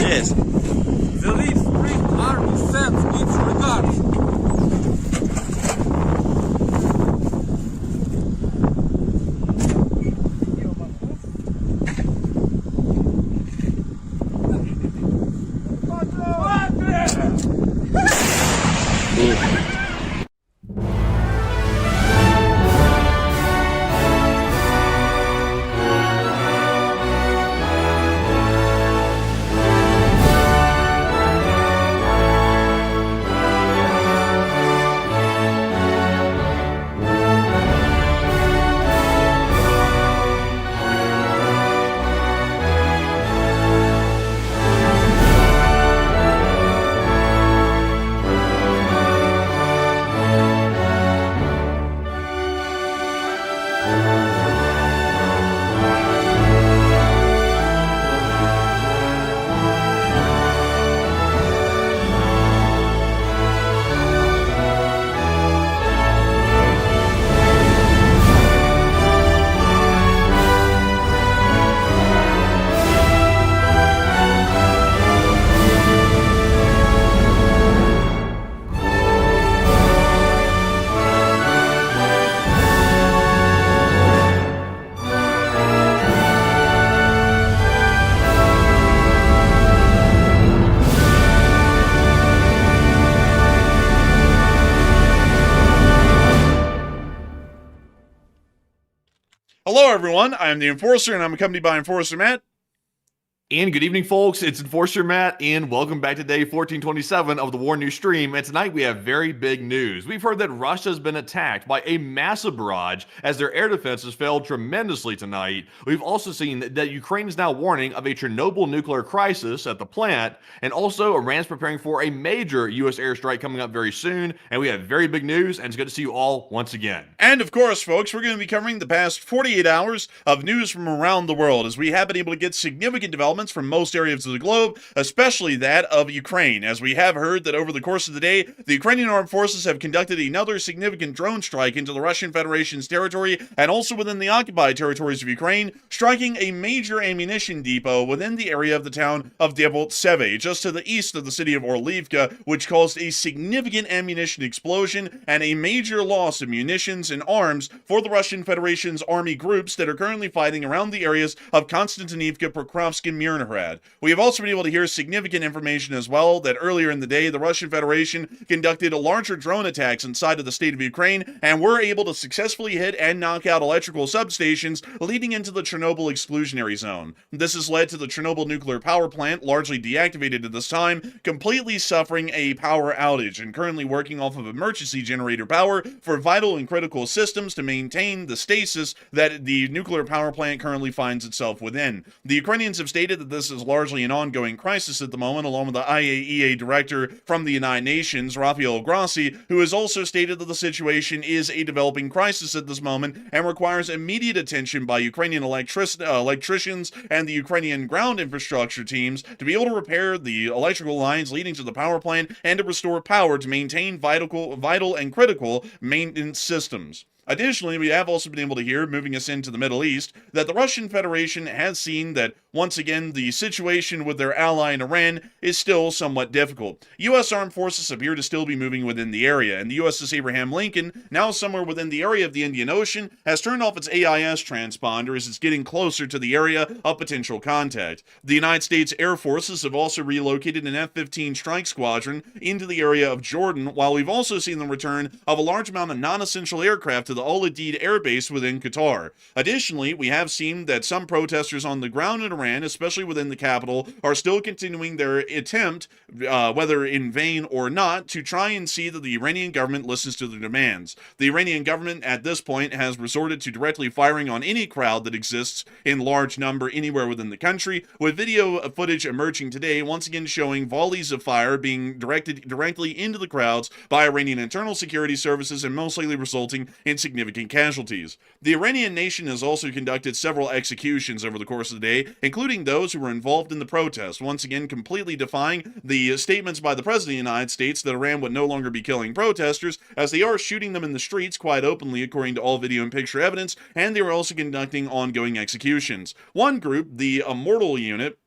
Yes. The Leaf Spring Army sends its regards. Hello, everyone. I'm the Enforcer, and I'm accompanied by Enforcer Matt. And good evening, folks. It's Enforcer Matt, and welcome back to day 1427 of the War News stream. And tonight we have very big news. We've heard that Russia has been attacked by a massive barrage as their air defenses failed tremendously tonight. We've also seen that Ukraine is now warning of a Chernobyl nuclear crisis at the plant, and also Iran's preparing for a major U.S. airstrike coming up very soon. And we have very big news, and it's good to see you all once again. And of course, folks, we're going to be covering the past 48 hours of news from around the world, as we have been able to get significant developments from most areas of the globe, especially that of Ukraine, as we have heard that over the course of the day, the Ukrainian armed forces have conducted another significant drone strike into the Russian Federation's territory and also within the occupied territories of Ukraine, striking a major ammunition depot within the area of the town of Deboltseve, just to the east of the city of Orlivka, which caused a significant ammunition explosion and a major loss of munitions and arms for the Russian Federation's army groups that are currently fighting around the areas of Konstantinivka, Pokrovsk, and Myrnohrad. We have also been able to hear significant information as well that earlier in the day, the Russian Federation conducted larger drone attacks inside of the state of Ukraine and were able to successfully hit and knock out electrical substations leading into the Chernobyl exclusionary zone. This has led to the Chernobyl nuclear power plant, largely deactivated at this time, completely suffering a power outage and currently working off of emergency generator power for vital and critical systems to maintain the stasis that the nuclear power plant currently finds itself within. The Ukrainians have stated that this is largely an ongoing crisis at the moment, along with the IAEA director from the United Nations, Rafael Grossi, who has also stated that the situation is a developing crisis at this moment and requires immediate attention by Ukrainian electricians and the Ukrainian ground infrastructure teams to be able to repair the electrical lines leading to the power plant and to restore power to maintain vital and critical maintenance systems. Additionally, we have also been able to hear, moving us into the Middle East, that the Russian Federation has seen that, once again, the situation with their ally in Iran is still somewhat difficult. U.S. armed forces appear to still be moving within the area, and the USS Abraham Lincoln, now somewhere within the area of the Indian Ocean, has turned off its AIS transponder as it's getting closer to the area of potential contact. The United States Air Forces have also relocated an F-15 strike squadron into the area of Jordan, while we've also seen the return of a large amount of non-essential aircraft to the Al Udeid Air Base within Qatar. Additionally, we have seen that some protesters on the ground in Iran, especially within the capital, are still continuing their attempt, whether in vain or not, to try and see that the Iranian government listens to their demands. The Iranian government at this point has resorted to directly firing on any crowd that exists in large number anywhere within the country, with video footage emerging today once again showing volleys of fire being directed directly into the crowds by Iranian internal security services and most likely resulting in significant casualties. The Iranian nation has also conducted several executions over the course of the day, including those who were involved in the protest, once again completely defying the statements by the President of the United States that Iran would no longer be killing protesters, as they are shooting them in the streets quite openly according to all video and picture evidence, and they are also conducting ongoing executions. One group, the Immortal Unit,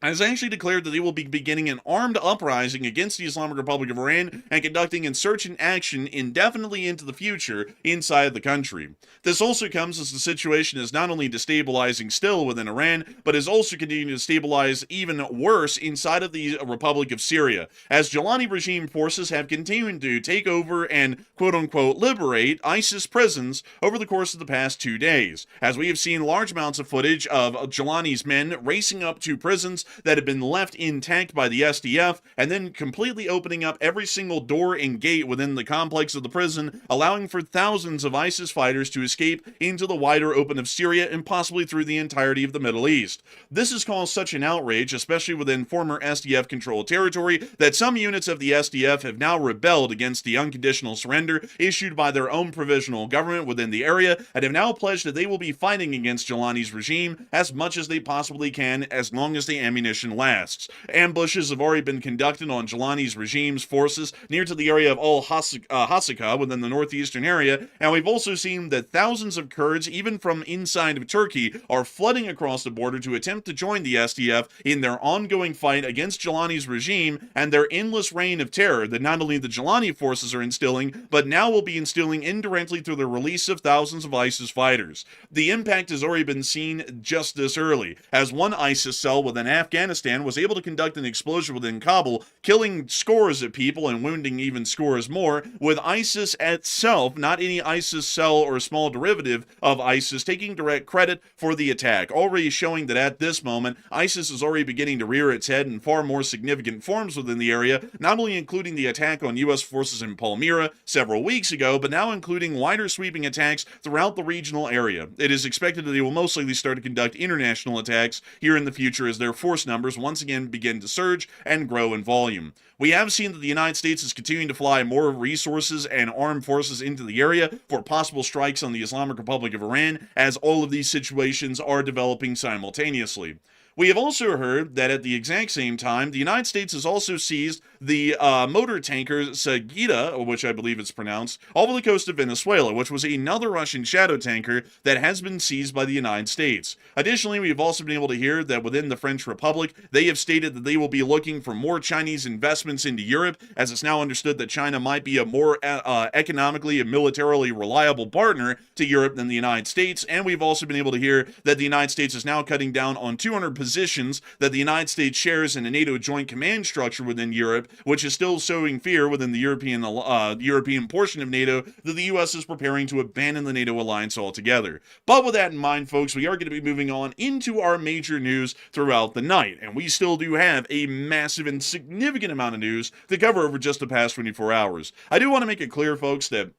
has actually declared that they will be beginning an armed uprising against the Islamic Republic of Iran and conducting insurgent action indefinitely into the future inside the country. This also comes as the situation is not only destabilizing still within Iran, but is also continuing to stabilize even worse inside of the Republic of Syria, as Jolani Regime forces have continued to take over and quote-unquote liberate ISIS prisons over the course of the past 2 days, as we have seen large amounts of footage of Jolani's men racing up to prisons that had been left intact by the SDF, and then completely opening up every single door and gate within the complex of the prison, allowing for thousands of ISIS fighters to escape into the wider open of Syria and possibly through the entirety of the Middle East. This has caused such an outrage, especially within former SDF-controlled territory, that some units of the SDF have now rebelled against the unconditional surrender issued by their own provisional government within the area, and have now pledged that they will be fighting against Jolani's regime as much as they possibly can, as long as the ammunition lasts. Ambushes have already been conducted on Jolani's regime's forces near to the area of Al-Hasaka within the northeastern area, and we've also seen that thousands of Kurds, even from inside of Turkey, are flooding across the border to attempt to join the SDF in their ongoing fight against Jolani's regime and their endless reign of terror that not only the Jolani forces are instilling, but now will be instilling indirectly through the release of thousands of ISIS fighters. The impact has already been seen just this early, as one ISIS cell within Afghanistan was able to conduct an explosion within Kabul, killing scores of people and wounding even scores more, with ISIS itself, not any ISIS cell or small derivative of ISIS, taking direct credit for the attack, already showing that at this moment, ISIS is already beginning to rear its head in far more significant forms within the area, not only including the attack on U.S. forces in Palmyra several weeks ago, but now including wider sweeping attacks throughout the regional area. It is expected that they will most likely start to conduct international attacks here in the future as their force numbers once again begin to surge and grow in volume. We have seen that the United States is continuing to fly more resources and armed forces into the area for possible strikes on the Islamic Republic of Iran, as all of these situations are developing simultaneously. We have also heard that at the exact same time, the United States has also seized the motor tanker Sagita, which I believe it's pronounced, off the coast of Venezuela, which was another Russian shadow tanker that has been seized by the United States. Additionally, we have also been able to hear that within the French Republic, they have stated that they will be looking for more Chinese investments into Europe, as it's now understood that China might be a more economically and militarily reliable partner to Europe than the United States, and we've also been able to hear that the United States is now cutting down on 200 positions that the United States shares in a NATO joint command structure within Europe, which is still sowing fear within the European portion of NATO that the U.S. is preparing to abandon the NATO alliance altogether. But with that in mind, folks, we are going to be moving on into our major news throughout the night, and we still do have a massive and significant amount of news to cover over just the past 24 hours. I do want to make it clear, folks, that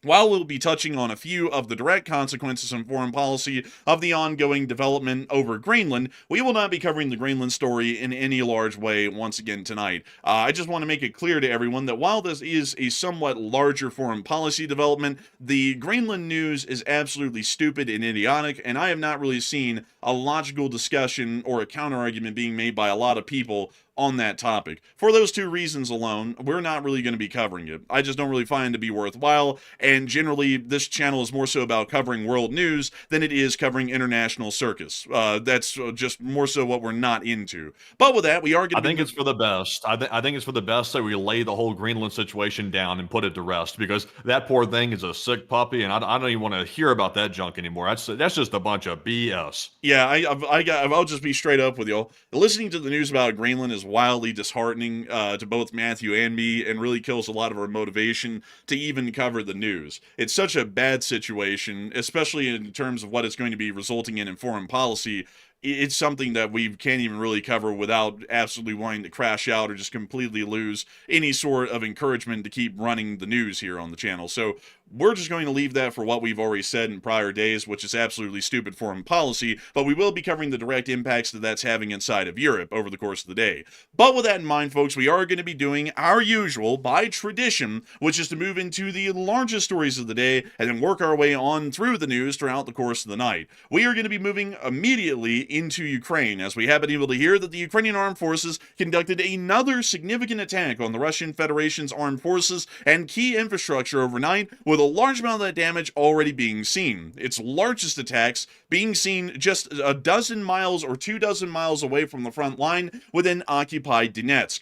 while we'll be touching on a few of the direct consequences in foreign policy of the ongoing development over Greenland, we will not be covering the Greenland story in any large way once again tonight. I just want to make it clear to everyone that while this is a somewhat larger foreign policy development, the Greenland news is absolutely stupid and idiotic, and I have not really seen a logical discussion or a counter-argument being made by a lot of people on that topic. For those two reasons alone, we're not really going to be covering it. I just don't really find it to be worthwhile, and generally this channel is more so about covering world news than it is covering international circus. That's just more so what we're not into. But with that, we are going to I think it's for the best. I think it's for the best that we lay the whole Greenland situation down and put it to rest, because that poor thing is a sick puppy, and I don't even want to hear about that junk anymore. That's just a bunch of BS. Yeah, I'll just be straight up with y'all. Listening to the news about Greenland is wildly disheartening to both Matthew and me, and really kills a lot of our motivation to even cover the news. It's such a bad situation, especially in terms of what it's going to be resulting in foreign policy. It's something that we can't even really cover without absolutely wanting to crash out or just completely lose any sort of encouragement to keep running the news here on the channel. So we're just going to leave that for what we've already said in prior days, which is absolutely stupid foreign policy, but we will be covering the direct impacts that that's having inside of Europe over the course of the day. But with that in mind, folks, we are going to be doing our usual, by tradition, which is to move into the largest stories of the day and then work our way on through the news throughout the course of the night. We are going to be moving immediately into Ukraine, as we have been able to hear that the Ukrainian armed forces conducted another significant attack on the Russian Federation's armed forces and key infrastructure overnight, with a large amount of that damage already being seen. Its largest attacks being seen just a dozen miles or 24 miles away from the front line within occupied Donetsk.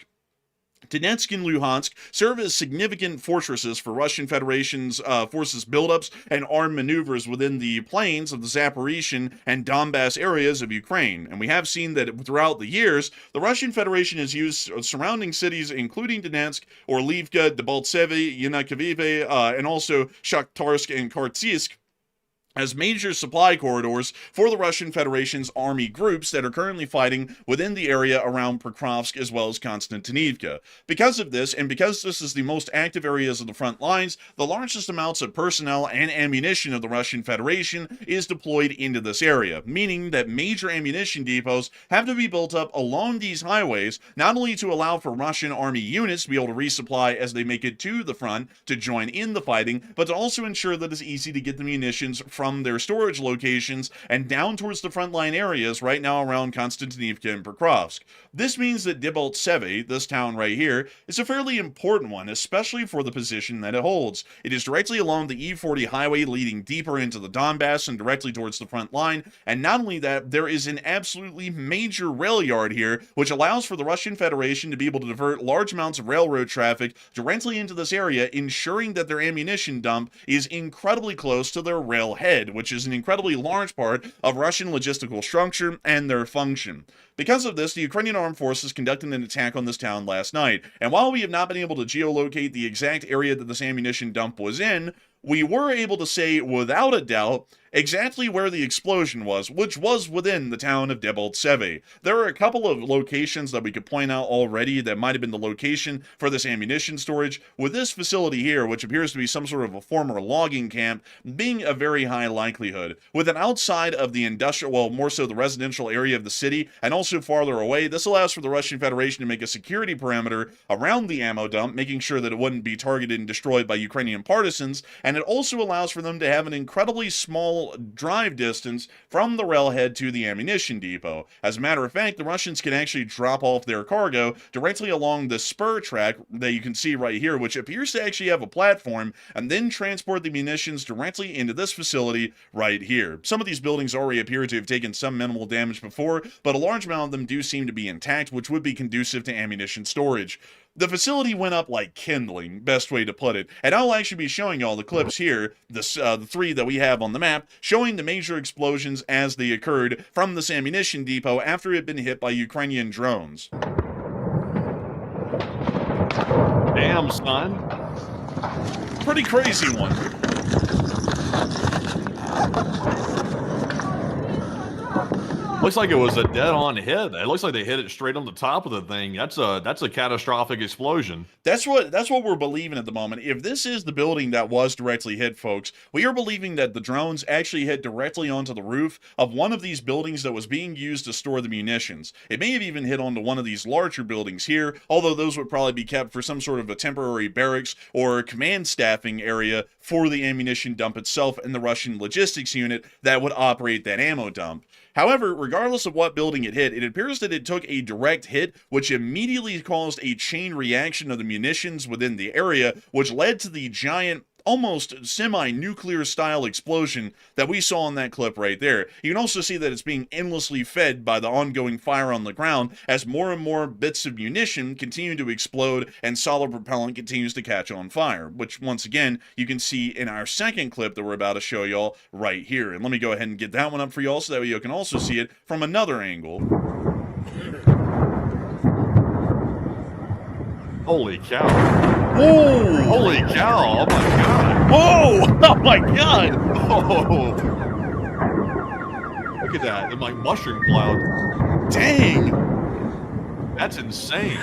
Donetsk and Luhansk serve as significant fortresses for Russian Federation's forces buildups and armed maneuvers within the plains of the Zaporizhian and Donbass areas of Ukraine. And we have seen that throughout the years, the Russian Federation has used surrounding cities, including Donetsk, Orlivka, Debaltseve, Yanakovive, and also Shakhtarsk and Kharkiv, as major supply corridors for the Russian Federation's army groups that are currently fighting within the area around Pokrovsk as well as Konstantinivka. Because of this, and because this is the most active areas of the front lines, the largest amounts of personnel and ammunition of the Russian Federation is deployed into this area, meaning that major ammunition depots have to be built up along these highways, not only to allow for Russian army units to be able to resupply as they make it to the front to join in the fighting, but to also ensure that it's easy to get the munitions from their storage locations and down towards the frontline areas right now around Konstantinivka and Pokrovsk. This means that Debaltseve, this town right here, is a fairly important one, especially for the position that it holds. It is directly along the E40 highway leading deeper into the Donbass and directly towards the front line, and not only that, there is an absolutely major rail yard here, which allows for the Russian Federation to be able to divert large amounts of railroad traffic directly into this area, ensuring that their ammunition dump is incredibly close to their railhead, which is an incredibly large part of Russian logistical structure and their function. Because of this, the Ukrainian armed forces conducted an attack on this town last night, and while we have not been able to geolocate the exact area that this ammunition dump was in, we were able to say without a doubt exactly where the explosion was, which was within the town of Debaltseve. There are a couple of locations that we could point out already that might have been the location for this ammunition storage, with this facility here, which appears to be some sort of a former logging camp, being a very high likelihood. With an outside of the industrial, well, more so the residential area of the city, and also farther away, this allows for the Russian Federation to make a security perimeter around the ammo dump, making sure that it wouldn't be targeted and destroyed by Ukrainian partisans, and it also allows for them to have an incredibly small drive distance from the railhead to the ammunition depot. As a matter of fact, the Russians can actually drop off their cargo directly along the spur track that you can see right here, which appears to actually have a platform, and then transport the munitions directly into this facility right here. Some of these buildings already appear to have taken some minimal damage before, but a large amount of them do seem to be intact, which would be conducive to ammunition storage. The facility went up like kindling, best way to put it, and I'll actually be showing y'all the clips here, the three that we have on the map, showing the major explosions as they occurred from this ammunition depot after it had been hit by Ukrainian drones. Damn, son. Pretty crazy one. Looks like it was a dead-on hit. It looks like they hit it straight on the top of the thing. That's a catastrophic explosion. That's what we're believing at the moment. If this is the building that was directly hit, folks, we are believing that the drones actually hit directly onto the roof of one of these buildings that was being used to store the munitions. It may have even hit onto one of these larger buildings here, although those would probably be kept for some sort of a temporary barracks or command staffing area for the ammunition dump itself and the Russian logistics unit that would operate that ammo dump. However, regardless regardless of what building it hit, it appears that it took a direct hit, which immediately caused a chain reaction of the munitions within the area, which led to the giant, almost semi-nuclear style explosion that we saw in that clip right there. You can also see that it's being endlessly fed by the ongoing fire on the ground as more and more bits of munition continue to explode and solid propellant continues to catch on fire, which once again you can see in our second clip that we're about to show y'all right here. And let me go ahead and get that one up for y'all so that way you can also see it from another angle. Holy cow. Whoa! Holy cow. Oh my god. Whoa! Oh my god! Oh. Look at that. It's like mushroom cloud. Dang! That's insane.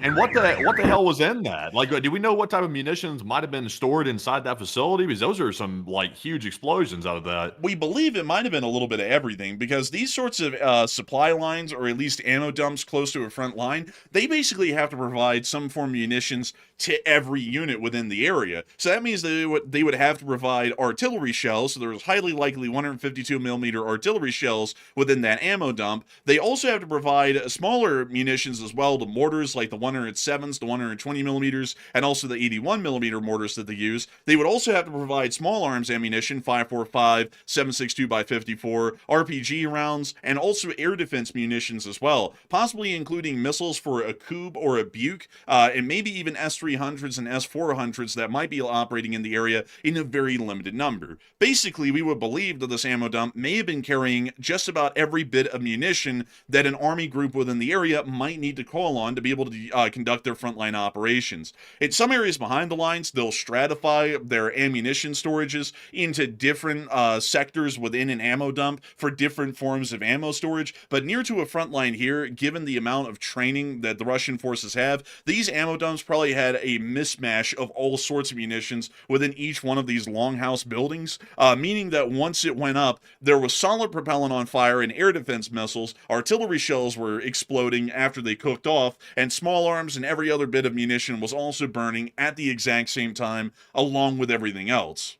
And what the hell was in that? Like, do we know what type of munitions might have been stored inside that facility? Because those are some, like, huge explosions out of that. We believe it might have been a little bit of everything, because these sorts of supply lines, or at least ammo dumps close to a front line, they basically have to provide some form of munitions to every unit within the area. So that means that they would have to provide artillery shells, so there was highly likely 152mm artillery shells within that ammo dump. They also have to provide smaller munitions as well, the mortars like the 107s, the 120mm, and also the 81mm mortars that they use. They would also have to provide small arms ammunition, 5.45, 7.62x54, RPG rounds, and also air defense munitions as well, possibly including missiles for a Kub or a Buke, and maybe even S-300s and S-400s that might be operating in the area in a very limited number. Basically, we would believe that this ammo dump may have been carrying just about every bit of munition that an army group within the area might need to call on to be able to conduct their frontline operations. In some areas behind the lines, they'll stratify their ammunition storages into different sectors within an ammo dump for different forms of ammo storage, but near to a front line here, given the amount of training that the Russian forces have, these ammo dumps probably had a mismatch of all sorts of munitions within each one of these longhouse buildings, meaning that once it went up, there was solid propellant on fire and air defense missiles, artillery shells were exploding after they cooked off, and small arms and every other bit of munition was also burning at the exact same time, along with everything else.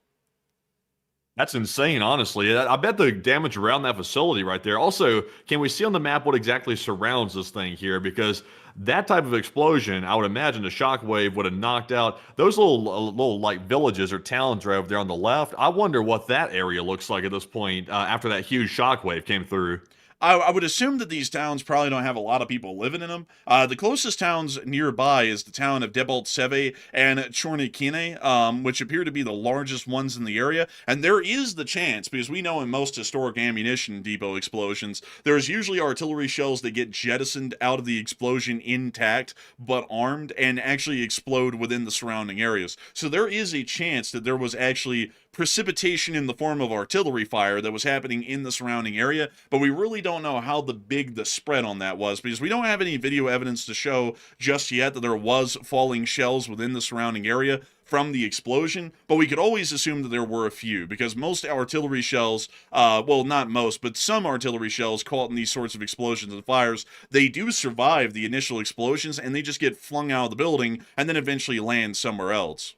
That's insane, honestly. I bet the damage around that facility right there. Also, can we see on the map what exactly surrounds this thing here? Because that type of explosion, I would imagine a shockwave would have knocked out those little like villages or towns right over there on the left. I wonder what that area looks like at this point after that huge shockwave came through. I would assume that these towns probably don't have a lot of people living in them. The closest towns nearby is the town of Debaltseve and Chornikine, which appear to be the largest ones in the area. And there is the chance, because we know in most historic ammunition depot explosions, there's usually artillery shells that get jettisoned out of the explosion intact, but armed, and actually explode within the surrounding areas. So there is a chance that there was actually precipitation in the form of artillery fire that was happening in the surrounding area, but we really don't know how big the spread on that was, because we don't have any video evidence to show just yet that there was falling shells within the surrounding area from the explosion, but we could always assume that there were a few, because most artillery shells, well, not most, but some artillery shells caught in these sorts of explosions and fires, they do survive the initial explosions, and they just get flung out of the building, and then eventually land somewhere else.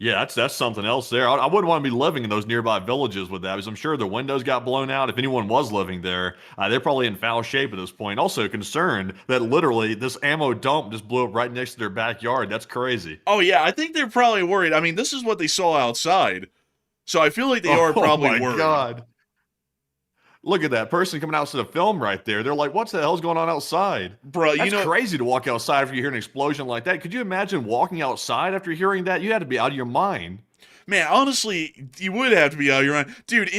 Yeah, that's something else there. I wouldn't want to be living in those nearby villages with that, because I'm sure their windows got blown out. If anyone was living there, they're probably in foul shape at this point. Also concerned that literally this ammo dump just blew up right next to their backyard. That's crazy. Oh yeah, I think they're probably worried. I mean, this is what they saw outside, so I feel like they are probably worried. Oh my God. Look at that person coming out to the film right there. They're like, what the hell's going on outside? Bro, That's crazy to walk outside after you hear an explosion like that. Could you imagine walking outside after hearing that? You had to be out of your mind. Man, honestly, you would have to be out of your mind. Dude,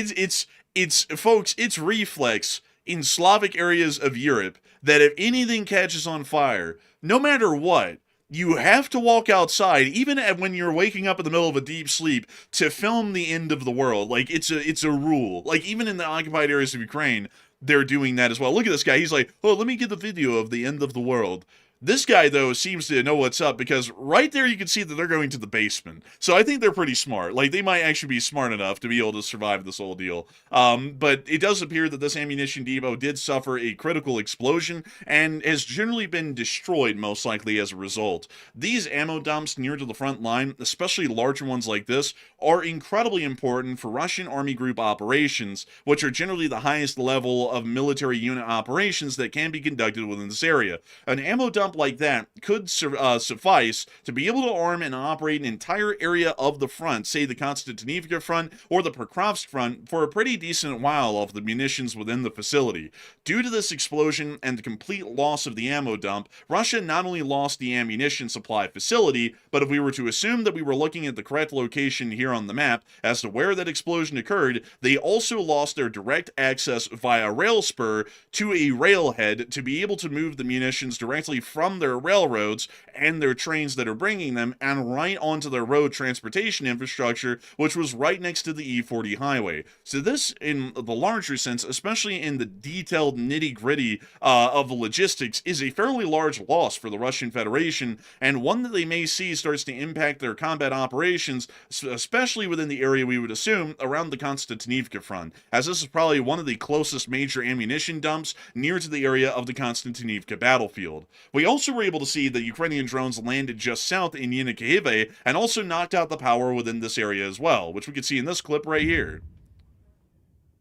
folks, it's reflex in Slavic areas of Europe that if anything catches on fire, no matter what, you have to walk outside, even when you're waking up in the middle of a deep sleep, to film the end of the world. Like, it's a rule. Like, even in the occupied areas of Ukraine, they're doing that as well. Look at this guy. He's like, oh, let me get the video of the end of the world. This guy, though, seems to know what's up because right there you can see that they're going to the basement. So I think they're pretty smart. Like, they might actually be smart enough to be able to survive this whole deal. But it does appear that this ammunition depot did suffer a critical explosion and has generally been destroyed, most likely as a result. These ammo dumps near to the front line, especially larger ones like this, are incredibly important for Russian Army Group operations, which are generally the highest level of military unit operations that can be conducted within this area. An ammo dump like that could suffice to be able to arm and operate an entire area of the front, say the Konstantinivka front or the Pokrovsk front, for a pretty decent while of the munitions within the facility. Due to this explosion and the complete loss of the ammo dump, Russia not only lost the ammunition supply facility, but if we were to assume that we were looking at the correct location here on the map as to where that explosion occurred, they also lost their direct access via rail spur to a railhead to be able to move the munitions directly from their railroads and their trains that are bringing them and right onto their road transportation infrastructure, which was right next to the E40 highway. So this, in the larger sense, especially in the detailed nitty-gritty of the logistics, is a fairly large loss for the Russian Federation, and one that they may see starts to impact their combat operations, especially within the area we would assume around the Konstantinivka front, as this is probably one of the closest major ammunition dumps near to the area of the Konstantinivka battlefield. We also were able to see that Ukrainian drones landed just south in Yenikihive and also knocked out the power within this area as well, which we could see in this clip right here.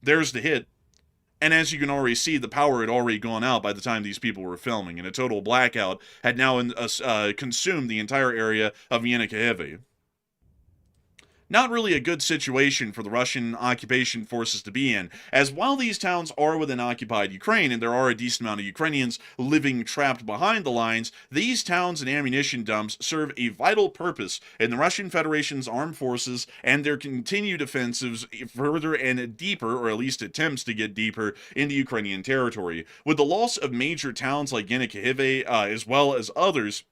There's the hit. And as you can already see, the power had already gone out by the time these people were filming, and a total blackout had now consumed the entire area of Yenikihive. Not really a good situation for the Russian occupation forces to be in, as while these towns are within occupied Ukraine, and there are a decent amount of Ukrainians living trapped behind the lines, these towns and ammunition dumps serve a vital purpose in the Russian Federation's armed forces and their continued offensives further and deeper, or at least attempts to get deeper, into Ukrainian territory. With the loss of major towns like Yenikihive, as well as others,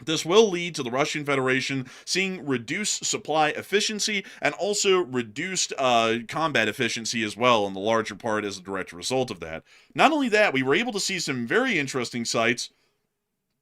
this will lead to the Russian Federation seeing reduced supply efficiency and also reduced combat efficiency as well in the larger part as a direct result of that. Not only that, we were able to see some very interesting sights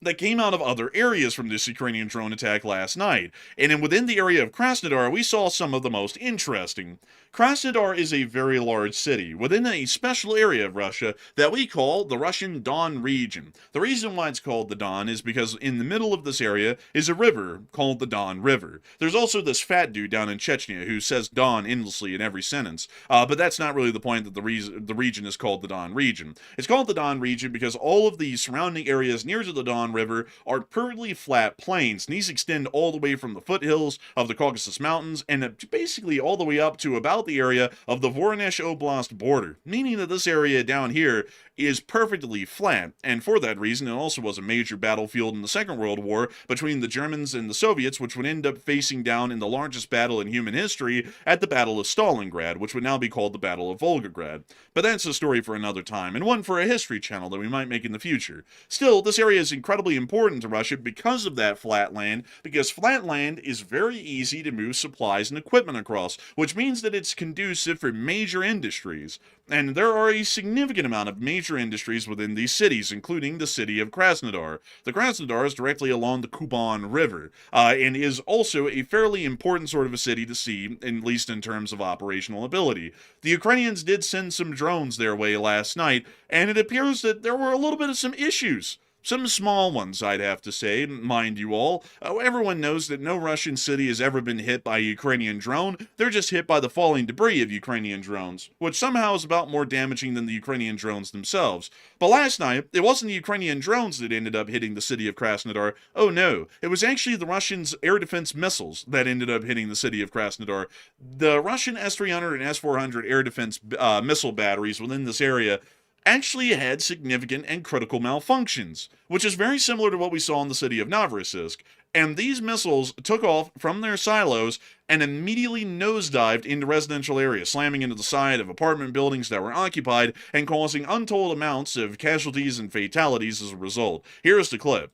that came out of other areas from this Ukrainian drone attack last night. And then within the area of Krasnodar, we saw some of the most interesting. Krasnodar is a very large city within a special area of Russia that we call the Russian Don region. The reason why it's called the Don is because in the middle of this area is a river called the Don River. There's also this fat dude down in Chechnya who says Don endlessly in every sentence, but that's not really the point that the region is called the Don region. It's called the Don region because all of the surrounding areas near to the Don River are perfectly flat plains, and these extend all the way from the foothills of the Caucasus Mountains and basically all the way up to about the area of the Voronezh Oblast border, meaning that this area down here is perfectly flat, and for that reason it also was a major battlefield in the Second World War between the Germans and the Soviets, which would end up facing down in the largest battle in human history at the Battle of Stalingrad, which would now be called the Battle of Volgograd. But that's a story for another time, and one for a history channel that we might make in the future. Still, this area is incredibly important to Russia because of that flat land, because flat land is very easy to move supplies and equipment across, which means that it's conducive for major industries. And there are a significant amount of major industries within these cities, including the city of Krasnodar. The Krasnodar is directly along the Kuban River, and is also a fairly important sort of a city to see, at least in terms of operational ability. The Ukrainians did send some drones their way last night, and it appears that there were a little bit of some issues. Some small ones, I'd have to say, mind you all. Everyone knows that no Russian city has ever been hit by a Ukrainian drone. They're just hit by the falling debris of Ukrainian drones, which somehow is about more damaging than the Ukrainian drones themselves. But last night, it wasn't the Ukrainian drones that ended up hitting the city of Krasnodar. Oh no, it was actually the Russians' air defense missiles that ended up hitting the city of Krasnodar. The Russian S-300 and S-400 air defense missile batteries within this area actually had significant and critical malfunctions, which is very similar to what we saw in the city of Novorossiysk. And these missiles took off from their silos and immediately nosedived into residential areas, slamming into the side of apartment buildings that were occupied and causing untold amounts of casualties and fatalities as a result. Here's the clip.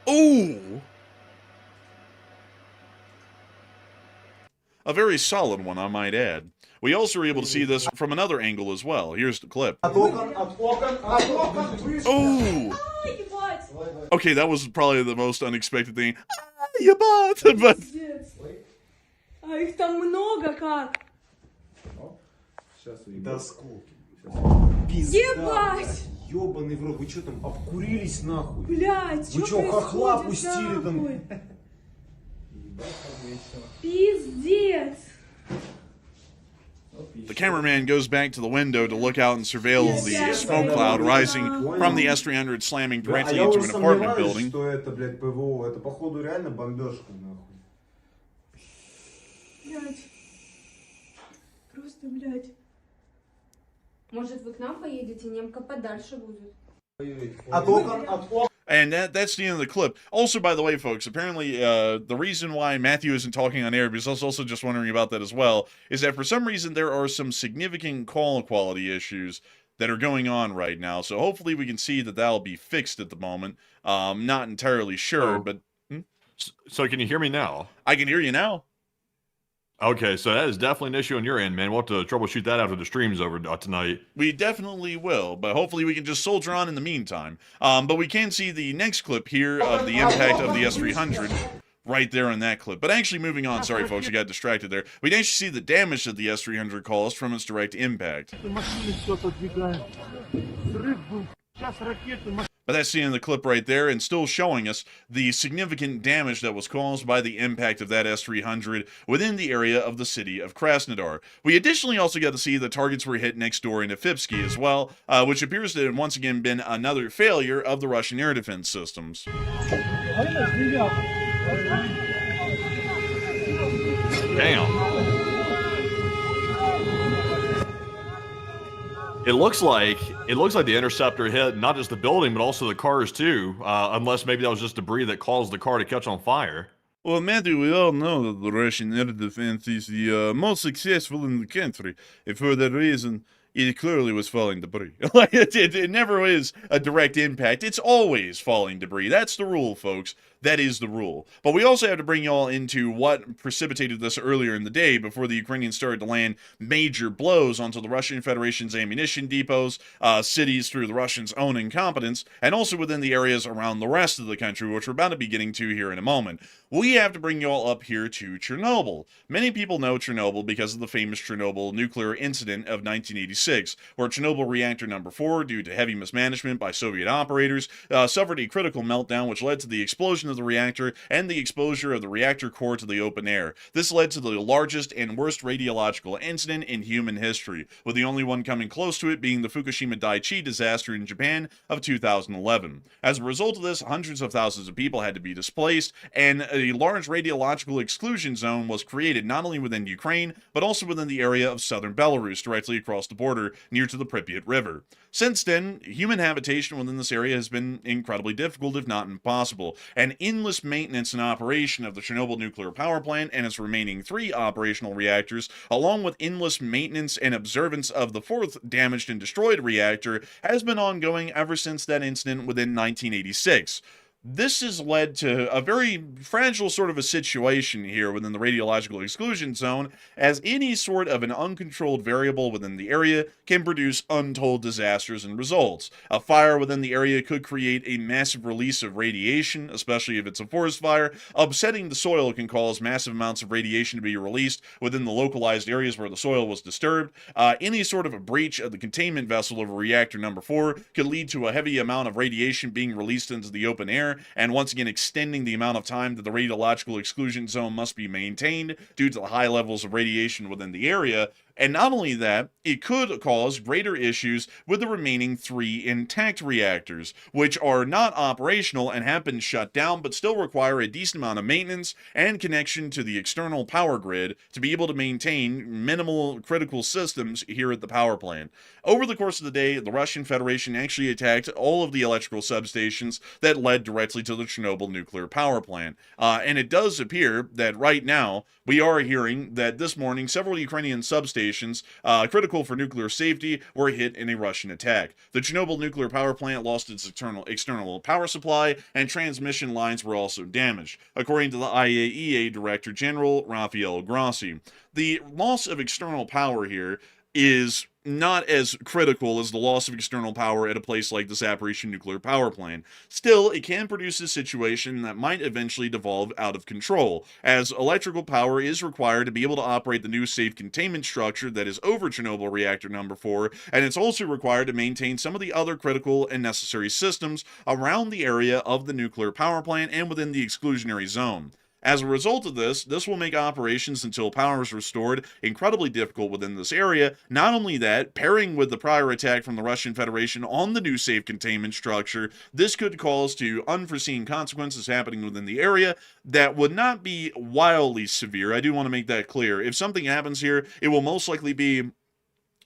Ooh! A very solid one, I might add. We also were able to see this from another angle as well. Here's the clip. Oh! Okay, that was probably the most unexpected thing. Ебать! But А их там много как. Да осколки. Ебать! Ёбаный в рот, вы что там, обкурились нахуй? Блядь, Вы что, хохла пустили там? Пиздец! the cameraman goes back to the window to look out and surveil the smoke cloud rising from the S-300 slamming directly into an apartment building. Что это, блядь, ПВО, это походу реально бомбежка, нахуй. Блядь. Просто, блядь. Может, вы к нам поедете, немка подальше будет. And that's the end of the clip. Also, by the way, folks, apparently the reason why Matthew isn't talking on air, because I was also just wondering about that as well, is that for some reason there are some significant call quality issues that are going on right now. So hopefully we can see that that'll be fixed at the moment. Not entirely sure, but... So can you hear me now? I can hear you now. Okay, so that is definitely an issue on your end, man. We'll have to troubleshoot that after the stream's over tonight. We definitely will, but hopefully we can just soldier on in the meantime. But we can see the next clip here of the impact of the S-300 right there in that clip. But actually moving on, sorry folks, I got distracted there. We can actually see the damage that the S-300 caused from its direct impact. But that's the end of the clip right there, and still showing us the significant damage that was caused by the impact of that S-300 within the area of the city of Krasnodar. We additionally also got to see the targets were hit next door in Ifipsky as well, which appears to have once again been another failure of the Russian air defense systems. Damn. It looks like the interceptor hit not just the building, but also the cars too. Unless maybe that was just debris that caused the car to catch on fire. Well, Matthew, we all know that the Russian air defense is the most successful in the country, and for that reason, it clearly was falling debris. Like it never is a direct impact. It's always falling debris. That's the rule, folks. That is the rule. But we also have to bring y'all into what precipitated this earlier in the day before the Ukrainians started to land major blows onto the Russian Federation's ammunition depots, cities through the Russians' own incompetence, and also within the areas around the rest of the country, which we're about to be getting to here in a moment. We have to bring y'all up here to Chernobyl. Many people know Chernobyl because of the famous Chernobyl nuclear incident of 1986, where Chernobyl reactor number 4, due to heavy mismanagement by Soviet operators, suffered a critical meltdown which led to the explosion of the reactor and the exposure of the reactor core to the open air. This led to the largest and worst radiological incident in human history, with the only one coming close to it being the Fukushima Daiichi disaster in Japan of 2011. As a result of this, hundreds of thousands of people had to be displaced, and a large radiological exclusion zone was created not only within Ukraine, but also within the area of southern Belarus, directly across the border near to the Pripyat River. Since then, human habitation within this area has been incredibly difficult, if not impossible, and endless maintenance and operation of the Chernobyl nuclear power plant and its remaining 3 operational reactors, along with endless maintenance and observance of the 4th damaged and destroyed reactor, has been ongoing ever since that incident within 1986. This has led to a very fragile sort of a situation here within the radiological exclusion zone, as any sort of an uncontrolled variable within the area can produce untold disasters and results. A fire within the area could create a massive release of radiation, especially if it's a forest fire. Upsetting the soil can cause massive amounts of radiation to be released within the localized areas where the soil was disturbed. Any sort of a breach of the containment vessel of a reactor number 4 could lead to a heavy amount of radiation being released into the open air, and once again extending the amount of time that the radiological exclusion zone must be maintained due to the high levels of radiation within the area. And not only that, it could cause greater issues with the remaining 3 intact reactors, which are not operational and have been shut down, but still require a decent amount of maintenance and connection to the external power grid to be able to maintain minimal critical systems here at the power plant. Over the course of the day, the Russian Federation actually attacked all of the electrical substations that led directly to the Chernobyl nuclear power plant. And it does appear that right now, we are hearing that this morning several Ukrainian substations substations, critical for nuclear safety, were hit in a Russian attack. The Chernobyl nuclear power plant lost its external power supply, and transmission lines were also damaged, according to the IAEA Director General Rafael Grossi. The loss of external power here is not as critical as the loss of external power at a place like the Zaporizhzhia nuclear power plant. Still, it can produce a situation that might eventually devolve out of control, as electrical power is required to be able to operate the new safe containment structure that is over Chernobyl reactor number 4, and it's also required to maintain some of the other critical and necessary systems around the area of the nuclear power plant and within the exclusionary zone. As a result of this will make operations until power is restored incredibly difficult within this area. Not only that, pairing with the prior attack from the Russian Federation on the new safe containment structure, this could cause to unforeseen consequences happening within the area that would not be wildly severe. I do want to make that clear. If something happens here, it will most likely be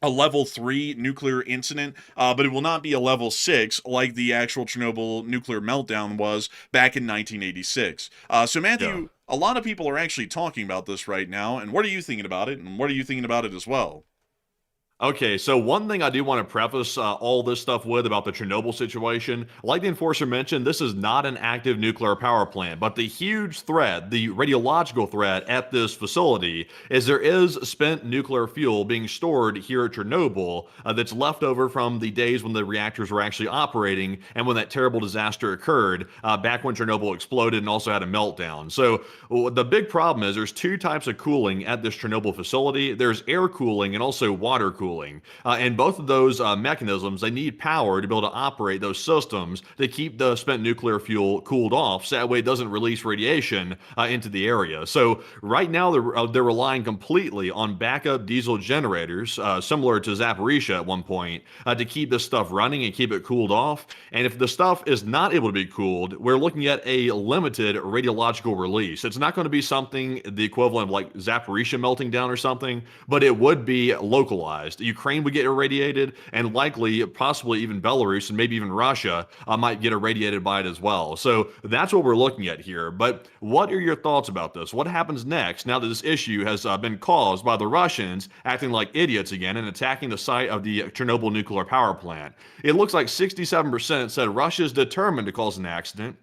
a level 3 nuclear incident, but it will not be a level 6 like the actual Chernobyl nuclear meltdown was back in 1986. So Matthew, a lot of people are actually talking about this right now, and what are you thinking about it, and what are you thinking about it as well? Okay, so one thing I do want to preface all this stuff with about the Chernobyl situation, like the Enforcer mentioned, this is not an active nuclear power plant, but the huge threat, the radiological threat at this facility is there is spent nuclear fuel being stored here at Chernobyl that's left over from the days when the reactors were actually operating and when that terrible disaster occurred back when Chernobyl exploded and also had a meltdown. So the big problem is there's two types of cooling at this Chernobyl facility. There's air cooling and also water cooling. And both of those mechanisms, they need power to be able to operate those systems to keep the spent nuclear fuel cooled off, so that way it doesn't release radiation into the area. So right now they're relying completely on backup diesel generators, similar to Zaporizhzhia at one point, to keep this stuff running and keep it cooled off. And if the stuff is not able to be cooled, we're looking at a limited radiological release. It's not going to be something the equivalent of like Zaporizhzhia melting down or something, but it would be localized. Ukraine would get irradiated, and likely, possibly even Belarus and maybe even Russia might get irradiated by it as well. So that's what we're looking at here. But what are your thoughts about this? What happens next now that this issue has been caused by the Russians acting like idiots again and attacking the site of the Chernobyl nuclear power plant? It looks like 67% said Russia is determined to cause an accident,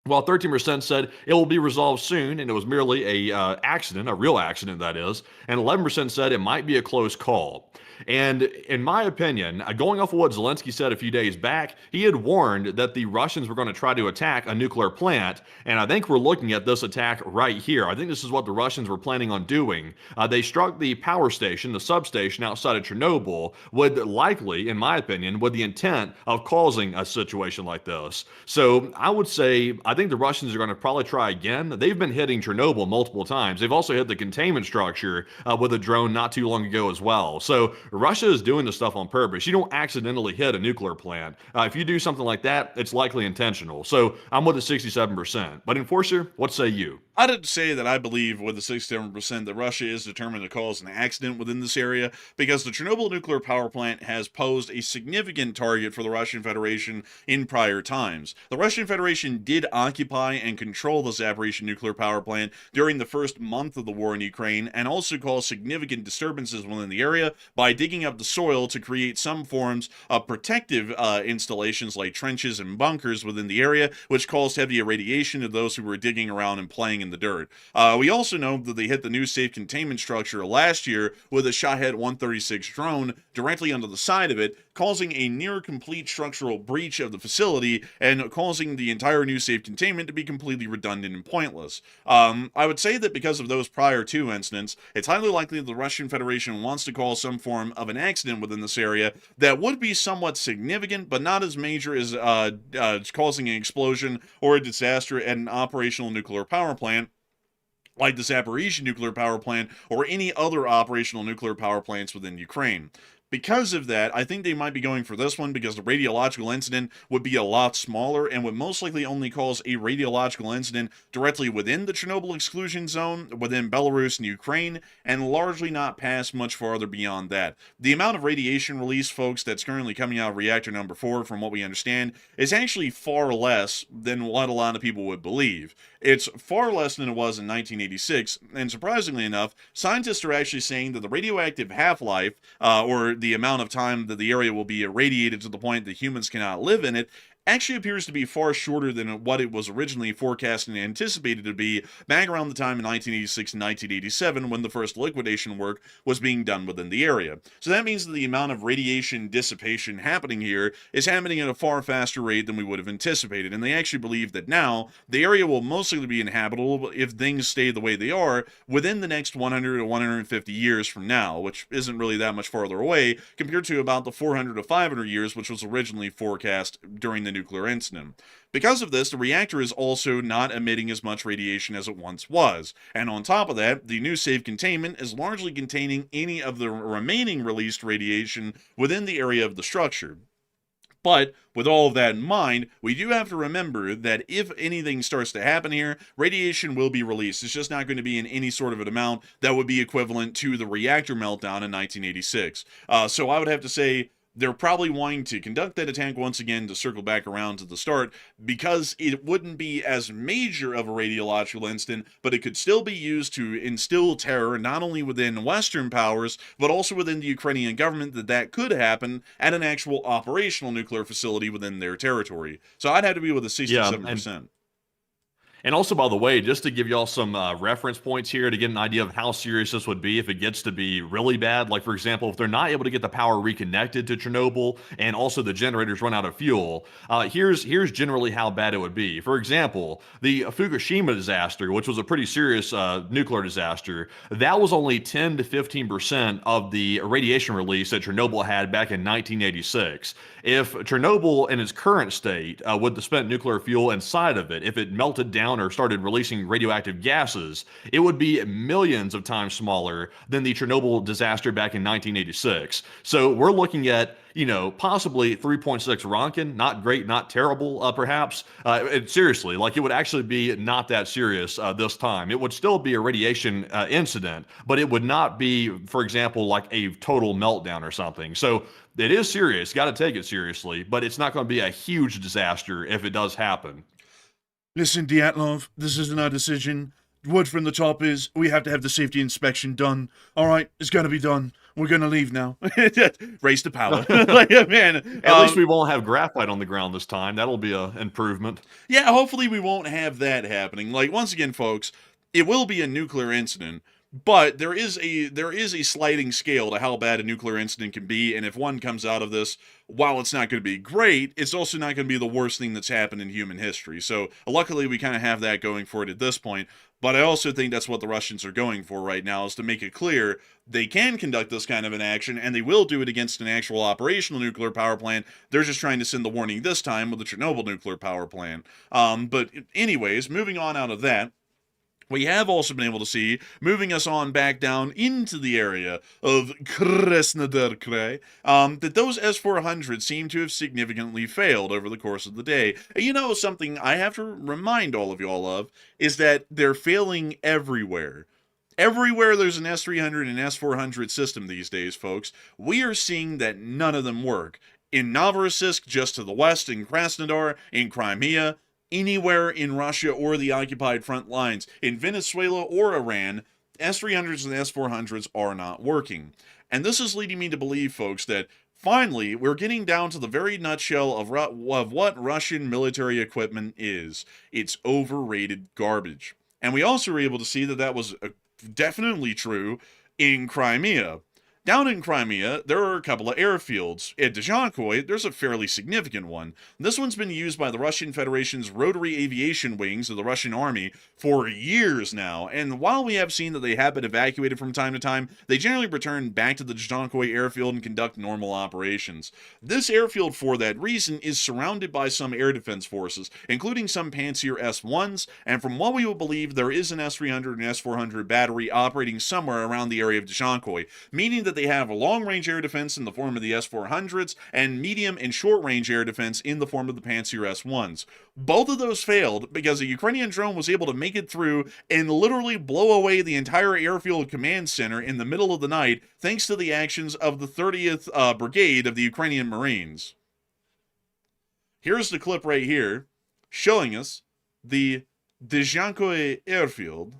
while 13% said it will be resolved soon and it was merely a accident, a real accident that is, and 11% said it might be a close call. And in my opinion, going off of what Zelensky said a few days back, he had warned that the Russians were going to try to attack a nuclear plant, and I think we're looking at this attack right here. I think this is what the Russians were planning on doing. They struck the power station, the substation outside of Chernobyl, with likely, in my opinion, with the intent of causing a situation like this. So I would say, I think the Russians are going to probably try again. They've been hitting Chernobyl multiple times. They've also hit the containment structure with a drone not too long ago as well. So Russia is doing this stuff on purpose. You don't accidentally hit a nuclear plant. If you do something like that, it's likely intentional. So I'm with the 67%. But Enforcer, what say you? I'd have to say that I believe with the 67% that Russia is determined to cause an accident within this area, because the Chernobyl nuclear power plant has posed a significant target for the Russian Federation in prior times. The Russian Federation did occupy and control the Zaporizhzhia nuclear power plant during the first month of the war in Ukraine, and also caused significant disturbances within the area by digging up the soil to create some forms of protective installations like trenches and bunkers within the area, which caused heavy irradiation to those who were digging around and playing in the dirt. We also know that they hit the new safe containment structure last year with a Shahed 136 drone directly under the side of it, causing a near complete structural breach of the facility and causing the entire new safe containment to be completely redundant and pointless. I would say that because of those prior two incidents, it's highly likely that the Russian Federation wants to cause some form of an accident within this area that would be somewhat significant, but not as major as causing an explosion or a disaster at an operational nuclear power plant, like the Zaporizhzhia nuclear power plant or any other operational nuclear power plants within Ukraine. Because of that, I think they might be going for this one because the radiological incident would be a lot smaller and would most likely only cause a radiological incident directly within the Chernobyl exclusion zone, within Belarus and Ukraine, and largely not pass much farther beyond that. The amount of radiation release, folks, that's currently coming out of reactor number 4, from what we understand, is actually far less than what a lot of people would believe. It's far less than it was in 1986, and surprisingly enough, scientists are actually saying that the radioactive half-life, or the amount of time that the area will be irradiated to the point that humans cannot live in it, actually appears to be far shorter than what it was originally forecast and anticipated to be back around the time in 1986 and 1987 when the first liquidation work was being done within the area. So that means that the amount of radiation dissipation happening here is happening at a far faster rate than we would have anticipated, and they actually believe that now the area will mostly be inhabitable if things stay the way they are within the next 100 to 150 years from now, which isn't really that much farther away compared to about the 400 to 500 years which was originally forecast during the nuclear incident. Because of this, the reactor is also not emitting as much radiation as it once was, and on top of that, the new safe containment is largely containing any of the remaining released radiation within the area of the structure. But with all of that in mind, we do have to remember that if anything starts to happen here, radiation will be released. It's just not going to be in any sort of an amount that would be equivalent to the reactor meltdown in 1986. So I would have to say they're probably wanting to conduct that attack once again to circle back around to the start because it wouldn't be as major of a radiological incident, but it could still be used to instill terror not only within Western powers, but also within the Ukrainian government that could happen at an actual operational nuclear facility within their territory. So I'd have to be with a 67%. And also, by the way, just to give y'all some reference points here to get an idea of how serious this would be if it gets to be really bad. Like, for example, if they're not able to get the power reconnected to Chernobyl and also the generators run out of fuel, here's generally how bad it would be. For example, the Fukushima disaster, which was a pretty serious nuclear disaster, that was only 10 to 15% of the radiation release that Chernobyl had back in 1986. If Chernobyl in its current state with the spent nuclear fuel inside of it, if it melted down or started releasing radioactive gases, it would be millions of times smaller than the Chernobyl disaster back in 1986. So we're looking at, possibly 3.6 Rontgen, not great, not terrible, perhaps. Seriously, like it would actually be not that serious this time. It would still be a radiation incident, but it would not be, for example, like a total meltdown or something. So it is serious, got to take it seriously, but it's not going to be a huge disaster if it does happen. Listen, Dyatlov, this isn't our decision. Word from the top is we have to have the safety inspection done. All right, it's got to be done. We're going to leave now. Race to power. Man, At least we won't have graphite on the ground this time. That'll be an improvement. Yeah, hopefully we won't have that happening. Like, once again, folks, it will be a nuclear incident, but there is a sliding scale to how bad a nuclear incident can be, and if one comes out of this, while it's not going to be great, it's also not going to be the worst thing that's happened in human history. So luckily we kind of have that going for it at this point, but I also think that's what the Russians are going for right now, is to make it clear they can conduct this kind of an action, and they will do it against an actual operational nuclear power plant. They're just trying to send the warning this time with the Chernobyl nuclear power plant. But anyways, moving on out of that, we have also been able to see, moving us on back down into the area of Krasnodar Krai, that those S-400s seem to have significantly failed over the course of the day. And something I have to remind all of y'all of is that they're failing everywhere. Everywhere there's an S-300 and S-400 system these days, folks, we are seeing that none of them work. In Novorossiysk, just to the west, in Krasnodar, in Crimea, anywhere in Russia or the occupied front lines, in Venezuela or Iran, S-300s and S-400s are not working. And this is leading me to believe, folks, that finally we're getting down to the very nutshell of what Russian military equipment is. It's overrated garbage. And we also were able to see that was definitely true in Crimea. Down in Crimea, there are a couple of airfields. At Dzhankoy, there's a fairly significant one. This one's been used by the Russian Federation's rotary aviation wings of the Russian Army for years now, and while we have seen that they have been evacuated from time to time, they generally return back to the Dzhankoy airfield and conduct normal operations. This airfield, for that reason, is surrounded by some air defense forces, including some Pantsir S-1s, and from what we would believe, there is an S-300 and S-400 battery operating somewhere around the area of Dzhankoy, meaning that they have a long-range air defense in the form of the S-400s and medium and short-range air defense in the form of the Pantsir S-1s. Both of those failed because a Ukrainian drone was able to make it through and literally blow away the entire airfield command center in the middle of the night thanks to the actions of the 30th Brigade of the Ukrainian Marines. Here's the clip right here showing us the Dzhankoye airfield.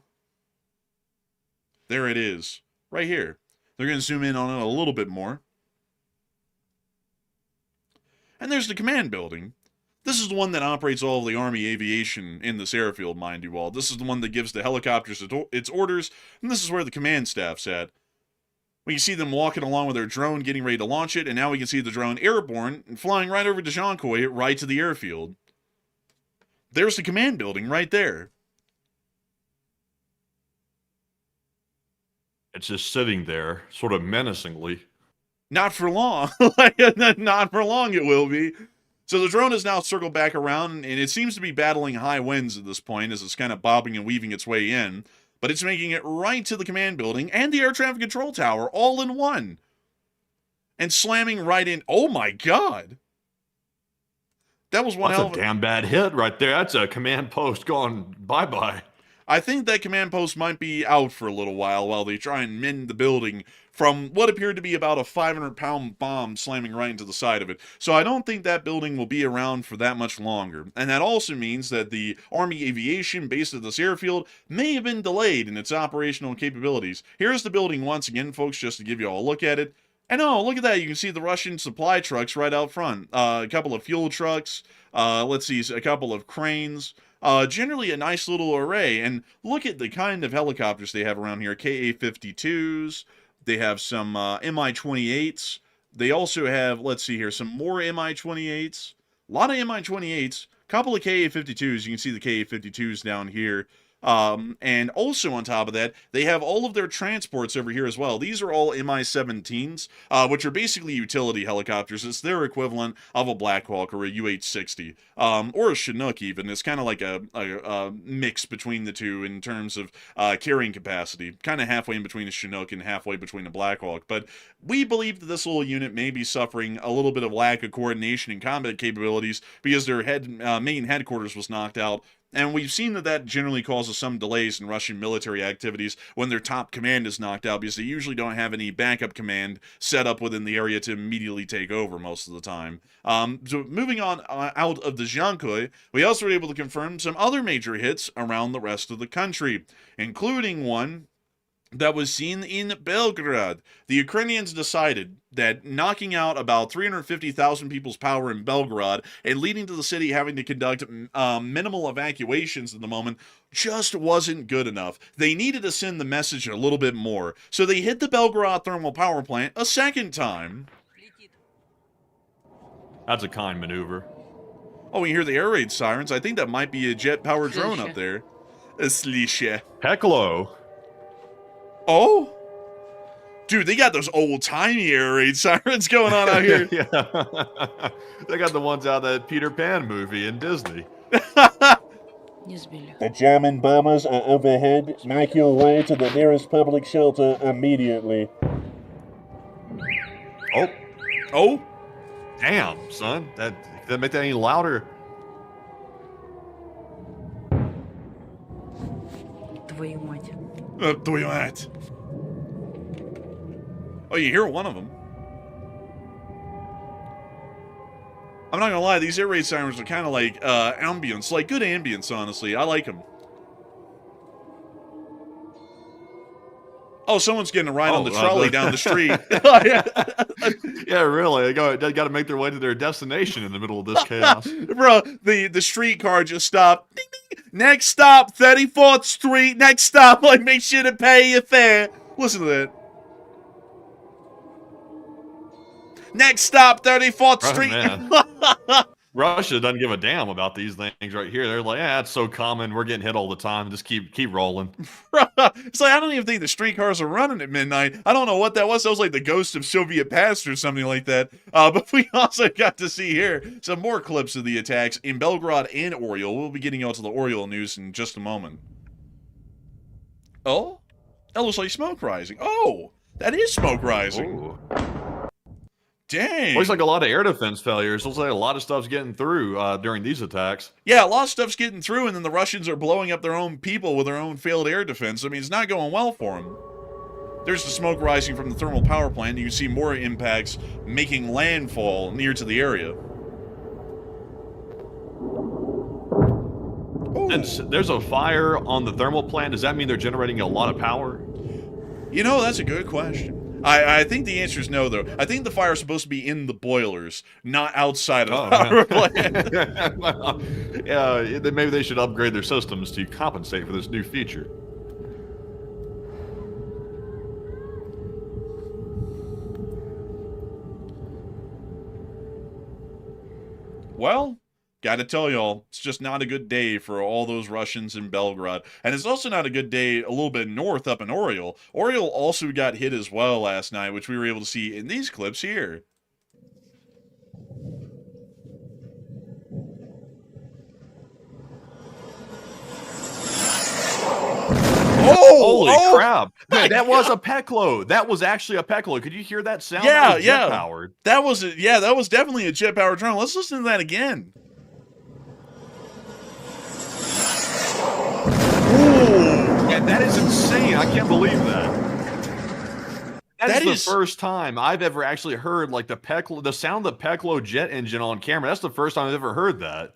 There it is, right here. They're going to zoom in on it a little bit more. And there's the command building. This is the one that operates all of the Army aviation in this airfield, mind you all. This is the one that gives the helicopters its orders, and this is where the command staff's at. We can see them walking along with their drone, getting ready to launch it, and now we can see the drone airborne and flying right over to Dzhankoye, right to the airfield. There's the command building right there. It's just sitting there, sort of menacingly. Not for long. Not for long it will be. So the drone is now circled back around, and it seems to be battling high winds at this point as it's kind of bobbing and weaving its way in. But it's making it right to the command building and the air traffic control tower all in one. And slamming right in. Oh my God. That was one hell of a damn bad hit right there. That's a command post going bye-bye. I think that command post might be out for a little while they try and mend the building from what appeared to be about a 500-pound bomb slamming right into the side of it. So I don't think that building will be around for that much longer. And that also means that the Army aviation based at this airfield may have been delayed in its operational capabilities. Here's the building once again, folks, just to give you all a look at it. And oh, look at that. You can see the Russian supply trucks right out front. A couple of fuel trucks. Let's see, a couple of cranes. Generally a nice little array. And look at the kind of helicopters they have around here. Ka-52s. They have some Mi-28s. They also have, let's see here, some more Mi-28s. A lot of Mi-28s. A couple of Ka-52s. You can see the Ka-52s down here. And also on top of that, they have all of their transports over here as well. These are all Mi-17s, which are basically utility helicopters. It's their equivalent of a Black Hawk or a UH-60, or a Chinook even. It's kind of like a mix between the two in terms of carrying capacity. Kind of halfway in between a Chinook and halfway between a Black Hawk. But we believe that this little unit may be suffering a little bit of lack of coordination and combat capabilities because their main headquarters was knocked out. And we've seen that generally causes some delays in Russian military activities when their top command is knocked out because they usually don't have any backup command set up within the area to immediately take over most of the time. So moving on out of the Dzhankoye, we also were able to confirm some other major hits around the rest of the country, including one that was seen in Belgrade. The Ukrainians decided that knocking out about 350,000 people's power in Belgrade and leading to the city having to conduct minimal evacuations at the moment just wasn't good enough. They needed to send the message a little bit more. So they hit the Belgrade thermal power plant a second time. That's a kind maneuver. Oh, you hear the air raid sirens. I think that might be a jet-powered drone up there. Slisha. Hecklo. Oh? Dude, they got those old-timey air raid sirens going on out here. Yeah. They got the ones out of that Peter Pan movie in Disney. The German bombers are overhead. Make your way to the nearest public shelter immediately. Oh. Oh? Damn, son. That make that any louder? Твою мать. Твою мать. Oh, you hear one of them. I'm not gonna lie, these air raid sirens are kind of like ambience, like good ambience, honestly. I like them. Oh, someone's getting a ride on the trolley down the street. Yeah, really. They got to make their way to their destination in the middle of this chaos. Bro, the streetcar just stopped. Ding, ding. Next stop, 34th Street. Next stop, like, make sure to pay your fare. Listen to that. Next stop, 34th Street. Man. Russia doesn't give a damn about these things right here. They're like, yeah, it's so common. We're getting hit all the time. Just keep rolling. It's like, I don't even think the streetcars are running at midnight. I don't know what that was. That was like the ghost of Soviet past or something like that. But we also got to see here some more clips of the attacks in Belgrade and Oriol. We'll be getting out to the Oriol news in just a moment. Oh? That looks like smoke rising. Oh! That is smoke rising. Ooh. Dang. Looks like a lot of air defense failures. Looks like a lot of stuff's getting through during these attacks. Yeah, a lot of stuff's getting through, and then the Russians are blowing up their own people with their own failed air defense. I mean, it's not going well for them. There's the smoke rising from the thermal power plant. You can see more impacts making landfall near to the area. And there's a fire on the thermal plant. Does that mean they're generating a lot of power? You know, that's a good question. I think the answer is no, though. I think the fire is supposed to be in the boilers, not outside of the power plant. Well, yeah, maybe they should upgrade their systems to compensate for this new feature. Well, gotta tell y'all, it's just not a good day for all those Russians in Belgrade. And it's also not a good day a little bit north up in Oriel. Oriel also got hit as well last night, which we were able to see in these clips here. Holy crap! Man, that was a Peklo. That was actually a Peklo. Could you hear that sound? Yeah, that was jet powered. That was definitely a jet powered drone. Let's listen to that again. Yeah, that is insane. I can't believe that. That is the first time I've ever actually heard like the sound of the Peklo jet engine on camera. That's the first time I've ever heard that.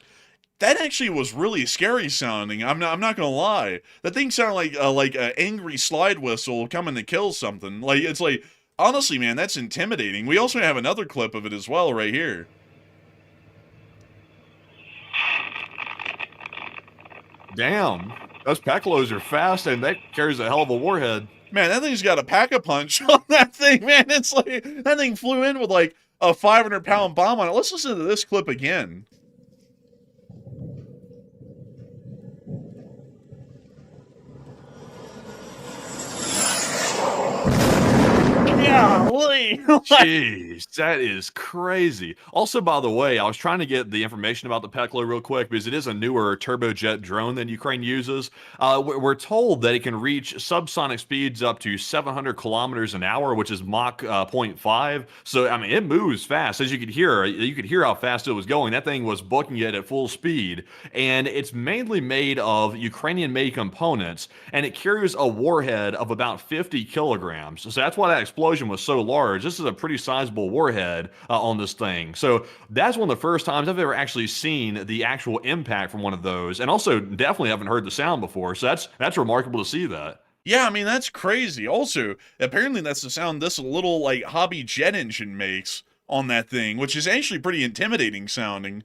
That actually was really scary sounding. I'm not gonna lie. That thing sounded like an angry slide whistle coming to kill something. Like it's like honestly, man, that's intimidating. We also have another clip of it as well right here. Damn, those Peklos are fast and that carries a hell of a warhead. Man, that thing's got a pack-a-punch on that thing, man. It's like that thing flew in with like a 500-pound bomb on it. Let's listen to this clip again. Golly. Jeez, that is crazy. Also, by the way, I was trying to get the information about the Peklo real quick because it is a newer turbojet drone that Ukraine uses. We're told that it can reach subsonic speeds up to 700 kilometers an hour, which is Mach 0.5. So, I mean, it moves fast. As you could hear how fast it was going. That thing was booking it at full speed. And it's mainly made of Ukrainian-made components, and it carries a warhead of about 50 kilograms. So that's why that explosion was so large. This is a pretty sizable warhead on this thing. So that's one of the first times I've ever actually seen the actual impact from one of those, and also definitely haven't heard the sound before. So that's remarkable to see that. Yeah, I mean, that's crazy. Also, apparently that's the sound this little, like, hobby jet engine makes on that thing, which is actually pretty intimidating sounding.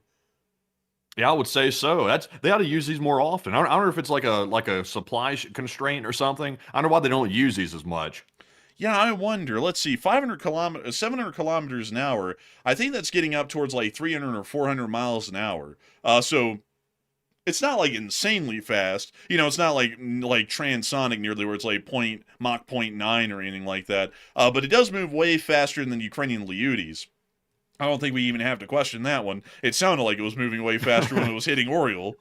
Yeah, I would say so. They ought to use these more often. I don't know if it's like a supply constraint or something. I don't know why they don't use these as much. Yeah, I wonder. Let's see, 700 kilometers an hour. I think that's getting up towards like 300 or 400 miles an hour. So it's not like insanely fast. You know, it's not like transonic nearly where it's like Mach 0.9 or anything like that. But it does move way faster than the Ukrainian Leoudis. I don't think we even have to question that one. It sounded like it was moving way faster when it was hitting Oriel.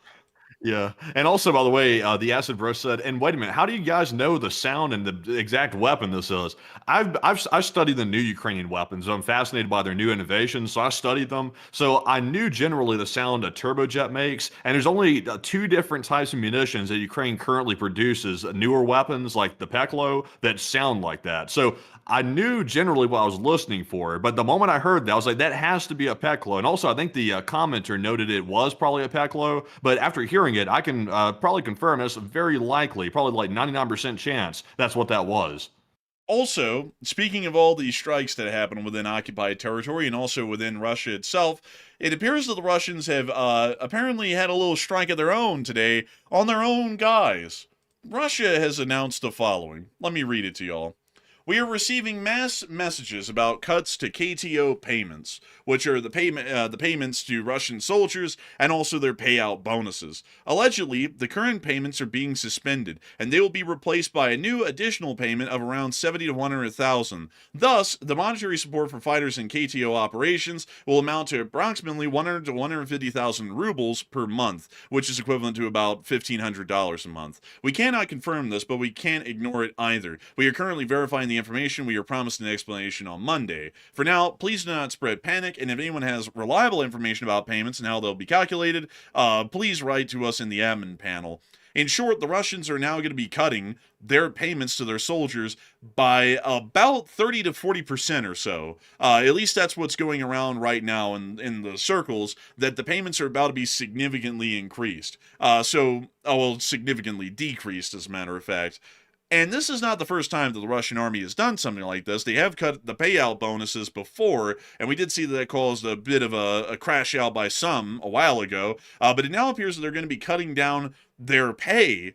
Yeah, and also, by the way, the Acid Bro said, and wait a minute, how do you guys know the sound and the exact weapon this is? I've studied the new Ukrainian weapons. I'm fascinated by their new innovations, so I studied them. So I knew generally the sound a turbojet makes, and there's only two different types of munitions that Ukraine currently produces, newer weapons like the Peklo, that sound like that. So I knew generally what I was listening for, but the moment I heard that, I was like, that has to be a Peklo. And also, I think the commenter noted it was probably a Peklo, but after hearing it, I can probably confirm it's very likely, probably like 99% chance that's what that was. Also, speaking of all these strikes that happen within occupied territory and also within Russia itself, it appears that the Russians have apparently had a little strike of their own today on their own guys. Russia has announced the following. Let me read it to y'all. We are receiving mass messages about cuts to KTO payments, which are the payments to Russian soldiers and also their payout bonuses. Allegedly, the current payments are being suspended, and they will be replaced by a new additional payment of around 70 to 100,000. Thus, the monetary support for fighters in KTO operations will amount to approximately 100 to 150,000 rubles per month, which is equivalent to about $1,500 a month. We cannot confirm this, but we can't ignore it either. We are currently verifying the information. We are promised an explanation on Monday. For now, please do not spread panic, and if anyone has reliable information about payments and how they'll be calculated, please write to us in the admin panel. In short, the Russians are now going to be cutting their payments to their soldiers by about 30 to 40% or so. At least that's what's going around right now in the circles, that the payments are about to be significantly increased. Significantly decreased, as a matter of fact. And this is not the first time that the Russian army has done something like this. They have cut the payout bonuses before, and we did see that caused a bit of a crash out by some a while ago. But it now appears that they're going to be cutting down their pay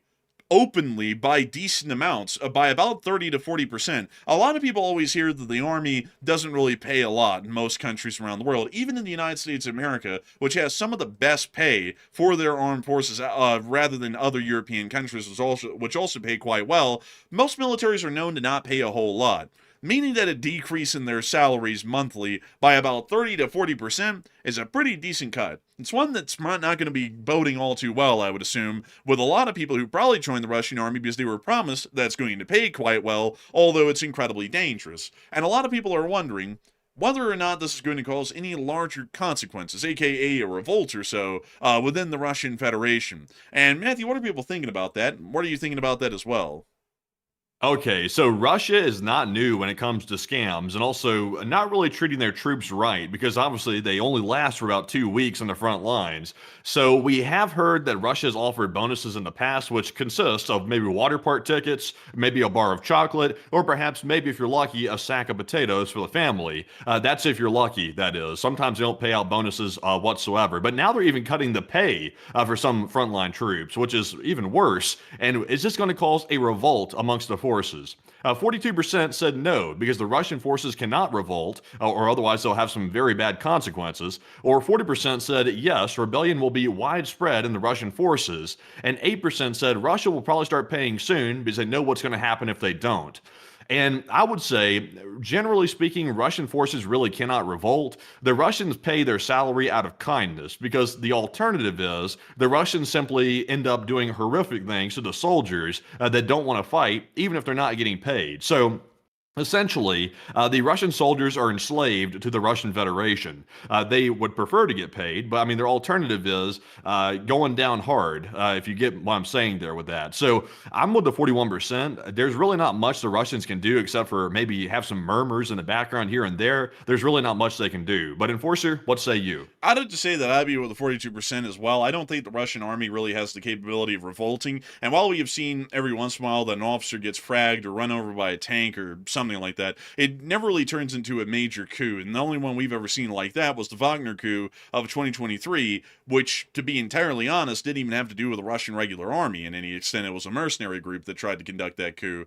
openly by decent amounts, by about 30 to 40%. A lot of people always hear that the army doesn't really pay a lot in most countries around the world, even in the United States of America, which has some of the best pay for their armed forces, rather than other European countries, which also pay quite well. Most militaries are known to not pay a whole lot, meaning that a decrease in their salaries monthly by about 30 to 40% is a pretty decent cut. It's one that's not going to be boding all too well, I would assume, with a lot of people who probably joined the Russian army because they were promised that's going to pay quite well, although it's incredibly dangerous. And a lot of people are wondering whether or not this is going to cause any larger consequences, aka a revolt or so, within the Russian Federation. And Matthew, what are people thinking about that? What are you thinking about that as well? Okay, so Russia is not new when it comes to scams and also not really treating their troops right because obviously they only last for about 2 weeks on the front lines. So we have heard that Russia has offered bonuses in the past, which consists of maybe water park tickets, maybe a bar of chocolate, or perhaps maybe if you're lucky, a sack of potatoes for the family. That's if you're lucky, that is. Sometimes they don't pay out bonuses whatsoever. But now they're even cutting the pay for some frontline troops, which is even worse. And is this going to cause a revolt amongst the forces? 42% said no, because the Russian forces cannot revolt, or otherwise they'll have some very bad consequences. Or 40% said yes, rebellion will be widespread in the Russian forces. And 8% said Russia will probably start paying soon because they know what's going to happen if they don't. And I would say, generally speaking, Russian forces really cannot revolt. The Russians pay their salary out of kindness because the alternative is the Russians simply end up doing horrific things to the soldiers that don't want to fight, even if they're not getting paid. So essentially, the Russian soldiers are enslaved to the Russian Federation. They would prefer to get paid, but I mean, their alternative is going down hard, if you get what I'm saying there with that. So I'm with the 41%. There's really not much the Russians can do except for maybe have some murmurs in the background here and there. There's really not much they can do. But Enforcer, what say you? I'd have to say that I'd be with the 42% as well. I don't think the Russian army really has the capability of revolting. And while we have seen every once in a while that an officer gets fragged or run over by a tank or something like that, it never really turns into a major coup. And the only one we've ever seen like that was the Wagner coup of 2023, which, to be entirely honest, didn't even have to do with the Russian regular army in any extent. It was a mercenary group that tried to conduct that coup.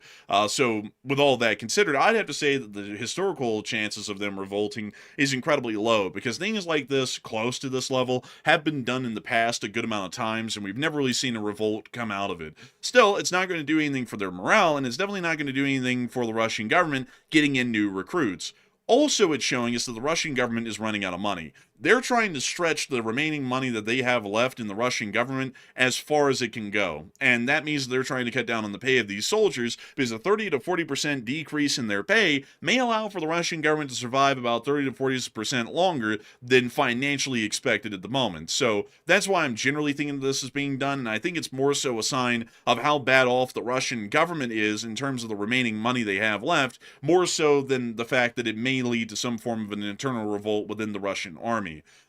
So with all that considered, I'd have to say that the historical chances of them revolting is incredibly low, because things like this, close to this level, have been done in the past a good amount of times, and we've never really seen a revolt come out of it. Still, it's not going to do anything for their morale, and it's definitely not going to do anything for the Russian government getting in new recruits. Also, it's showing us that the Russian government is running out of money. They're trying to stretch the remaining money that they have left in the Russian government as far as it can go. And that means they're trying to cut down on the pay of these soldiers, because a 30 to 40% decrease in their pay may allow for the Russian government to survive about 30 to 40% longer than financially expected at the moment. So that's why I'm generally thinking this is being done, and I think it's more so a sign of how bad off the Russian government is in terms of the remaining money they have left, more so than the fact that it may lead to some form of an internal revolt within the Russian army.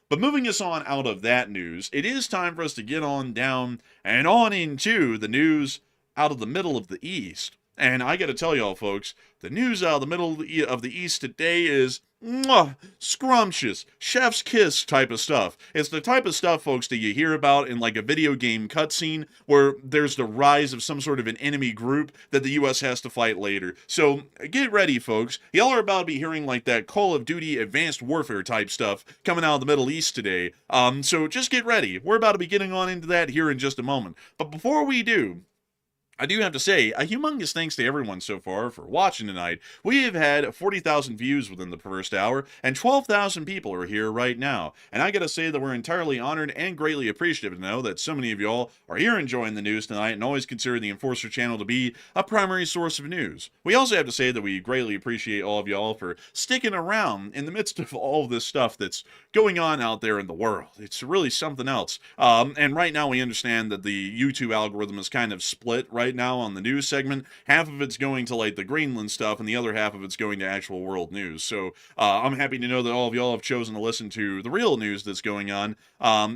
But moving us on out of that news, it is time for us to get on down and on into the news out of the middle of the East. And I got to tell y'all, folks, the news out of the middle of the East today is scrumptious, chef's kiss type of stuff. It's the type of stuff, folks, that you hear about in like a video game cutscene where there's the rise of some sort of an enemy group that the U.S. has to fight later. So get ready, folks. Y'all are about to be hearing like that Call of Duty Advanced Warfare type stuff coming out of the Middle East today. So just get ready. We're about to be getting on into that here in just a moment. But before we do, I do have to say, a humongous thanks to everyone so far for watching tonight. We have had 40,000 views within the first hour, and 12,000 people are here right now. And I gotta say that we're entirely honored and greatly appreciative to know that so many of y'all are here enjoying the news tonight and always consider the Enforcer channel to be a primary source of news. We also have to say that we greatly appreciate all of y'all for sticking around in the midst of all of this stuff that's going on out there in the world. It's really something else. And right now we understand that the YouTube algorithm is kind of split right now on the news segment. Half of it's going to like the Greenland stuff, and the other half of it's going to actual world news. So I'm happy to know that all of y'all have chosen to listen to the real news that's going on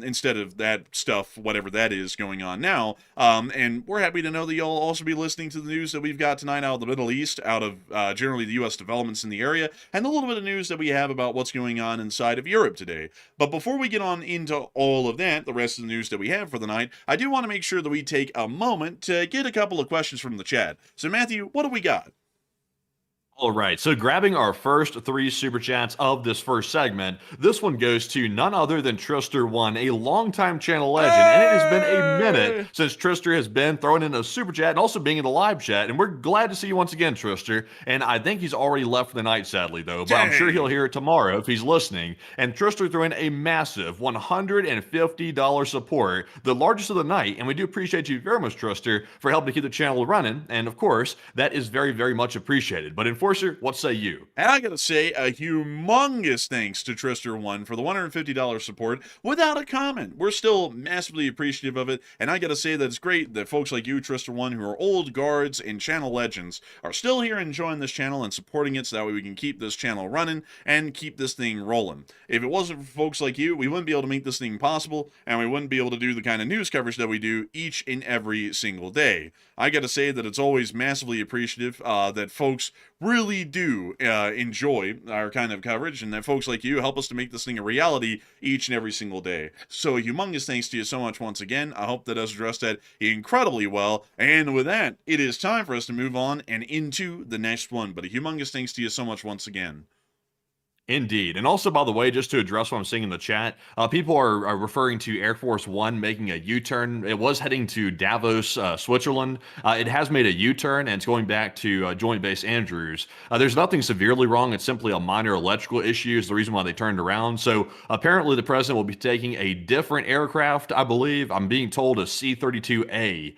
instead of that stuff, whatever that is going on now. And we're happy to know that y'all also be listening to the news that we've got tonight out of the Middle East, out of generally the U.S. developments in the area, and a little bit of news that we have about what's going on inside of Europe today. But before we get on into all of that, the rest of the news that we have for the night, I do want to make sure that we take a moment to get a couple of questions from the chat. So Matthew, what do we got? All right, so grabbing our first 3 super chats of this first segment, this one goes to none other than Trister1, a longtime channel legend, and it has been a minute since Trister has been throwing in a super chat and also being in the live chat, and we're glad to see you once again, Trister, and I think he's already left for the night, sadly, though, but I'm sure he'll hear it tomorrow if he's listening, and Trister threw in a massive $150 support, the largest of the night, and we do appreciate you very much, Trister, for helping to keep the channel running, and of course, that is very, very much appreciated, but Enforcer, what say you? And I gotta say, a humongous thanks to Trister1 for the $150 support without a comment. We're still massively appreciative of it, and I gotta say that it's great that folks like you, Trister1, who are old guards and channel legends, are still here enjoying this channel and supporting it so that way we can keep this channel running and keep this thing rolling. If it wasn't for folks like you, we wouldn't be able to make this thing possible, and we wouldn't be able to do the kind of news coverage that we do each and every single day. I gotta say that it's always massively appreciative that folks really do enjoy our kind of coverage, and that folks like you help us to make this thing a reality each and every single day. So a humongous thanks to you so much once again. I hope that has addressed that incredibly well, and with that, it is time for us to move on and into the next one. But a humongous thanks to you so much once again. Indeed. And also, by the way, just to address what I'm seeing in the chat, people are referring to Air Force One making a U-turn. It was heading to Davos, Switzerland. It has made a U-turn, and it's going back to Joint Base Andrews. There's nothing severely wrong. It's simply a minor electrical issue is the reason why they turned around. So apparently the president will be taking a different aircraft, I believe. I'm being told a C-32A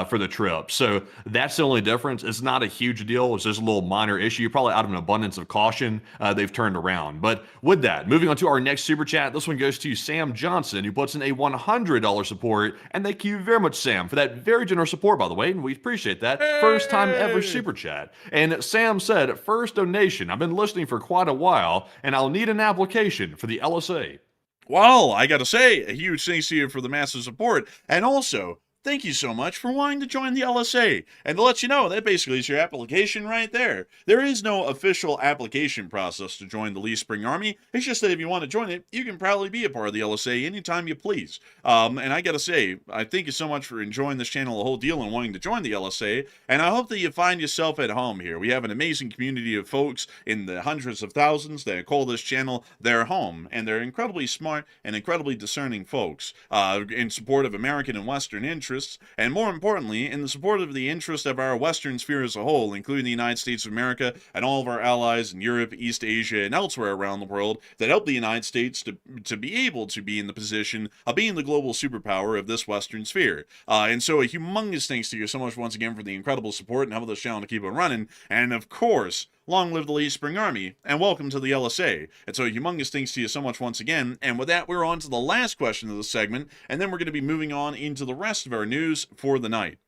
for the trip. So that's the only difference. It's not a huge deal. It's just a little minor issue. Probably out of an abundance of caution, they've turned around. But with that, moving on to our next super chat, this one goes to Sam Johnson, who puts in a $100 support, and thank you very much, Sam, for that very generous support, by the way, and we appreciate that. First time ever super chat. And Sam said, first donation, I've been listening for quite a while, and I'll need an application for the LSA. Well, I gotta say, a huge thanks to you for the massive support, and also, thank you so much for wanting to join the LSA. And to let you know, that basically is your application right there. There is no official application process to join the Lee Spring Army. It's just that if you want to join it, you can probably be a part of the LSA anytime you please. And I gotta say, I thank you so much for enjoying this channel, the whole deal, and wanting to join the LSA. And I hope that you find yourself at home here. We have an amazing community of folks in the hundreds of thousands that call this channel their home. And they're incredibly smart and incredibly discerning folks in support of American and Western interests. And more importantly, in the support of the interest of our Western sphere as a whole, including the United States of America and all of our allies in Europe, East Asia, and elsewhere around the world that help the United States to be able to be in the position of being the global superpower of this Western sphere. And so a humongous thanks to you so much once again for the incredible support and helping this channel to keep it running. And of course, long live the Lee Spring Army, and welcome to the LSA. And so a humongous thanks to you so much once again. And with that, we're on to the last question of the segment, and then we're going to be moving on into the rest of our news for the night.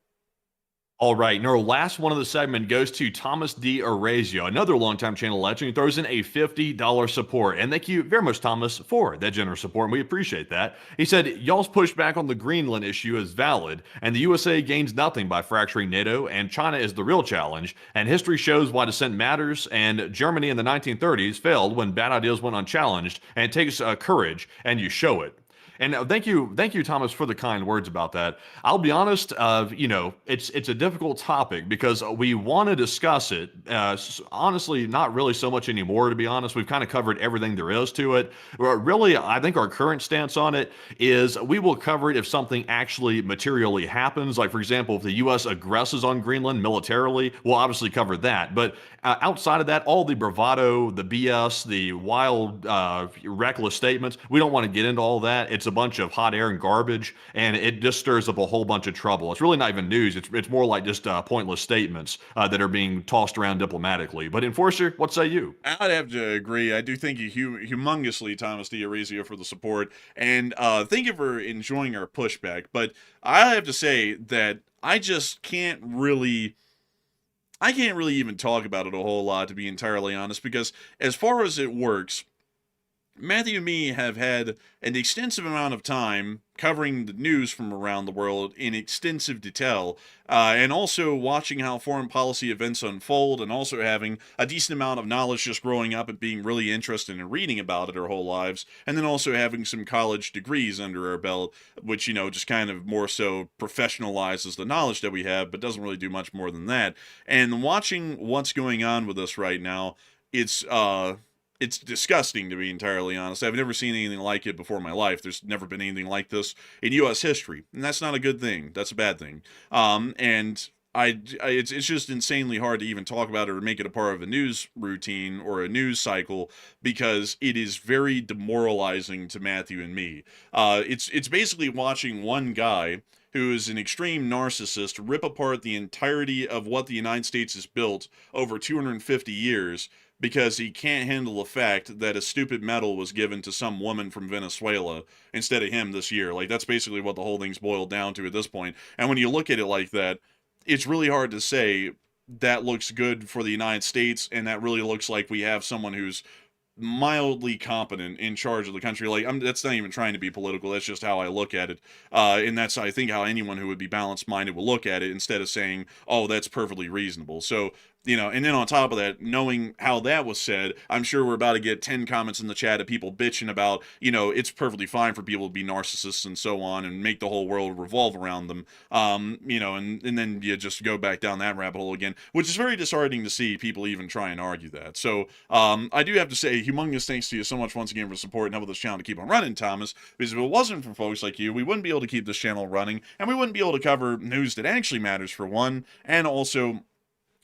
All right, and our last one of the segment goes to Thomas D. Orazio, another longtime channel legend, who throws in a $50 support. And thank you very much, Thomas, for that generous support, and we appreciate that. He said, y'all's pushback on the Greenland issue is valid, and the USA gains nothing by fracturing NATO, and China is the real challenge, and history shows why dissent matters, and Germany in the 1930s failed when bad ideas went unchallenged, and it takes courage, and you show it. And thank you, Thomas, for the kind words about that. I'll be honest, it's a difficult topic because we want to discuss it. Honestly, not really so much anymore, to be honest. We've kind of covered everything there is to it. Really, I think our current stance on it is we will cover it if something actually materially happens. Like, for example, if the U.S. aggresses on Greenland militarily, we'll obviously cover that. But outside of that, all the bravado, the BS, the wild, reckless statements, we don't want to get into all that. It's a bunch of hot air and garbage, and it just stirs up a whole bunch of trouble. It's really not even news. It's more like just pointless statements that are being tossed around diplomatically. But Enforcer, what say you? I'd have to agree. I do thank you humongously, Thomas D'Orazio, for the support, and thank you for enjoying our pushback. But I have to say that I just can't really even talk about it a whole lot, to be entirely honest, because as far as it works, Matthew and me have had an extensive amount of time covering the news from around the world in extensive detail, and also watching how foreign policy events unfold, and also having a decent amount of knowledge just growing up and being really interested in reading about it our whole lives, and then also having some college degrees under our belt, which, just kind of more so professionalizes the knowledge that we have, but doesn't really do much more than that. And watching what's going on with us right now, it's disgusting, to be entirely honest. I've never seen anything like it before in my life. There's never been anything like this in U.S. history, and that's not a good thing. That's a bad thing. It's just insanely hard to even talk about it or make it a part of a news routine or a news cycle, because it is very demoralizing to Matthew and me. It's basically watching one guy who is an extreme narcissist rip apart the entirety of what the United States has built over 250 years because he can't handle the fact that a stupid medal was given to some woman from Venezuela instead of him this year. Like, that's basically what the whole thing's boiled down to at this point. And when you look at it like that, it's really hard to say that looks good for the United States, and that really looks like we have someone who's mildly competent in charge of the country. Like, that's not even trying to be political. That's just how I look at it. And that's, I think, how anyone who would be balanced minded will look at it, instead of saying, oh, that's perfectly reasonable. So, and then on top of that, knowing how that was said, I'm sure we're about to get 10 comments in the chat of people bitching about, it's perfectly fine for people to be narcissists and so on, and make the whole world revolve around them. And then you just go back down that rabbit hole again, which is very disheartening to see people even try and argue that. So, I do have to say, humongous thanks to you so much once again for support and helping this channel to keep on running, Thomas, because if it wasn't for folks like you, we wouldn't be able to keep this channel running, and we wouldn't be able to cover news that actually matters, for one, and also,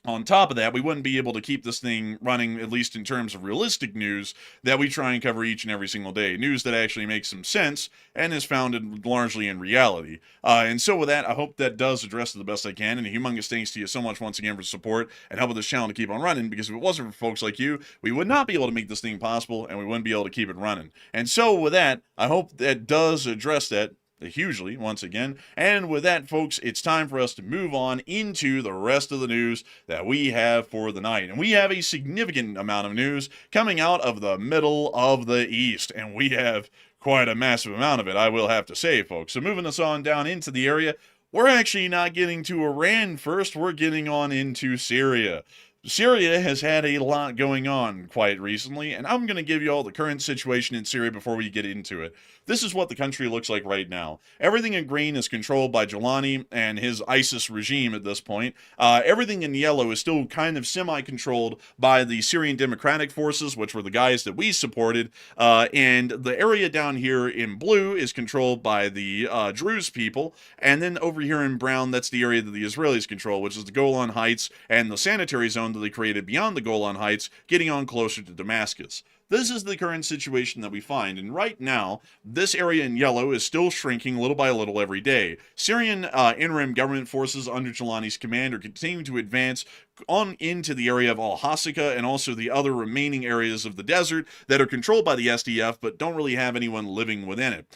on top of that, we wouldn't be able to keep this thing running, at least in terms of realistic news that we try and cover each and every single day. News that actually makes some sense and is founded largely in reality. And so with that, I hope that does address it the best I can. And a humongous thanks to you so much once again for support and helping this channel to keep on running, because if it wasn't for folks like you, we would not be able to make this thing possible, and we wouldn't be able to keep it running. And so with that, I hope that does address that hugely once again. And with that, folks, it's time for us to move on into the rest of the news that we have for the night. And we have a significant amount of news coming out of the middle of the East, and we have quite a massive amount of it, I will have to say, folks. So moving us on down into the area, we're actually not getting to Iran first, we're getting on into Syria. Syria has had a lot going on quite recently, and I'm going to give you all the current situation in Syria before we get into it. This is what the country looks like right now. Everything in green is controlled by Jolani and his ISIS regime at this point. Everything in yellow is still kind of semi-controlled by the Syrian Democratic Forces, which were the guys that we supported. And the area down here in blue is controlled by the Druze people. And then over here in brown, that's the area that the Israelis control, which is the Golan Heights and the sanitary zone that they created beyond the Golan Heights, getting on closer to Damascus. This is the current situation that we find, and right now, this area in yellow is still shrinking little by little every day. Syrian interim government forces under Jolani's command are continuing to advance on into the area of Al-Hasaka and also the other remaining areas of the desert that are controlled by the SDF but don't really have anyone living within it.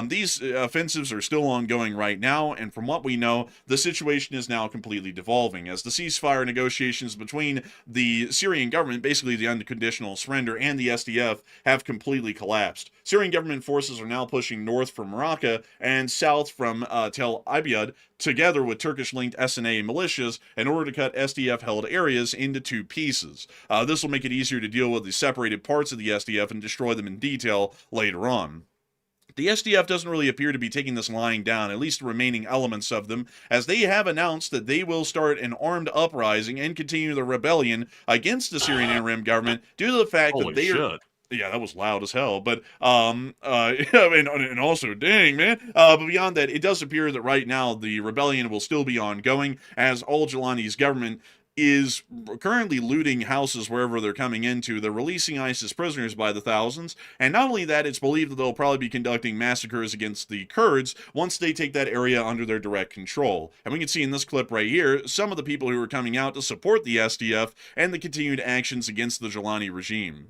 These offensives are still ongoing right now, and from what we know, the situation is now completely devolving as the ceasefire negotiations between the Syrian government, basically the unconditional surrender, and the SDF have completely collapsed. Syrian government forces are now pushing north from Raqqa and south from Tel Abyad, together with Turkish-linked SNA militias, in order to cut SDF-held areas into two pieces. This will make it easier to deal with the separated parts of the SDF and destroy them in detail later on. The SDF doesn't really appear to be taking this lying down, at least the remaining elements of them, as they have announced that they will start an armed uprising and continue the rebellion against the Syrian interim government due to the fact that Holy they are... shit. Yeah, that was loud as hell, but, and also, dang, man, but beyond that, it does appear that right now the rebellion will still be ongoing, as all Jolani's government is currently looting houses wherever they're coming into. They're releasing ISIS prisoners by the thousands, and not only that, it's believed that they'll probably be conducting massacres against the Kurds once they take that area under their direct control. And we can see in this clip right here some of the people who are coming out to support the SDF and the continued actions against the Jolani regime.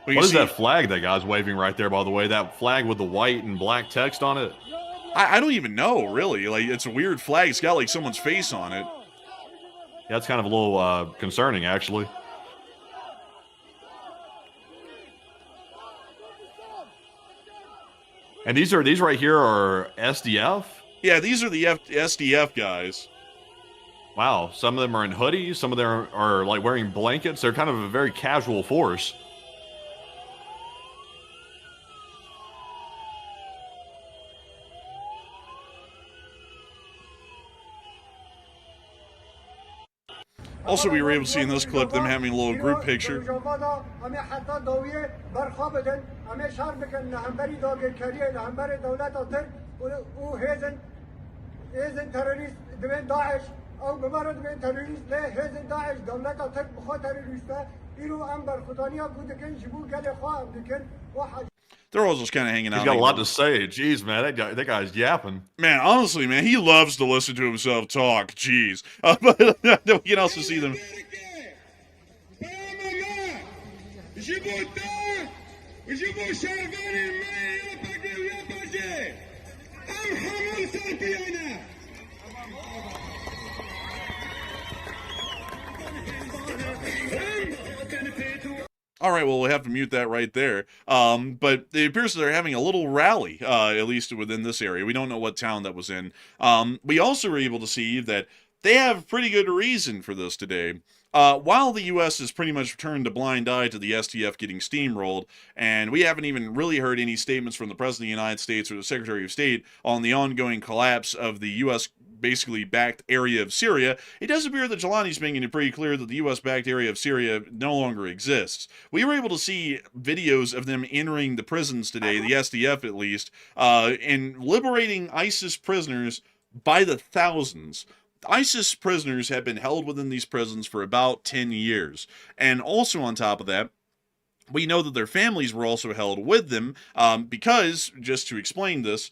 What is that flag that guy's waving right there, by the way? That flag with the white and black text on it? I don't even know, really. Like, it's a weird flag. It's got, like, someone's face on it. Yeah, it's kind of a little concerning, actually. And these right here are SDF? Yeah, these are the SDF guys. Wow, some of them are in hoodies. Some of them are like wearing blankets. They're kind of a very casual force. Also, we were able to see in this clip them having a little group picture. They're all just kind of hanging out. He's got a lot to say. Jeez, man, that guy's yapping. Man, honestly, man, he loves to listen to himself talk. Jeez. But we can also see them. All right, well, we'll have to mute that right there. But it appears they're having a little rally, at least within this area. We don't know what town that was in. We also were able to see that they have pretty good reason for this today. While the U.S. has pretty much turned a blind eye to the SDF getting steamrolled, and we haven't even really heard any statements from the President of the United States or the Secretary of State on the ongoing collapse of the U.S. basically backed area of Syria, it does appear that Jolani's making it pretty clear that the U.S.-backed area of Syria no longer exists. We were able to see videos of them entering the prisons today, the SDF at least, and liberating ISIS prisoners by the thousands. ISIS prisoners have been held within these prisons for about 10 years. And also on top of that, we know that their families were also held with them because, just to explain this,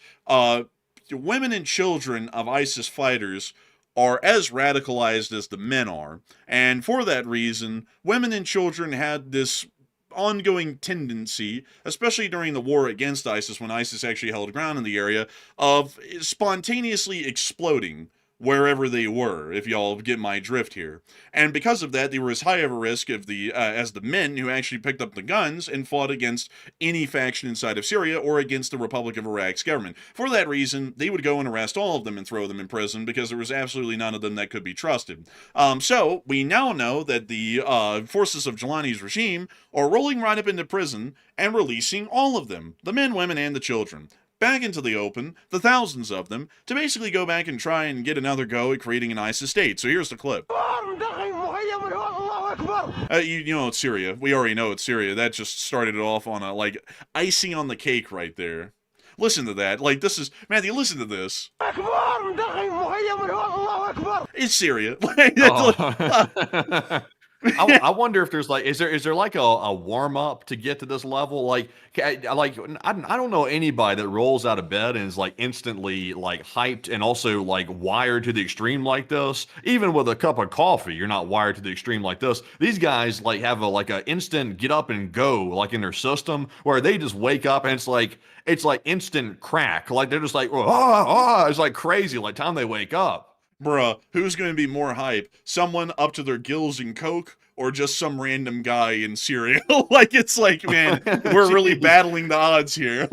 women and children of ISIS fighters are as radicalized as the men are. And for that reason, women and children had this ongoing tendency, especially during the war against ISIS, when ISIS actually held ground in the area, of spontaneously exploding wherever they were, if y'all get my drift here. And because of that, they were as high of a risk of as the men who actually picked up the guns and fought against any faction inside of Syria or against the Republic of Iraq's government. For that reason, they would go and arrest all of them and throw them in prison because there was absolutely none of them that could be trusted. So we now know that the forces of Jolani's regime are rolling right up into prison and releasing all of them, the men, women, and the children, back into the open, the thousands of them, to basically go back and try and get another go at creating an ISIS state. So here's the clip. You know it's Syria. We already know it's Syria. That just started it off on a, like, icing on the cake right there. Listen to that. Like, this is... Matthew, listen to this. It's Syria. Oh. I wonder if there's like, is there like a warm up to get to this level? Like I don't know anybody that rolls out of bed and is like instantly like hyped and also like wired to the extreme like this. Even with a cup of coffee, you're not wired to the extreme like this. These guys like have a instant get up and go like in their system where they just wake up and it's like instant crack. Like they're just like it's like crazy like time they wake up. Bruh, who's going to be more hype? Someone up to their gills in coke or just some random guy in Syria? Like, it's like, man, we're really battling the odds here.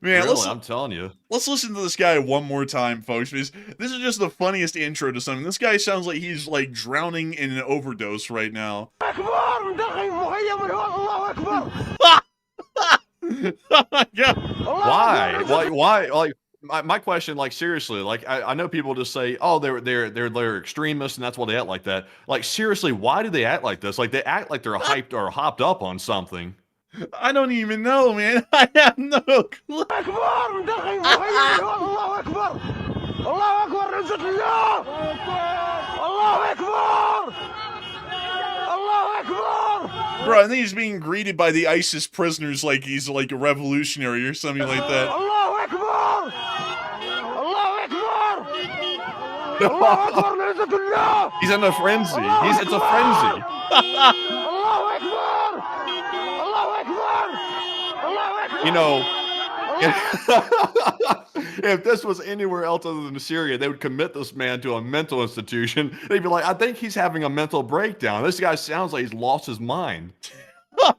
Man, Really, I'm telling you. let's listen to this guy one more time, folks, because this is just the funniest intro to something. This guy sounds like he's like drowning in an overdose right now. Oh my God. Why? Why? Like, my question, like, seriously, like, I know people just say, oh, they're extremists and that's why they act like that. Like, seriously, why do they act like this? Like, they act like they're hyped or hopped up on something. I don't even know, man. I have no clue. Bro, I think he's being greeted by the ISIS prisoners like he's like a revolutionary or something like that. He's in a frenzy. It's a frenzy. You know, if this was anywhere else other than Syria, they would commit this man to a mental institution. They'd be like, I think he's having a mental breakdown. This guy sounds like he's lost his mind.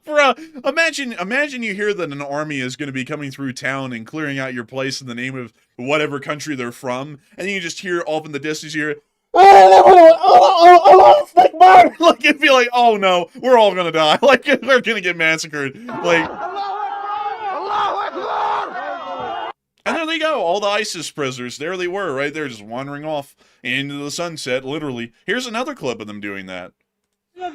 Bro, imagine you hear that an army is going to be coming through town and clearing out your place in the name of whatever country they're from, and then you just hear off in the distance, you hear, like, you'd be like, oh no, we're all gonna die. Like, we're gonna get massacred. Like, and there they go, all the ISIS prisoners. There they were, right there, just wandering off into the sunset, literally. Here's another clip of them doing that. Hey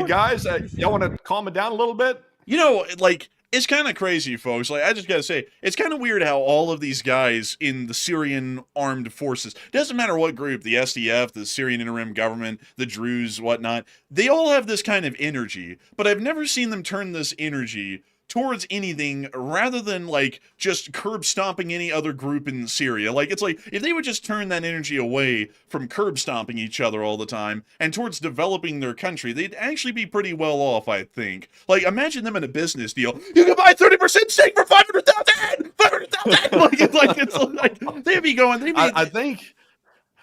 guys, y'all want to calm it down a little bit? You know, like, it's kind of crazy, folks. Like, I just gotta say, it's kind of weird how all of these guys in the Syrian armed forces, doesn't matter what group, the SDF, the Syrian interim government, the Druze, whatnot, they all have this kind of energy, but I've never seen them turn this energy towards anything rather than, like, just curb stomping any other group in Syria. Like, it's like, if they would just turn that energy away from curb stomping each other all the time and towards developing their country, they'd actually be pretty well off, I think. Like, imagine them in a business deal. You can buy 30% stake for 500,000! 500,000! It's like, they'd be going,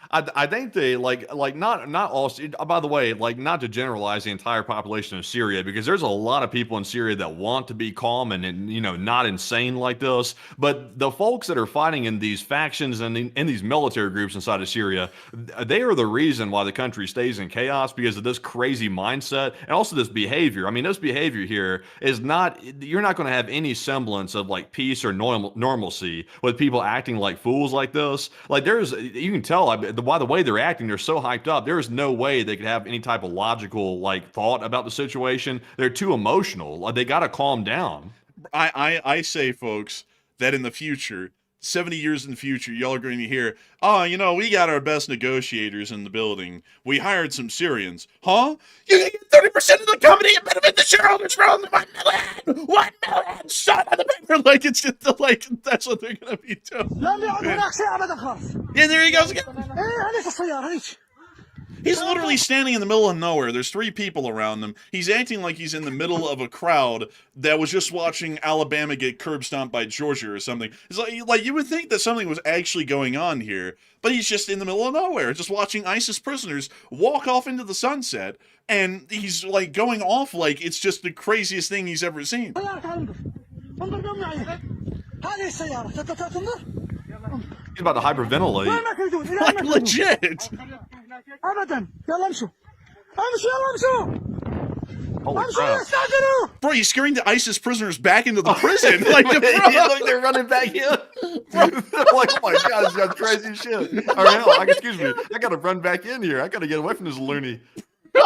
I think they like not all. By the way, like, not to generalize the entire population of Syria, because there's a lot of people in Syria that want to be calm and you know, not insane like this. But the folks that are fighting in these factions and in these military groups inside of Syria, they are the reason why the country stays in chaos, because of this crazy mindset and also this behavior. I mean, this behavior here is not. You're not going to have any semblance of like peace or normalcy with people acting like fools like this. Like, you can tell by the way they're acting, they're so hyped up. There is no way they could have any type of logical like thought about the situation. They're too emotional. Like, they got to calm down. I say, folks, that in the future, 70 years in the future, y'all are going to hear, oh, you know, we got our best negotiators in the building. We hired some Syrians. Huh? You can get 30% of the company and benefit the shareholders for only 1 million! 1 million! Shut on the paper! Like, it's just like, that's what they're going to be doing. Yeah, there he goes again. He's literally standing in the middle of nowhere. There's 3 people around him. He's acting like he's in the middle of a crowd that was just watching Alabama get curb stomped by Georgia or something. It's like you would think that something was actually going on here, but he's just in the middle of nowhere, just watching ISIS prisoners walk off into the sunset, and he's like going off like it's just the craziest thing he's ever seen. He's about to hyperventilate. Like, legit. Holy crap. Bro, he's scaring the ISIS prisoners back into the prison. Like, Like, they're running back in. Like, oh my God, this guy's crazy shit. All right, hell, excuse me. I gotta run back in here. I gotta get away from this loony. They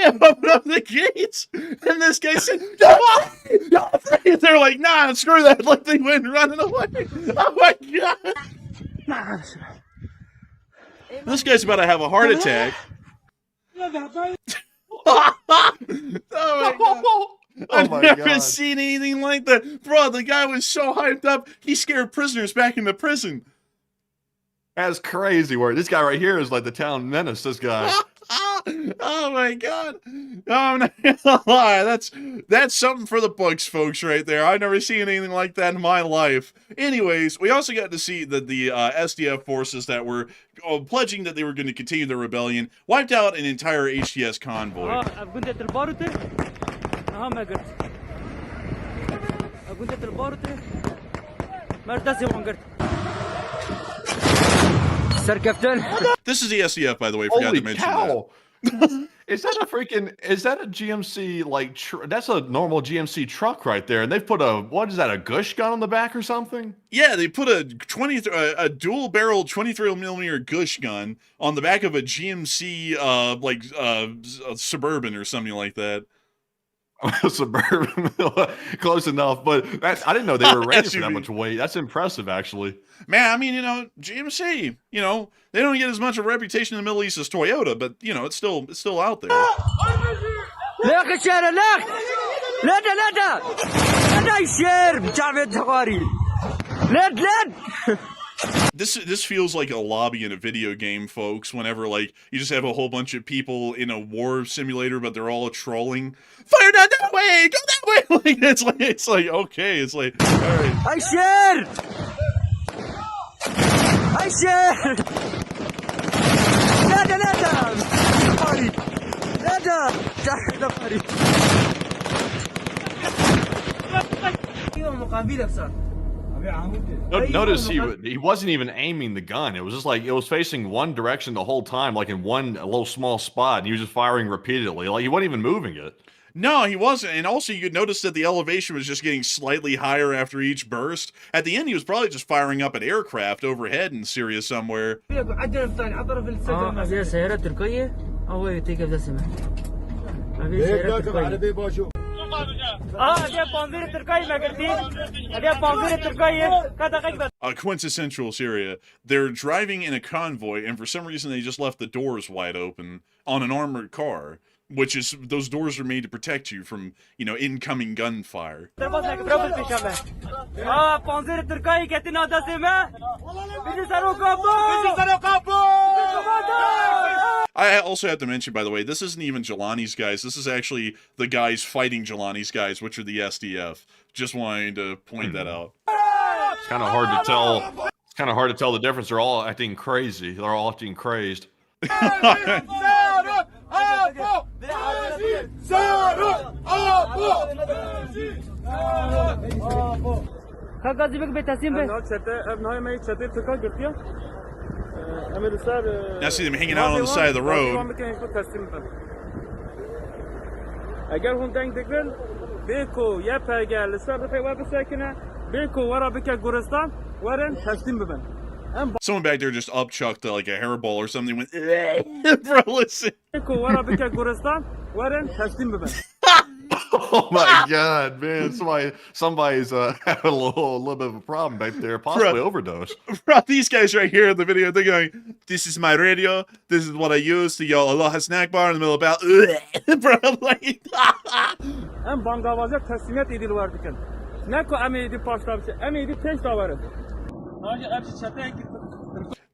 opened up the gates, and this guy said, "No!" They're like, "Nah, screw that!" Like, they went running away. Oh my God! This guy's about to have a heart attack. Oh my God! I've never seen anything like that, bro. The guy was so hyped up, he scared prisoners back into prison. That's crazy work. This guy right here is like the town menace, this guy. Oh my god. I'm not gonna lie. That's something for the books, folks, right there. I've never seen anything like that in my life. Anyways, we also got to see that the SDF forces that were pledging that they were going to continue their rebellion wiped out an entire HTS convoy. This is the SDF, by the way. Forgot to mention cow. that. Is that a GMC, like, that's a normal GMC truck right there, and they've put what is that, a gush gun on the back or something? Yeah, they put a dual-barreled 23mm gush gun on the back of a GMC, Suburban or something like that. Suburban, close enough, but I didn't know they were ready for that much weight. That's impressive, actually. Man, I mean, GMC, they don't get as much of a reputation in the Middle East as Toyota, but it's still out there. This feels like a lobby in a video game, folks, whenever, like, you just have a whole bunch of people in a war simulator, but they're all trolling. Fire not that way! Go that way! Like, it's like, okay, it's like, all right. I share! Notice he wasn't even aiming the gun. It was just like it was facing one direction the whole time, like in one little small spot, and he was just firing repeatedly. Like he wasn't even moving it. No, he wasn't. And also you could notice that the elevation was just getting slightly higher after each burst. At the end, he was probably just firing up an aircraft overhead in Syria somewhere. Quintessential Syria. They're driving in a convoy, and for some reason they just left the doors wide open on an armored car. Which is, those doors are made to protect you from, incoming gunfire. I also have to mention, by the way, this isn't even Jolani's guys. This is actually the guys fighting Jolani's guys, which are the SDF. Just wanting to point that out. It's kind of hard to tell. It's kind of hard to tell the difference. They're all acting crazy. They're all acting crazed. Now see them hanging out on the side of the road. Someone back there just upchucked like a hairball or something. Went, bro, listen. Oh my god, man! Somebody's having a little bit of a problem back there, possibly overdose. Bro, these guys right here in the video, they're going, "This is my radio. This is what I use to yell Allah snack bar in the middle of battle." Bro, like.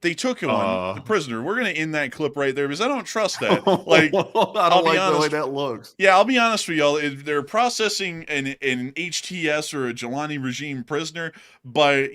They took him on the prisoner. We're gonna end that clip right there because I don't trust that. Like, I don't like the way that looks. Yeah, I'll be honest with y'all. They're processing an HTS or a Jolani Regime prisoner, but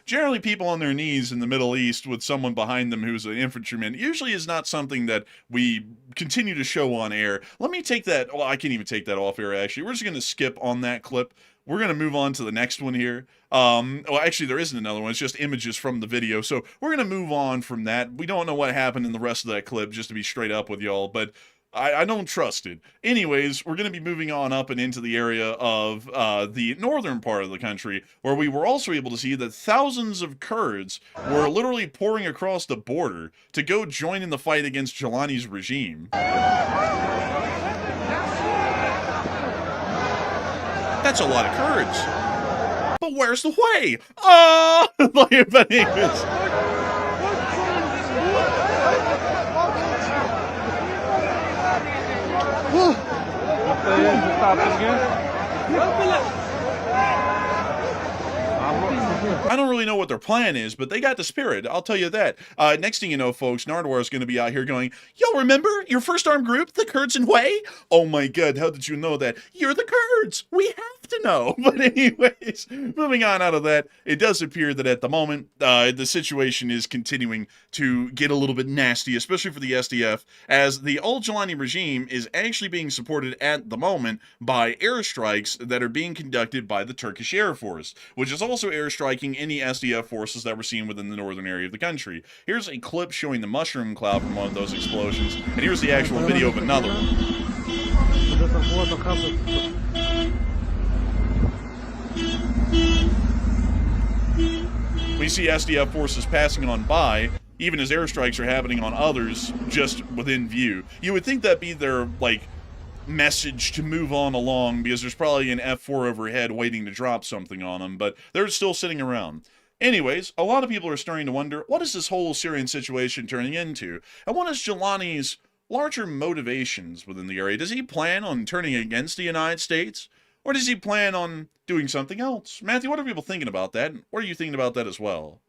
generally people on their knees in the Middle East with someone behind them who's an infantryman usually is not something that we continue to show on air. Let me take that. Well, I can't even take that off air. Actually, we're just gonna skip on that clip. We're going to move on to the next one here. Well, actually, there isn't another one. It's just images from the video. So we're going to move on from that. We don't know what happened in the rest of that clip, just to be straight up with y'all, but I don't trust it. Anyways, we're going to be moving on up and into the area of the northern part of the country, where we were also able to see that thousands of Kurds were literally pouring across the border to go join in the fight against Jolani's regime. That's a lot of Kurds. But where's the way? Oh! Like, but anyways. I don't really know what their plan is, but they got the spirit. I'll tell you that. Next thing you know, folks, Nardwar is going to be out here going, y'all remember your first armed group, the Kurds in Hue? Oh my god, how did you know that? You're the Kurds. We have to know. But anyways, moving on out of that, it does appear that at the moment, the situation is continuing to get a little bit nasty, especially for the SDF, as the old Jolani regime is actually being supported at the moment by airstrikes that are being conducted by the Turkish Air Force, which is also airstriking any SDF forces that were seen within the northern area of the country. Here's a clip showing the mushroom cloud from one of those explosions, and here's the actual video of another one. We see SDF forces passing on by, even as airstrikes are happening on others just within view. You would think that'd be their, like, message to move on along, because there's probably an F4 overhead waiting to drop something on them, but they're still sitting around. Anyways, a lot of people are starting to wonder, what is this whole Syrian situation turning into? And what is Jolani's larger motivations within the area? Does he plan on turning against the United States? Or does he plan on doing something else? Matthew, what are people thinking about that? What are you thinking about that as well?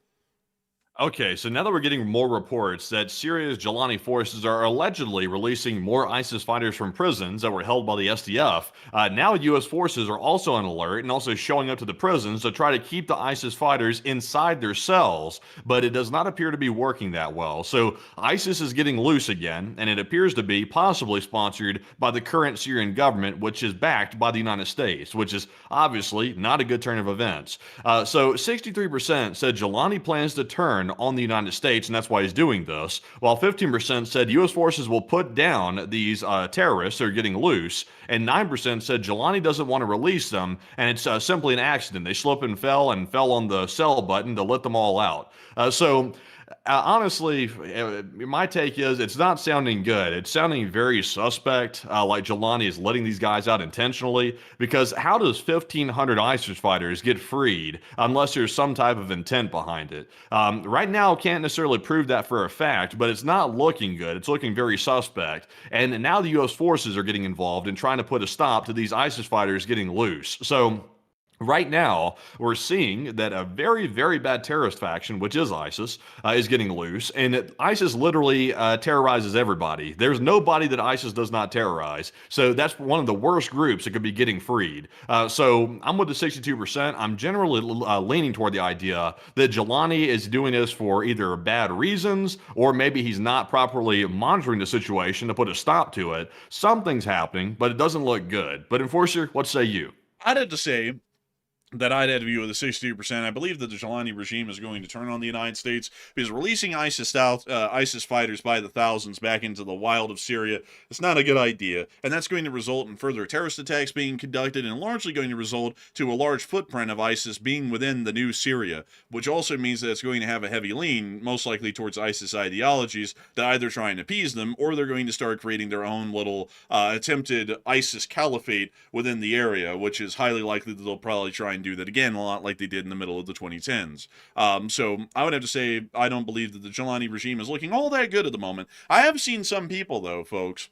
Okay, so now that we're getting more reports that Syria's Jolani forces are allegedly releasing more ISIS fighters from prisons that were held by the SDF, now U.S. forces are also on alert and also showing up to the prisons to try to keep the ISIS fighters inside their cells, but it does not appear to be working that well. So ISIS is getting loose again, and it appears to be possibly sponsored by the current Syrian government, which is backed by the United States, which is obviously not a good turn of events. So 63% said Jolani plans to turn on the United States, and that's why he's doing this, while 15% said U.S. forces will put down these terrorists that are getting loose, and 9% said Jolani doesn't want to release them, and it's simply an accident. They slipped and fell on the sell button to let them all out. Honestly, my take is it's not sounding good. It's sounding very suspect, like Jolani is letting these guys out intentionally, because how does 1,500 ISIS fighters get freed unless there's some type of intent behind it? Right now, can't necessarily prove that for a fact, but it's not looking good. It's looking very suspect. And now the U.S. forces are getting involved in trying to put a stop to these ISIS fighters getting loose. So right now, we're seeing that a very, very bad terrorist faction, which is ISIS, is getting loose, and ISIS literally terrorizes everybody. There's nobody that ISIS does not terrorize, so that's one of the worst groups that could be getting freed. So I'm with the 62%. I'm generally leaning toward the idea that Jolani is doing this for either bad reasons, or maybe he's not properly monitoring the situation to put a stop to it. Something's happening, but it doesn't look good. But Enforcer, what say you? I'd have to say that I'd have to view with a 62%. I believe that the Jolani regime is going to turn on the United States, because releasing ISIS fighters by the thousands back into the wild of Syria is not a good idea, and that's going to result in further terrorist attacks being conducted, and largely going to result to a large footprint of ISIS being within the new Syria, which also means that it's going to have a heavy lean, most likely towards ISIS ideologies that either try and appease them, or they're going to start creating their own little attempted ISIS caliphate within the area, which is highly likely that they'll probably try and do that again, a lot like they did in the middle of the 2010s. So I would have to say I don't believe that the Jolani regime is looking all that good at the moment. I have seen some people, though, folks,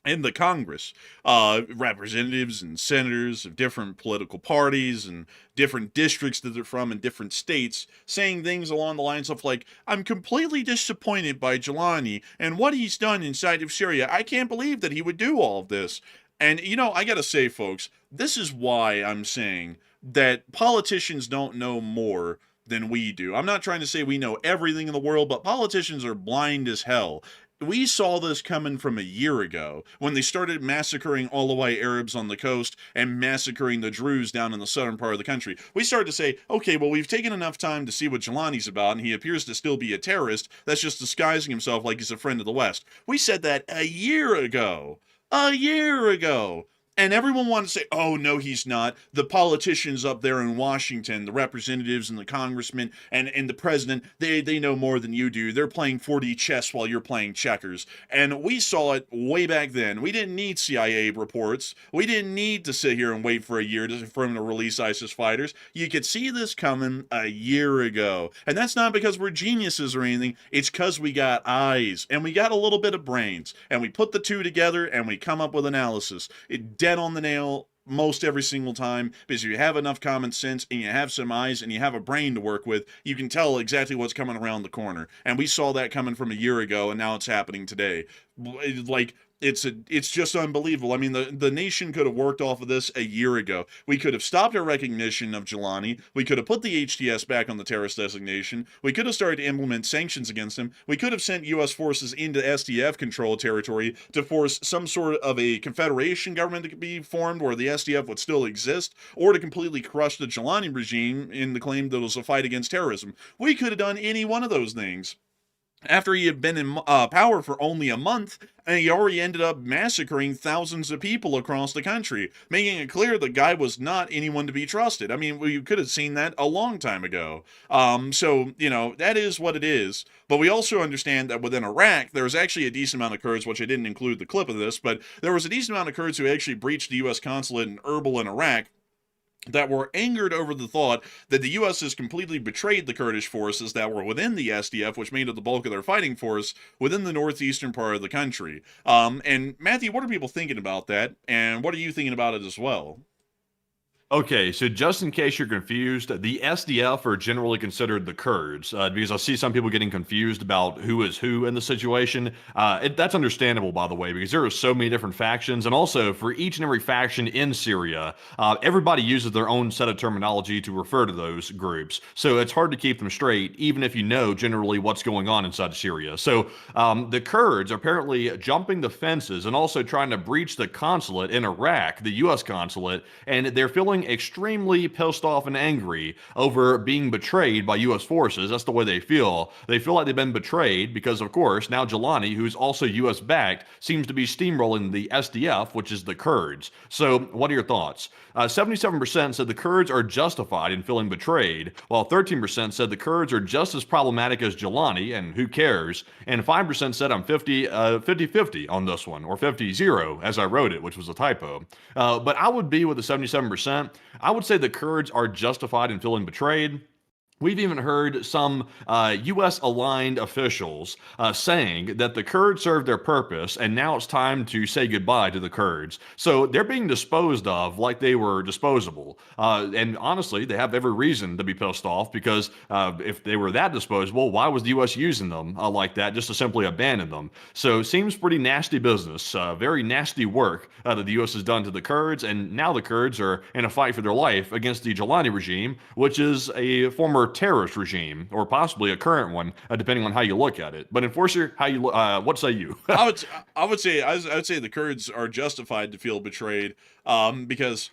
in the Congress, representatives and senators of different political parties and different districts that they're from in different states, saying things along the lines of like, I'm completely disappointed by Jolani and what he's done inside of Syria. I can't believe that he would do all of this. And, you know, I gotta say, folks, this is why I'm saying that politicians don't know more than we do. I'm not trying to say we know everything in the world, but politicians are blind as hell. We saw this coming from a year ago when they started massacring Alawite Arabs on the coast and massacring the Druze down in the southern part of the country. We started to say, okay, well, we've taken enough time to see what Jolani's about, and he appears to still be a terrorist that's just disguising himself like he's a friend of the West. We said that a year ago. A year ago. And everyone wanted to say, oh, no, he's not. The politicians up there in Washington, the representatives and the congressmen and the president, they know more than you do. They're playing 4D chess while you're playing checkers. And we saw it way back then. We didn't need CIA reports. We didn't need to sit here and wait for a year for him to release ISIS fighters. You could see this coming a year ago. And that's not because we're geniuses or anything. It's because we got eyes and we got a little bit of brains. And we put the two together and we come up with analysis. Dead on the nail most every single time, because if you have enough common sense and you have some eyes and you have a brain to work with, you can tell exactly what's coming around the corner. And we saw that coming from a year ago, and now it's happening today. Like, it's just unbelievable. I mean, the nation could have worked off of this a year ago. We could have stopped our recognition of Jolani. We could have put the HTS back on the terrorist designation. We could have started to implement sanctions against him. We could have sent U.S. forces into SDF control territory to force some sort of a confederation government to be formed where the SDF would still exist, or to completely crush the Jolani regime in the claim that it was a fight against terrorism. We could have done any one of those things. After he had been in power for only a month, and he already ended up massacring thousands of people across the country, making it clear the guy was not anyone to be trusted. I mean, we could have seen that a long time ago. So, you know, that is what it is. But we also understand that within Iraq, there was actually a decent amount of Kurds, which I didn't include the clip of this, but there was a decent amount of Kurds who actually breached the U.S. consulate in Erbil in Iraq, that were angered over the thought that the U.S. has completely betrayed the Kurdish forces that were within the SDF, which made up the bulk of their fighting force within the northeastern part of the country. And Matthew, what are people thinking about that? And what are you thinking about it as well? Okay, so just in case you're confused, the SDF are generally considered the Kurds, because I see some people getting confused about who is who in the situation. That's understandable, by the way, because there are so many different factions, and also for each and every faction in Syria, everybody uses their own set of terminology to refer to those groups. So it's hard to keep them straight, even if you know generally what's going on inside Syria. So the Kurds are apparently jumping the fences and also trying to breach the consulate in Iraq, the U.S. consulate, and they're feeling extremely pissed off and angry over being betrayed by U.S. forces. That's the way they feel. They feel like they've been betrayed because, of course, now Jolani, who's also U.S. backed, seems to be steamrolling the SDF, which is the Kurds. So what are your thoughts? 77% said the Kurds are justified in feeling betrayed, while 13% said the Kurds are just as problematic as Jolani, and who cares? And 5% said I'm 50-50 on this one, or 50-0 as I wrote it, which was a typo. But I would be with the 77%. I would say the Kurds are justified in feeling betrayed. We've even heard some U.S.-aligned officials saying that the Kurds served their purpose, and now it's time to say goodbye to the Kurds. So they're being disposed of like they were disposable. And honestly, they have every reason to be pissed off, because if they were that disposable, why was the U.S. using them like that just to simply abandon them? So it seems pretty nasty business, very nasty work that the U.S. has done to the Kurds, and now the Kurds are in a fight for their life against the Jolani regime, which is a former terrorist regime, or possibly a current one, depending on how you look at it. But Enforcer, what say you? I would say the Kurds are justified to feel betrayed, because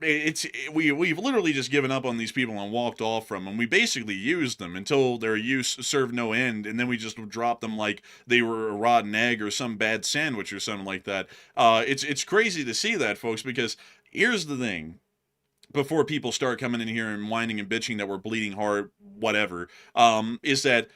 we've literally just given up on these people and walked off from them. We basically used them until their use served no end, and then we just dropped them like they were a rotten egg or some bad sandwich or something like that. It's crazy to see that, folks, because here's the thing. Before people start coming in here and whining and bitching that we're bleeding heart, whatever, is that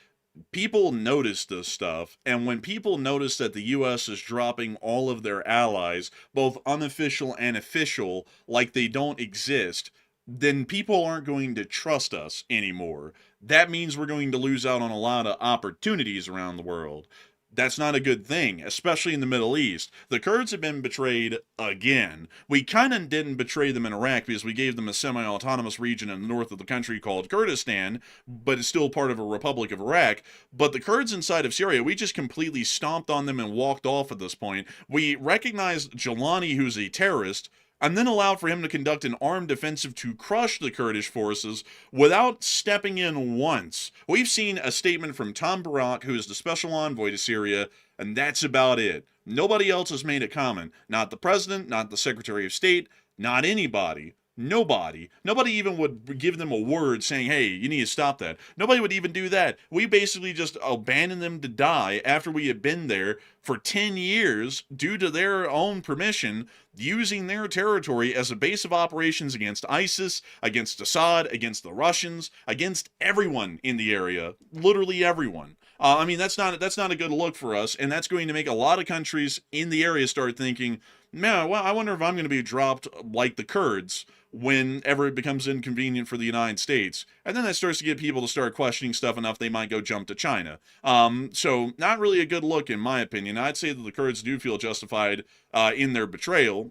people notice this stuff. And when people notice that the U.S. is dropping all of their allies, both unofficial and official, like they don't exist, then people aren't going to trust us anymore. That means we're going to lose out on a lot of opportunities around the world. That's not a good thing, especially in the Middle East. The Kurds have been betrayed again. We kind of didn't betray them in Iraq because we gave them a semi-autonomous region in the north of the country called Kurdistan, but it's still part of a Republic of Iraq. But the Kurds inside of Syria, we just completely stomped on them and walked off at this point. We recognized Jolani, who's a terrorist, and then allowed for him to conduct an armed offensive to crush the Kurdish forces without stepping in once. We've seen a statement from Tom Barak, who is the special envoy to Syria, and that's about it. Nobody else has made a comment. Not the president, not the Secretary of State, not anybody. Nobody even would give them a word saying, hey, you need to stop that. Nobody would even do that. We basically just abandoned them to die after we had been there for 10 years due to their own permission, using their territory as a base of operations against ISIS, against Assad, against the Russians, against everyone in the area, literally everyone. I mean, that's not a good look for us, and that's going to make a lot of countries in the area start thinking, man, well, I wonder if I'm going to be dropped like the Kurds whenever it becomes inconvenient for the United States. And then that starts to get people to start questioning stuff enough they might go jump to China. So not really a good look, in my opinion. I'd say that the Kurds do feel justified in their betrayal,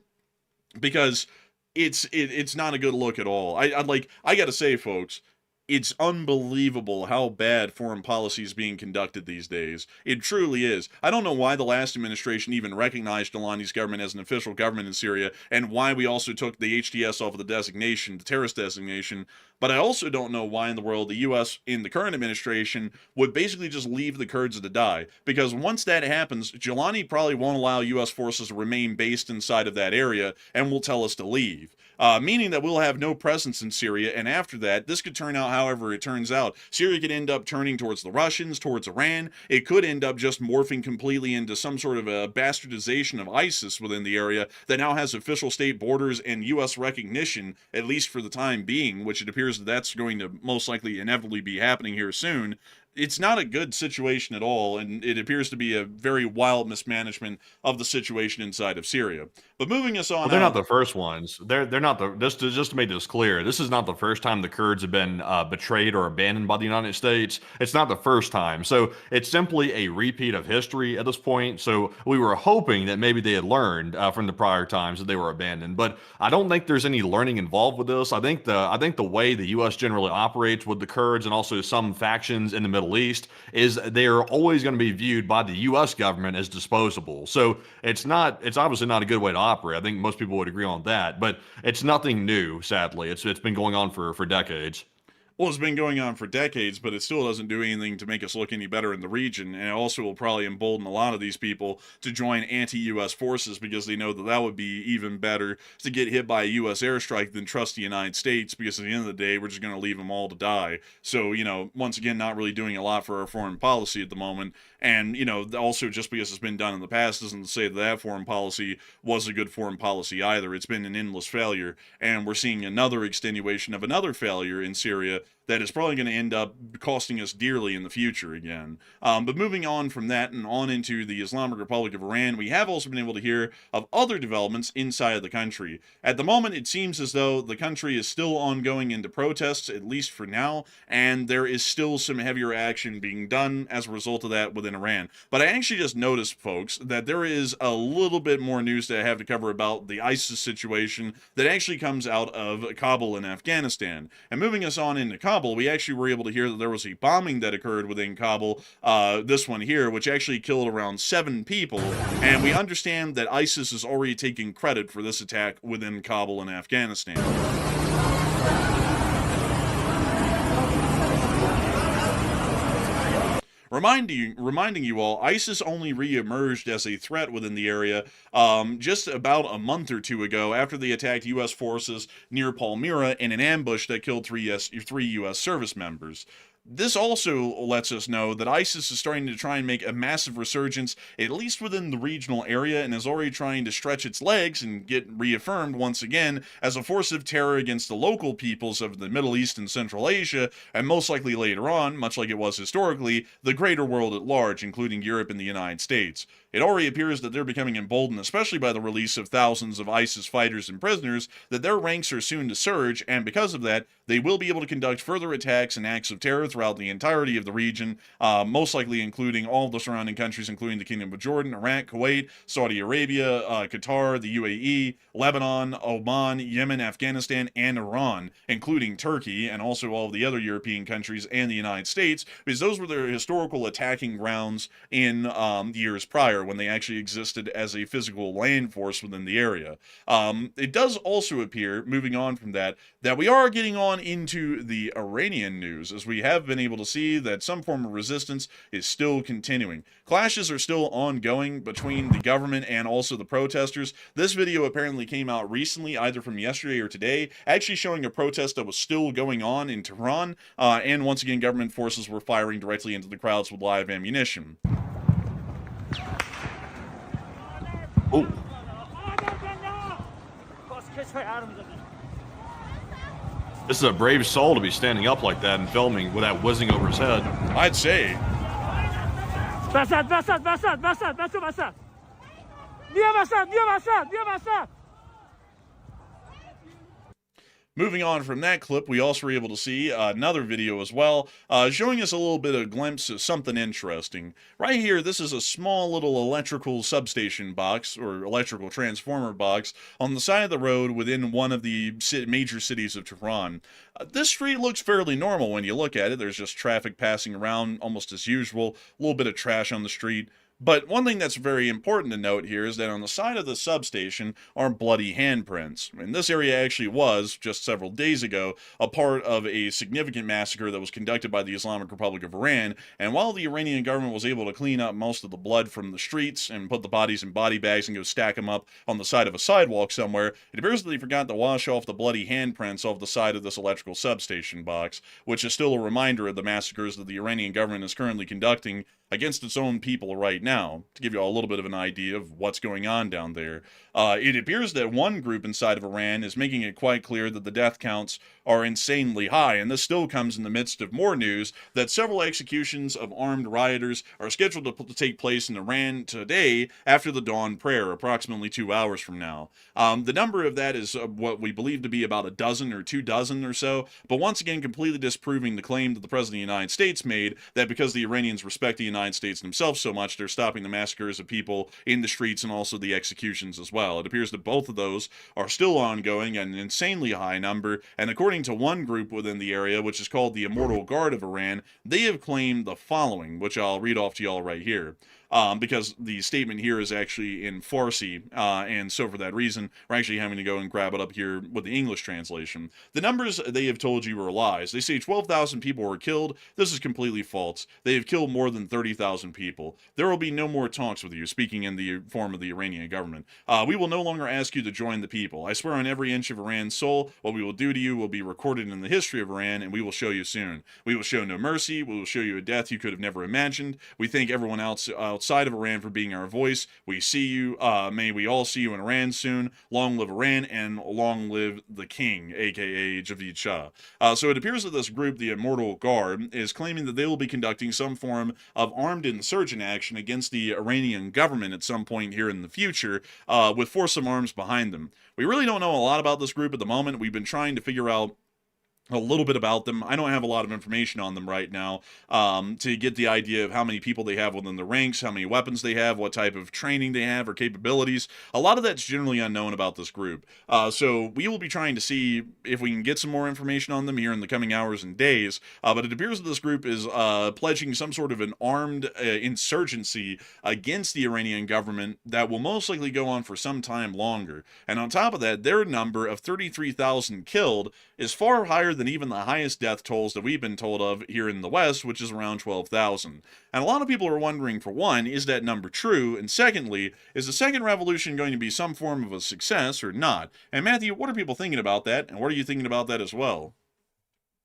because it's not a good look at all. I gotta say, folks, it's unbelievable how bad foreign policy is being conducted these days. It truly is. I don't know why the last administration even recognized Jolani's government as an official government in Syria, and why we also took the HTS off of the designation, the terrorist designation, but I also don't know why in the world the U.S. in the current administration would basically just leave the Kurds to die, because once that happens, Jolani probably won't allow U.S. forces to remain based inside of that area, and will tell us to leave. Meaning that we'll have no presence in Syria, and after that, this could turn out however it turns out. Syria could end up turning towards the Russians, towards Iran. It could end up just morphing completely into some sort of a bastardization of ISIS within the area that now has official state borders and U.S. recognition, at least for the time being, which it appears that that's going to most likely inevitably be happening here soon. It's not a good situation at all, and it appears to be a very wild mismanagement of the situation inside of Syria. But moving us on, well, they're not the first ones. They're not the just to make this clear. This is not the first time the Kurds have been betrayed or abandoned by the United States. It's not the first time. So it's simply a repeat of history at this point. So we were hoping that maybe they had learned from the prior times that they were abandoned. But I don't think there's any learning involved with this. I think the way the U.S. generally operates with the Kurds and also some factions in the Middle East is they are always going to be viewed by the U.S. government as disposable. So it's obviously not a good way to operate. I think most people would agree on that, but it's nothing new, sadly. It's been going on for decades. Well, it's been going on for decades, but it still doesn't do anything to make us look any better in the region, and it also will probably embolden a lot of these people to join anti-U.S. forces because they know that that would be even better to get hit by a U.S. airstrike than trust the United States, because at the end of the day, we're just going to leave them all to die. So, once again, not really doing a lot for our foreign policy at the moment, and, also just because it's been done in the past doesn't say that foreign policy was a good foreign policy either. It's been an endless failure, and we're seeing another extenuation of another failure in Syria that is probably going to end up costing us dearly in the future again. But moving on from that and on into the Islamic Republic of Iran, we have also been able to hear of other developments inside of the country. At the moment, it seems as though the country is still ongoing into protests, at least for now, and there is still some heavier action being done as a result of that within Iran. But I actually just noticed, folks, that there is a little bit more news that I have to cover about the ISIS situation that actually comes out of Kabul in Afghanistan. And moving us on into Kabul, we actually were able to hear that there was a bombing that occurred within Kabul, this one here, which actually killed around 7 people, and we understand that ISIS is already taking credit for this attack within Kabul in Afghanistan. Reminding you all, ISIS only re-emerged as a threat within the area just about a month or two ago after they attacked U.S. forces near Palmyra in an ambush that killed three U.S. service members. This also lets us know that ISIS is starting to try and make a massive resurgence, at least within the regional area, and is already trying to stretch its legs and get reaffirmed once again as a force of terror against the local peoples of the Middle East and Central Asia, and most likely later on, much like it was historically, the greater world at large, including Europe and the United States. It already appears that they're becoming emboldened, especially by the release of thousands of ISIS fighters and prisoners, that their ranks are soon to surge, and because of that, they will be able to conduct further attacks and acts of terror throughout the entirety of the region, most likely including all of the surrounding countries, including the Kingdom of Jordan, Iraq, Kuwait, Saudi Arabia, Qatar, the UAE, Lebanon, Oman, Yemen, Afghanistan, and Iran, including Turkey, and also all of the other European countries and the United States, because those were their historical attacking grounds in years prior, when they actually existed as a physical land force within the area. It does also appear, moving on from that we are getting on into the Iranian news, as we have been able to see that some form of resistance is still continuing. Clashes are still ongoing between the government and also the protesters. This video apparently came out recently, either from yesterday or today, actually showing a protest that was still going on in Tehran, and once again, government forces were firing directly into the crowds with live ammunition. Oh. This is a brave soul to be standing up like that and filming with that whizzing over his head. I'd say. Moving on from that clip, we also were able to see another video as well, showing us a little bit of glimpse of something interesting. Right here, this is a small little electrical substation box, or electrical transformer box, on the side of the road within one of the major cities of Tehran. This street looks fairly normal when you look at it. There's just traffic passing around almost as usual, a little bit of trash on the street. But one thing that's very important to note here is that on the side of the substation are bloody handprints. And this area actually was, just several days ago, a part of a significant massacre that was conducted by the Islamic Republic of Iran. And while the Iranian government was able to clean up most of the blood from the streets and put the bodies in body bags and go stack them up on the side of a sidewalk somewhere, it appears that they forgot to wash off the bloody handprints off the side of this electrical substation box, which is still a reminder of the massacres that the Iranian government is currently conducting against its own people right now, to give you all a little bit of an idea of what's going on down there. It appears that one group inside of Iran is making it quite clear that the death counts are insanely high, and this still comes in the midst of more news that several executions of armed rioters are scheduled to take place in Iran today after the dawn prayer, approximately 2 hours from now. The number of that is what we believe to be about a dozen or 2 dozen or so, but once again completely disproving the claim that the President of the United States made that because the Iranians respect the United States themselves so much, they're stopping the massacres of people in the streets and also the executions as well. It appears that both of those are still ongoing at an insanely high number, and according to one group within the area, which is called the Immortal Guard of Iran, they have claimed the following, which I'll read off to y'all right here. Because the statement here is actually in Farsi, and so for that reason, we're actually having to go and grab it up here with the English translation. The numbers they have told you are lies. They say 12,000 people were killed. This is completely false. They have killed more than 30,000 people. There will be no more talks with you, speaking in the form of the Iranian government. We will no longer ask you to join the people. I swear on every inch of Iran's soul, what we will do to you will be recorded in the history of Iran, and we will show you soon. We will show no mercy. We will show you a death you could have never imagined. We thank everyone else outside of Iran for being our voice. We see you. May we all see you in Iran soon. Long live Iran and long live the king, aka Javid Shah. So it appears that this group, the Immortal Guard, is claiming that they will be conducting some form of armed insurgent action against the Iranian government at some point here in the future, with force of arms behind them. We really don't know a lot about this group at the moment. We've been trying to figure out a little bit about them. I don't have a lot of information on them right now to get the idea of how many people they have within the ranks, how many weapons they have, what type of training they have or capabilities. A lot of that's generally unknown about this group. So we will be trying to see if we can get some more information on them here in the coming hours and days. But it appears that this group is pledging some sort of an armed insurgency against the Iranian government that will most likely go on for some time longer. And on top of that, their number of 33,000 killed is far higher than even the highest death tolls that we've been told of here in the West, which is around 12,000. And a lot of people are wondering, for one, is that number true? And secondly, is the second revolution going to be some form of a success or not? And Matthew, what are people thinking about that? And what are you thinking about that as well?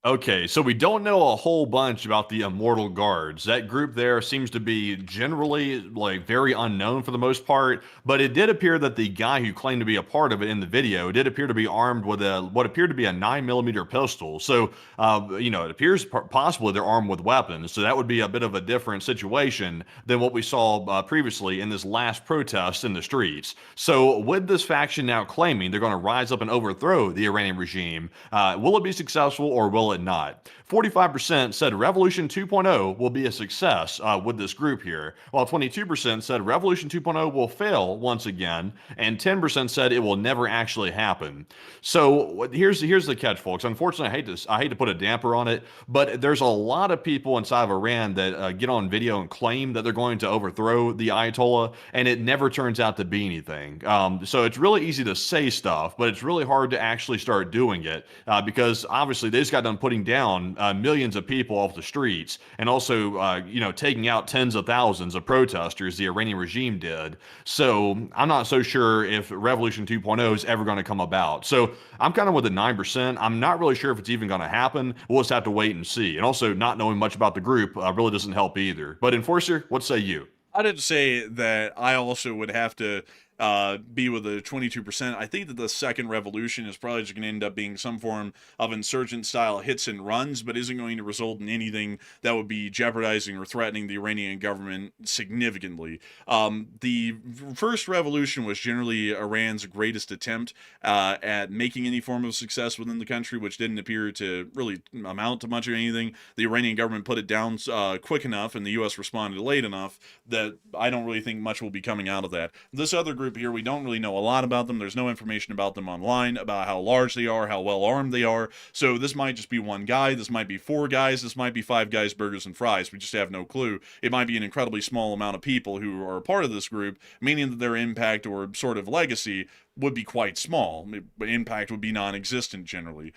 Okay, so we don't know a whole bunch about the Immortal Guards. That group there seems to be generally very unknown for the most part, but it did appear that the guy who claimed to be a part of it in the video did appear to be armed with what appeared to be a 9mm pistol. So, it appears possibly they're armed with weapons. So that would be a bit of a different situation than what we saw previously in this last protest in the streets. So with this faction now claiming they're going to rise up and overthrow the Iranian regime, will it be successful or will it not? 45% said Revolution 2.0 will be a success with this group here, while 22% said Revolution 2.0 will fail once again, and 10% said it will never actually happen. So here's the catch, folks. Unfortunately, I hate to put a damper on it, but there's a lot of people inside of Iran that get on video and claim that they're going to overthrow the Ayatollah, and it never turns out to be anything. So it's really easy to say stuff, but it's really hard to actually start doing it because obviously they just got done putting down millions of people off the streets, and also, taking out tens of thousands of protesters, the Iranian regime did. So I'm not so sure if Revolution 2.0 is ever going to come about. So I'm kind of with the 9%. I'm not really sure if it's even going to happen. We'll just have to wait and see. And also, not knowing much about the group really doesn't help either. But Enforcer, what say you? I did say that I also would have to be with a 22%. I think that the second revolution is probably just going to end up being some form of insurgent-style hits and runs, but isn't going to result in anything that would be jeopardizing or threatening the Iranian government significantly. The first revolution was generally Iran's greatest attempt at making any form of success within the country, which didn't appear to really amount to much of anything. The Iranian government put it down quick enough, and the U.S. responded late enough that I don't really think much will be coming out of that. This other group here, we don't really know a lot about them. There's no information about them online, about how large they are, how well armed they are. So this might just be one guy, this might be 4 guys, this might be 5 guys, burgers and fries. We just have no clue. It might be an incredibly small amount of people who are a part of this group, meaning that their impact or sort of legacy would be quite small. Impact would be non-existent generally.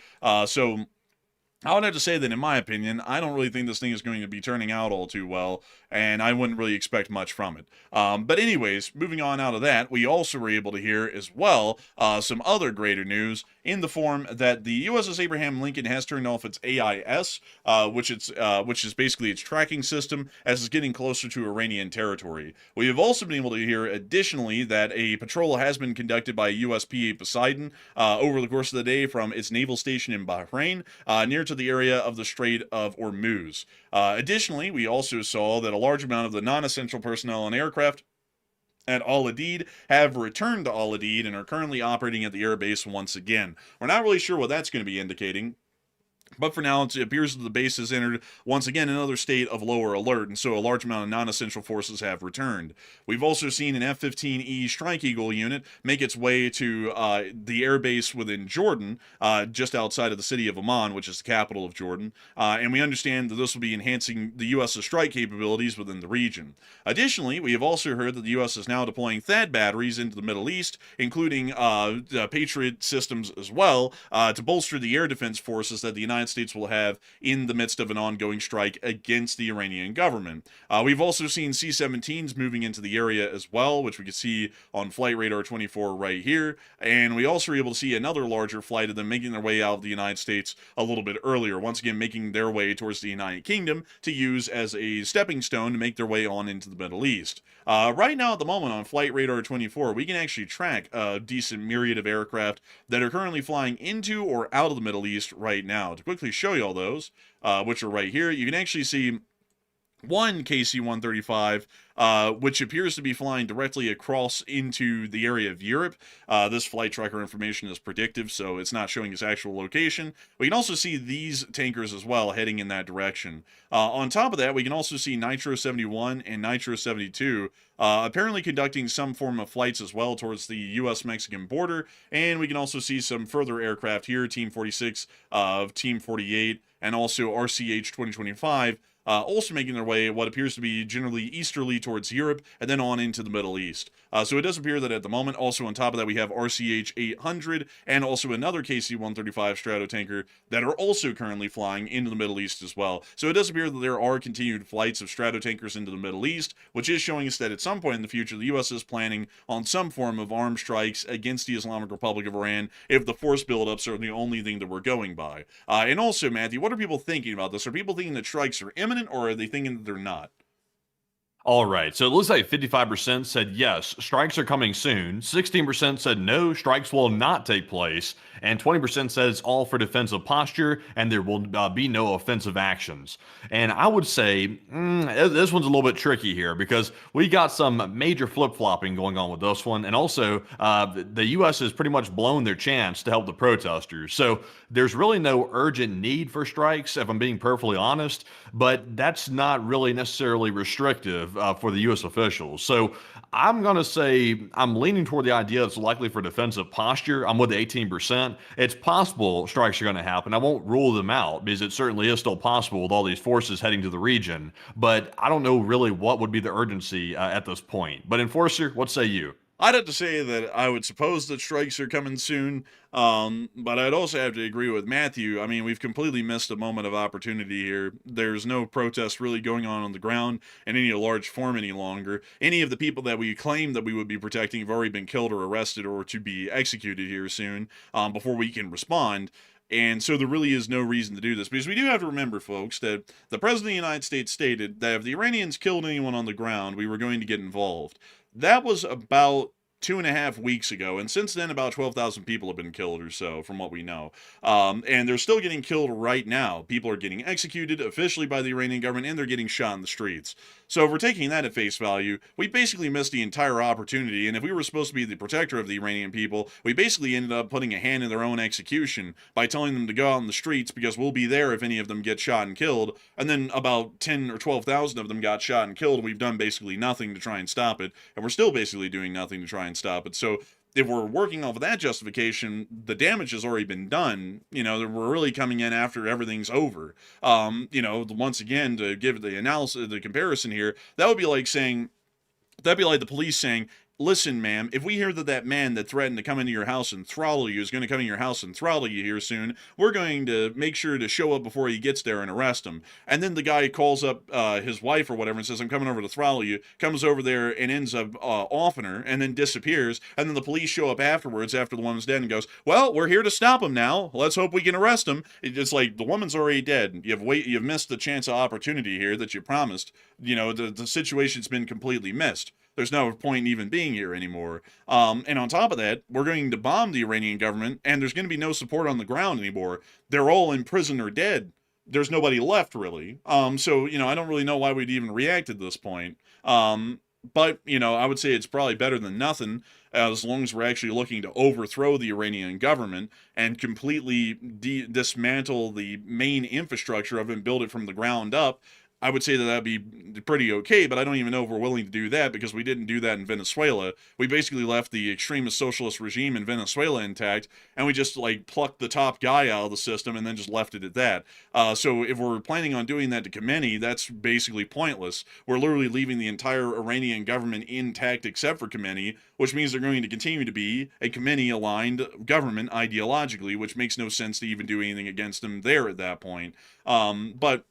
So I would have to say that, in my opinion, I don't really think this thing is going to be turning out all too well, and I wouldn't really expect much from it. But anyways, moving on out of that, we also were able to hear as well some other greater news in the form that the USS Abraham Lincoln has turned off its AIS, which is basically its tracking system, as it's getting closer to Iranian territory. We have also been able to hear additionally that a patrol has been conducted by USPA Poseidon over the course of the day from its naval station in Bahrain near to the area of the Strait of Hormuz. Additionally, we also saw that a large amount of the non-essential personnel and aircraft at Al Udeid have returned to Al Udeid and are currently operating at the airbase once again. We're not really sure what that's going to be indicating, but for now, it appears that the base has entered, once again, another state of lower alert, and so a large amount of non-essential forces have returned. We've also seen an F-15E Strike Eagle unit make its way to the airbase within Jordan, just outside of the city of Amman, which is the capital of Jordan, and we understand that this will be enhancing the U.S.'s strike capabilities within the region. Additionally, we have also heard that the U.S. is now deploying THAAD batteries into the Middle East, including Patriot systems as well, to bolster the air defense forces that the United States will have in the midst of an ongoing strike against the Iranian government. We've also seen C-17s moving into the area as well, which we can see on Flight Radar 24 right here, and we also were able to see another larger flight of them making their way out of the United States a little bit earlier, once again making their way towards the United Kingdom to use as a stepping stone to make their way on into the Middle East. Right now at the moment on Flight Radar 24, we can actually track a decent myriad of aircraft that are currently flying into or out of the Middle East right now. To quickly show you all those, which are right here, you can actually see one KC-135, which appears to be flying directly across into the area of Europe. This flight tracker information is predictive, so it's not showing its actual location. We can also see these tankers as well heading in that direction. On top of that, we can also see Nitro 71 and Nitro 72 apparently conducting some form of flights as well towards the U.S.-Mexican border, and we can also see some further aircraft here, Team 46, Team 48, and also RCH 2025, also making their way what appears to be generally easterly towards Europe and then on into the Middle East. So it does appear that at the moment, also on top of that, we have RCH 800 and also another KC-135 Stratotanker that are also currently flying into the Middle East as well. So it does appear that there are continued flights of Stratotankers into the Middle East, which is showing us that at some point in the future, the U.S. is planning on some form of armed strikes against the Islamic Republic of Iran if the force buildups are the only thing that we're going by. And also, Matthew, what are people thinking about this? Are people thinking that strikes are imminent, or are they thinking that they're not? All right, so it looks like 55% said yes, strikes are coming soon. 16% said no, strikes will not take place. And 20% said it's all for defensive posture and there will be no offensive actions. And I would say this one's a little bit tricky here because we got some major flip-flopping going on with this one. And also, the U.S. has pretty much blown their chance to help the protesters. So there's really no urgent need for strikes, if I'm being perfectly honest. But that's not really necessarily restrictive for the U.S. officials. So I'm going to say I'm leaning toward the idea it's likely for defensive posture. I'm with the 18%. It's possible strikes are going to happen. I won't rule them out because it certainly is still possible with all these forces heading to the region. But I don't know really what would be the urgency at this point. But Enforcer, what say you? I'd have to say that I would suppose that strikes are coming soon, but I'd also have to agree with Matthew. I mean, we've completely missed a moment of opportunity here. There's no protest really going on the ground in any large form any longer. Any of the people that we claimed that we would be protecting have already been killed or arrested or to be executed here soon before we can respond. And so there really is no reason to do this. Because we do have to remember, folks, that the President of the United States stated that if the Iranians killed anyone on the ground, we were going to get involved. That was about 2.5 weeks ago, and since then about 12,000 people have been killed or so, from what we know. And they're still getting killed right now. People are getting executed officially by the Iranian government, and they're getting shot in the streets. So if we're taking that at face value, we basically missed the entire opportunity, and if we were supposed to be the protector of the Iranian people, we basically ended up putting a hand in their own execution by telling them to go out in the streets because we'll be there if any of them get shot and killed, and then about 10 or 12,000 of them got shot and killed. We've done basically nothing to try and stop it, and we're still basically doing nothing to try and stop it. So if we're working off of that justification, the damage has already been done. We're really coming in after everything's over. Once again, to give the analysis, the comparison here, that'd be like the police saying, listen, ma'am, if we hear that man that threatened to come into your house and throttle you is going to come in your house and throttle you here soon, we're going to make sure to show up before he gets there and arrest him. And then the guy calls up his wife or whatever and says, I'm coming over to throttle you, comes over there and ends up offing her and then disappears. And then the police show up afterwards after the woman's dead and goes, well, we're here to stop him now. Let's hope we can arrest him. It's like the woman's already dead. You've missed the chance of opportunity here that you promised. The situation's been completely missed. There's no point in even being here anymore. And on top of that, we're going to bomb the Iranian government, and there's going to be no support on the ground anymore. They're all in prison or dead. There's nobody left, really. So I don't really know why we'd even react at this point. But I would say it's probably better than nothing, as long as we're actually looking to overthrow the Iranian government and completely dismantle the main infrastructure of it and build it from the ground up. I would say that'd be pretty okay, but I don't even know if we're willing to do that because we didn't do that in Venezuela. We basically left the extremist socialist regime in Venezuela intact, and we just plucked the top guy out of the system and then just left it at that. So if we're planning on doing that to Khamenei, that's basically pointless. We're literally leaving the entire Iranian government intact except for Khamenei, which means they're going to continue to be a Khamenei-aligned government ideologically, which makes no sense to even do anything against them there at that point. But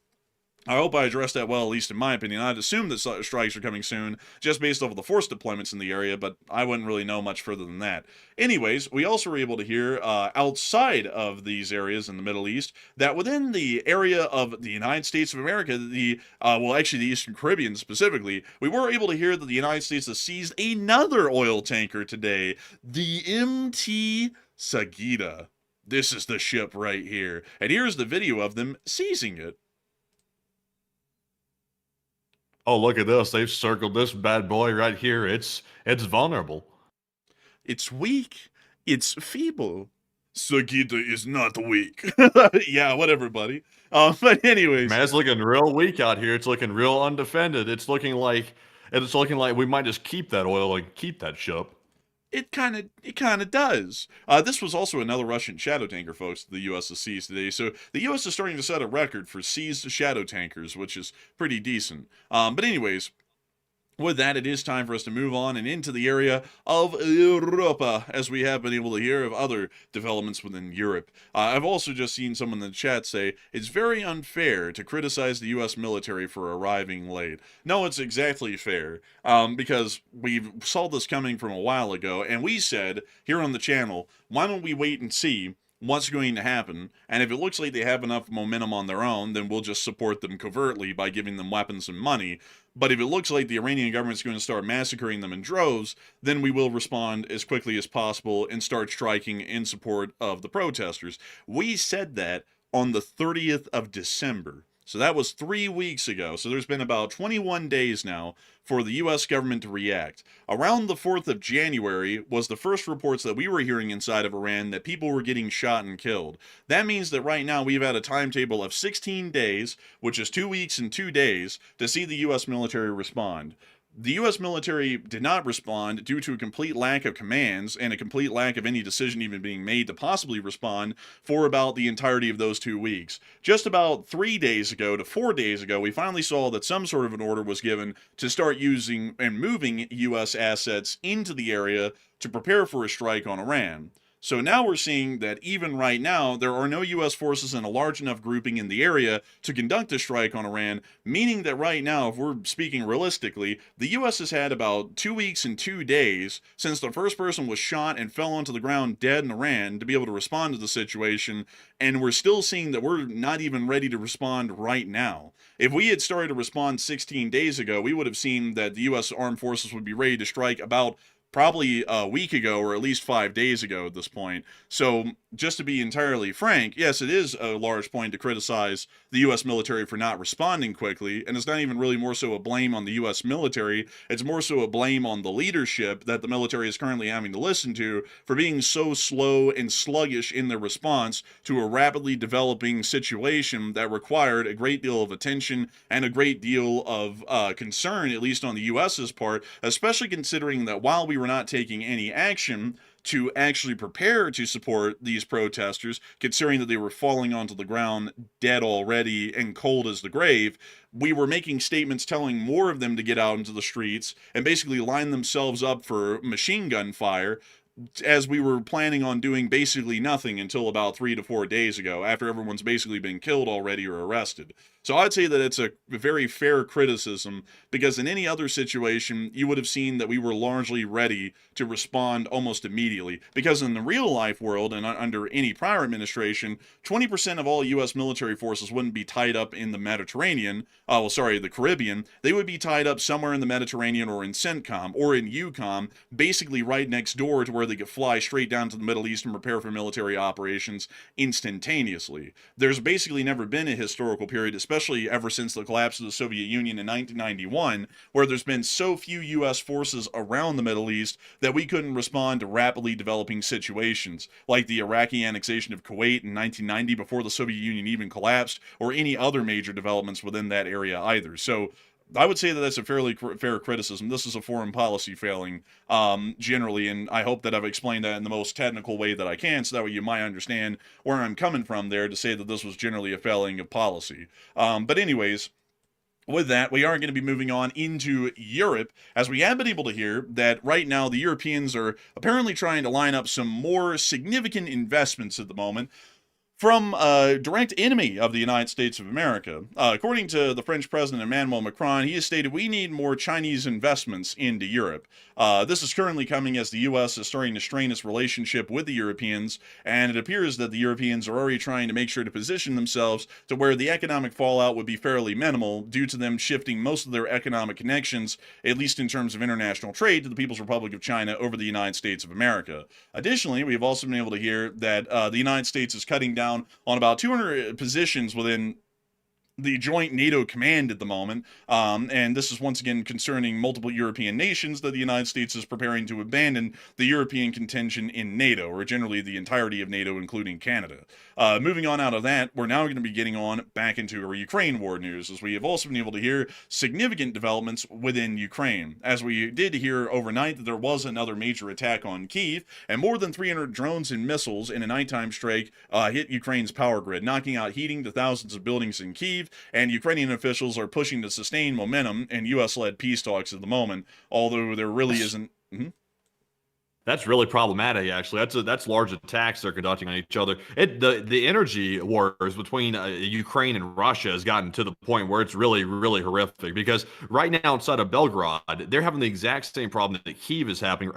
I hope I addressed that well, at least in my opinion. I'd assume that strikes are coming soon, just based off of the force deployments in the area, but I wouldn't really know much further than that. Anyways, we also were able to hear outside of these areas in the Middle East that within the area of the United States of America, the Eastern Caribbean specifically, we were able to hear that the United States has seized another oil tanker today, the MT Sagita. This is the ship right here, and here's the video of them seizing it. Oh, look at this. They've circled this bad boy right here. It's vulnerable. It's weak. It's feeble. Sagita is not weak. Yeah, whatever, buddy. But anyways. Man, it's looking real weak out here. It's looking real undefended. It's looking like we might just keep that oil and keep that ship. It kind of does. This was also another Russian shadow tanker, folks, that the U.S. has seized today. So the U.S. is starting to set a record for seized shadow tankers, which is pretty decent. But anyways, with that, it is time for us to move on and into the area of Europa, as we have been able to hear of other developments within Europe. I've also just seen someone in the chat say, it's very unfair to criticize the U.S. military for arriving late. No, it's exactly fair, because we saw this coming from a while ago, and we said, here on the channel, why don't we wait and see what's going to happen, and if it looks like they have enough momentum on their own, then we'll just support them covertly by giving them weapons and money. But if it looks like the Iranian government's going to start massacring them in droves, then we will respond as quickly as possible and start striking in support of the protesters. We said that on the 30th of December. So that was 3 weeks ago. So there's been about 21 days now for the U.S. government to react. Around the 4th of January was the first reports that we were hearing inside of Iran that people were getting shot and killed. That means that right now we've had a timetable of 16 days, which is 2 weeks and 2 days, to see the U.S. military respond. The U.S. military did not respond due to a complete lack of commands and a complete lack of any decision even being made to possibly respond for about the entirety of those 2 weeks. Just about 3 days ago to 4 days ago, we finally saw that some sort of an order was given to start using and moving U.S. assets into the area to prepare for a strike on Iran. So now we're seeing that even right now, there are no U.S. forces in a large enough grouping in the area to conduct a strike on Iran, meaning that right now, if we're speaking realistically, the U.S. has had about 2 weeks and 2 days since the first person was shot and fell onto the ground dead in Iran to be able to respond to the situation, and we're still seeing that we're not even ready to respond right now. If we had started to respond 16 days ago, we would have seen that the U.S. armed forces would be ready to strike about probably a week ago or at least 5 days ago at this point. So just to be entirely frank, yes, it is a large point to criticize the U.S. military for not responding quickly, and it's not even really more so a blame on the U.S. military. It's more so a blame on the leadership that the military is currently having to listen to for being so slow and sluggish in their response to a rapidly developing situation that required a great deal of attention and a great deal of concern, at least on the U.S.'s part, especially considering that while we were not taking any action to actually prepare to support these protesters, considering that they were falling onto the ground dead already and cold as the grave, we were making statements telling more of them to get out into the streets and basically line themselves up for machine gun fire, as we were planning on doing basically nothing until about 3 to 4 days ago, after everyone's basically been killed already or arrested. So I'd say that it's a very fair criticism, because in any other situation, you would have seen that we were largely ready to respond almost immediately. Because in the real life world, and under any prior administration, 20% of all U.S. military forces wouldn't be tied up in the Mediterranean, the Caribbean. They would be tied up somewhere in the Mediterranean or in CENTCOM or in EUCOM, basically right next door to where they could fly straight down to the Middle East and prepare for military operations instantaneously. There's basically never been a historical period, especially ever since the collapse of the Soviet Union in 1991, where there's been so few U.S. forces around the Middle East that we couldn't respond to rapidly developing situations, like the Iraqi annexation of Kuwait in 1990 before the Soviet Union even collapsed, or any other major developments within that area either. So I would say that that's a fairly fair criticism. This is a foreign policy failing, generally, and I hope that I've explained that in the most technical way that I can, so that way you might understand where I'm coming from there to say that this was generally a failing of policy. But anyways, with that, we are going to be moving on into Europe, as we have been able to hear that right now the Europeans are apparently trying to line up some more significant investments at the moment from a direct enemy of the United States of America. According to the French President Emmanuel Macron, he has stated, "We need more Chinese investments into Europe." This is currently coming as the U.S. is starting to strain its relationship with the Europeans, and it appears that the Europeans are already trying to make sure to position themselves to where the economic fallout would be fairly minimal due to them shifting most of their economic connections, at least in terms of international trade, to the People's Republic of China over the United States of America. Additionally, we've also been able to hear that the United States is cutting down on about 200 positions within the joint NATO command at the moment, and this is once again concerning multiple European nations that the United States is preparing to abandon the European contention in NATO, or generally the entirety of NATO, including Canada. Moving on out of that, we're now going to be getting on back into our Ukraine war news, as we have also been able to hear significant developments within Ukraine, as we did hear overnight that there was another major attack on Kyiv, and more than 300 drones and missiles in a nighttime strike hit Ukraine's power grid, knocking out heating to thousands of buildings in Kyiv, and Ukrainian officials are pushing to sustain momentum in U.S.-led peace talks at the moment, although there really isn't... That's really problematic, actually. That's large attacks they're conducting on each other. The energy wars between Ukraine and Russia has gotten to the point where it's really, really horrific, because right now inside of Belgrade, they're having the exact same problem that Kyiv is having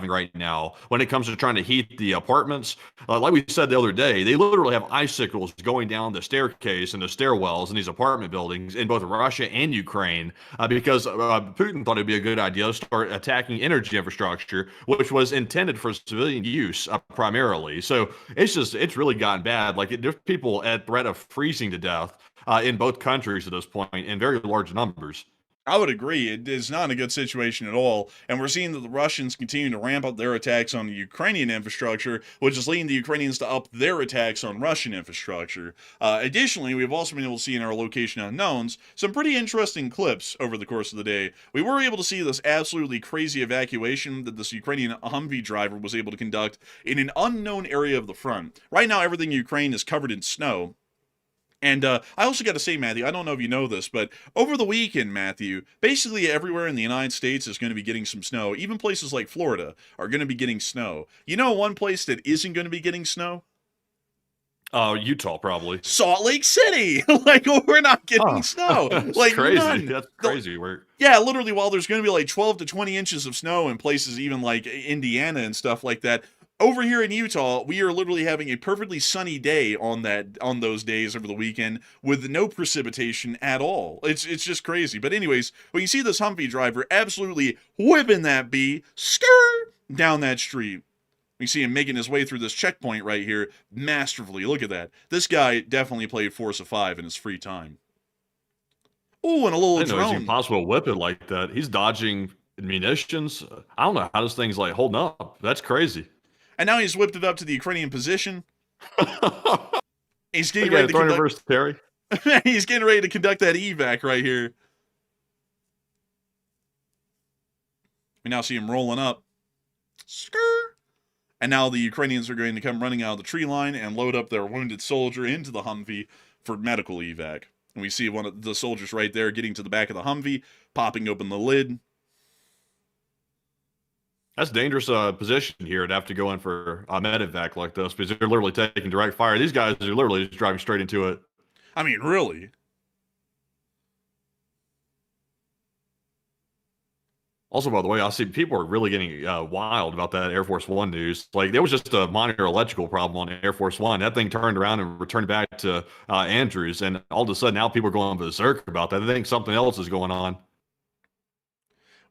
right now when it comes to trying to heat the apartments. Like we said the other day, they literally have icicles going down the staircase and the stairwells in these apartment buildings in both Russia and Ukraine, because Putin thought it'd be a good idea to start attacking energy infrastructure, which was intended for civilian use primarily. So it's really gotten bad. Like there's people at threat of freezing to death in both countries at this point in very large numbers. I would agree. It is not a good situation at all. And we're seeing that the Russians continue to ramp up their attacks on the Ukrainian infrastructure, which is leading the Ukrainians to up their attacks on Russian infrastructure. Additionally, we've also been able to see in our location unknowns some pretty interesting clips over the course of the day. We were able to see this absolutely crazy evacuation that this Ukrainian Humvee driver was able to conduct in an unknown area of the front. Right now, everything in Ukraine is covered in snow. And I also got to say, Matthew, I don't know if you know this, but over the weekend, Matthew, basically everywhere in the United States is going to be getting some snow. Even places like Florida are going to be getting snow. You know one place that isn't going to be getting snow? Utah, probably. Salt Lake City! Like, we're not getting snow. That's like, crazy. none. That's crazy. Yeah, literally, while there's going to be like 12 to 20 inches of snow in places even like Indiana and stuff like that, Over here in Utah, we are literally having a perfectly sunny day on those days over the weekend with no precipitation at all. It's just crazy. But anyways, when you see this Humvee driver absolutely whipping that bee, down that street. We see him making his way through this checkpoint right here masterfully. Look at that. This guy definitely played Force of 5 in his free time. Oh, and a little I didn't know drone. it's impossible to whip it like that. He's dodging munitions. I don't know how this thing's like holding up. That's crazy. And now he's whipped it up to the Ukrainian position. He's getting ready ready to conduct... reverse Terry. He's getting ready to conduct that evac right here. We now see him rolling up. And now the Ukrainians are going to come running out of the tree line and load up their wounded soldier into the Humvee for medical evac. And we see one of the soldiers right there getting to the back of the Humvee, popping open the lid. That's a dangerous position here to have to go in for a medevac like this because they're literally taking direct fire. These guys are literally just driving straight into it. I mean, really? Also, by the way, I see people are really getting wild about that Air Force One news. Like, there was just a minor electrical problem on Air Force One. That thing turned around and returned back to Andrews, and all of a sudden now people are going berserk about that. They think something else is going on.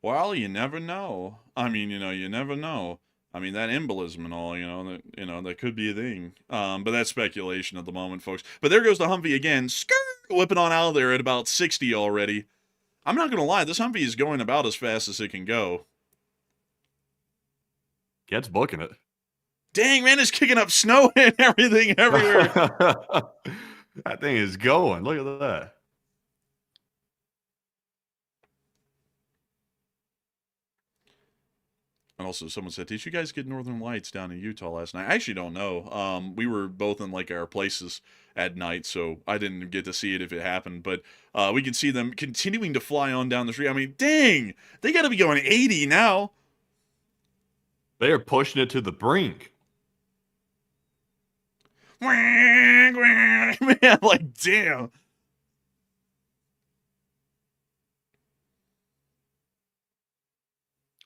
Well, you never know. I mean, you never know. I mean, that embolism and all, that could be a thing. But that's speculation at the moment, folks. But there goes the Humvee again, whipping on out of there at about 60 already. I'm not going to lie, this Humvee is going about as fast as it can go. Yeah, it's booking it. Dang, man, it's kicking up snow and everything everywhere. That thing is going. Look at that. And also, someone said, did you guys get Northern Lights down in Utah last night? I actually don't know. We were both in, like, our places at night, so I didn't get to see it if it happened. But we can see them continuing to fly on down the street. I mean, dang! They got to be going 80 now. They are pushing it to the brink. Man, like, damn.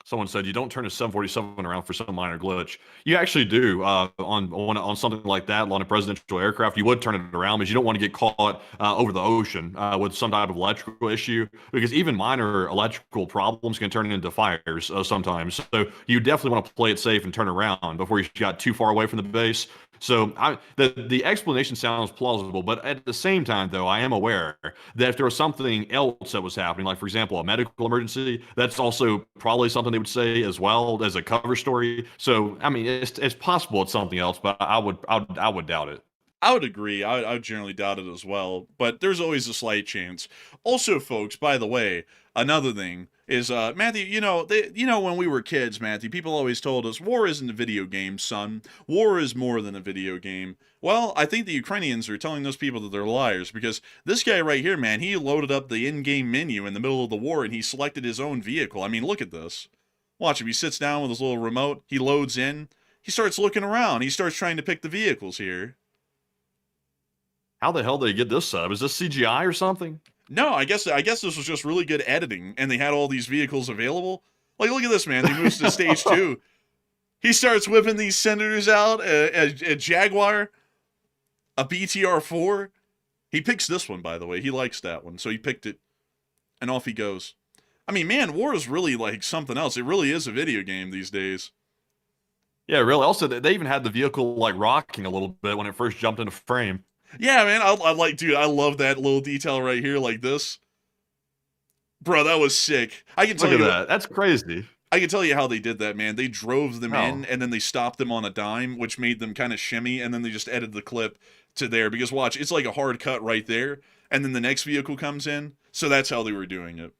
Someone said you don't turn a 747 around for some minor glitch. You actually do on something like that, on a presidential aircraft. You would turn it around because you don't want to get caught over the ocean with some type of electrical issue, because even minor electrical problems can turn into fires sometimes. So you definitely want to play it safe and turn around before you got too far away from the base. So the explanation sounds plausible, but at the same time, though, I am aware that if there was something else that was happening, like, for example, a medical emergency, that's also probably something they would say as well as a cover story. So, I mean, it's possible it's something else, but I would doubt it. I would agree. I would generally doubt it as well, but there's always a slight chance. Also, folks, by the way, another thing is, Matthew, when we were kids, Matthew, people always told us, war isn't a video game, son. War is more than a video game. Well, I think the Ukrainians are telling those people that they're liars, because this guy right here, man, he loaded up the in-game menu in the middle of the war, and he selected his own vehicle. I mean, look at this. Watch him. He sits down with his little remote. He loads in. He starts looking around. He starts trying to pick the vehicles here. How the hell did they get this up? Is this CGI or something? No, I guess this was just really good editing, and they had all these vehicles available. Like, look at this, man. He moves to stage 2. He starts whipping these Senators out, a Jaguar, a BTR-4. He picks this one, by the way. He likes that one, so he picked it, and off he goes. I mean, man, war is really like something else. It really is a video game these days. Yeah, really. Also, they even had the vehicle, like, rocking a little bit when it first jumped into frame. Yeah, man, I like, dude, I love that little detail right here, like this. Bro, that was sick. I can tell you that. That's crazy. I can tell you how they did that, man. They drove them in, and then they stopped them on a dime, which made them kind of shimmy, and then they just edited the clip to there. Because watch, it's like a hard cut right there, and then the next vehicle comes in. So that's how they were doing it.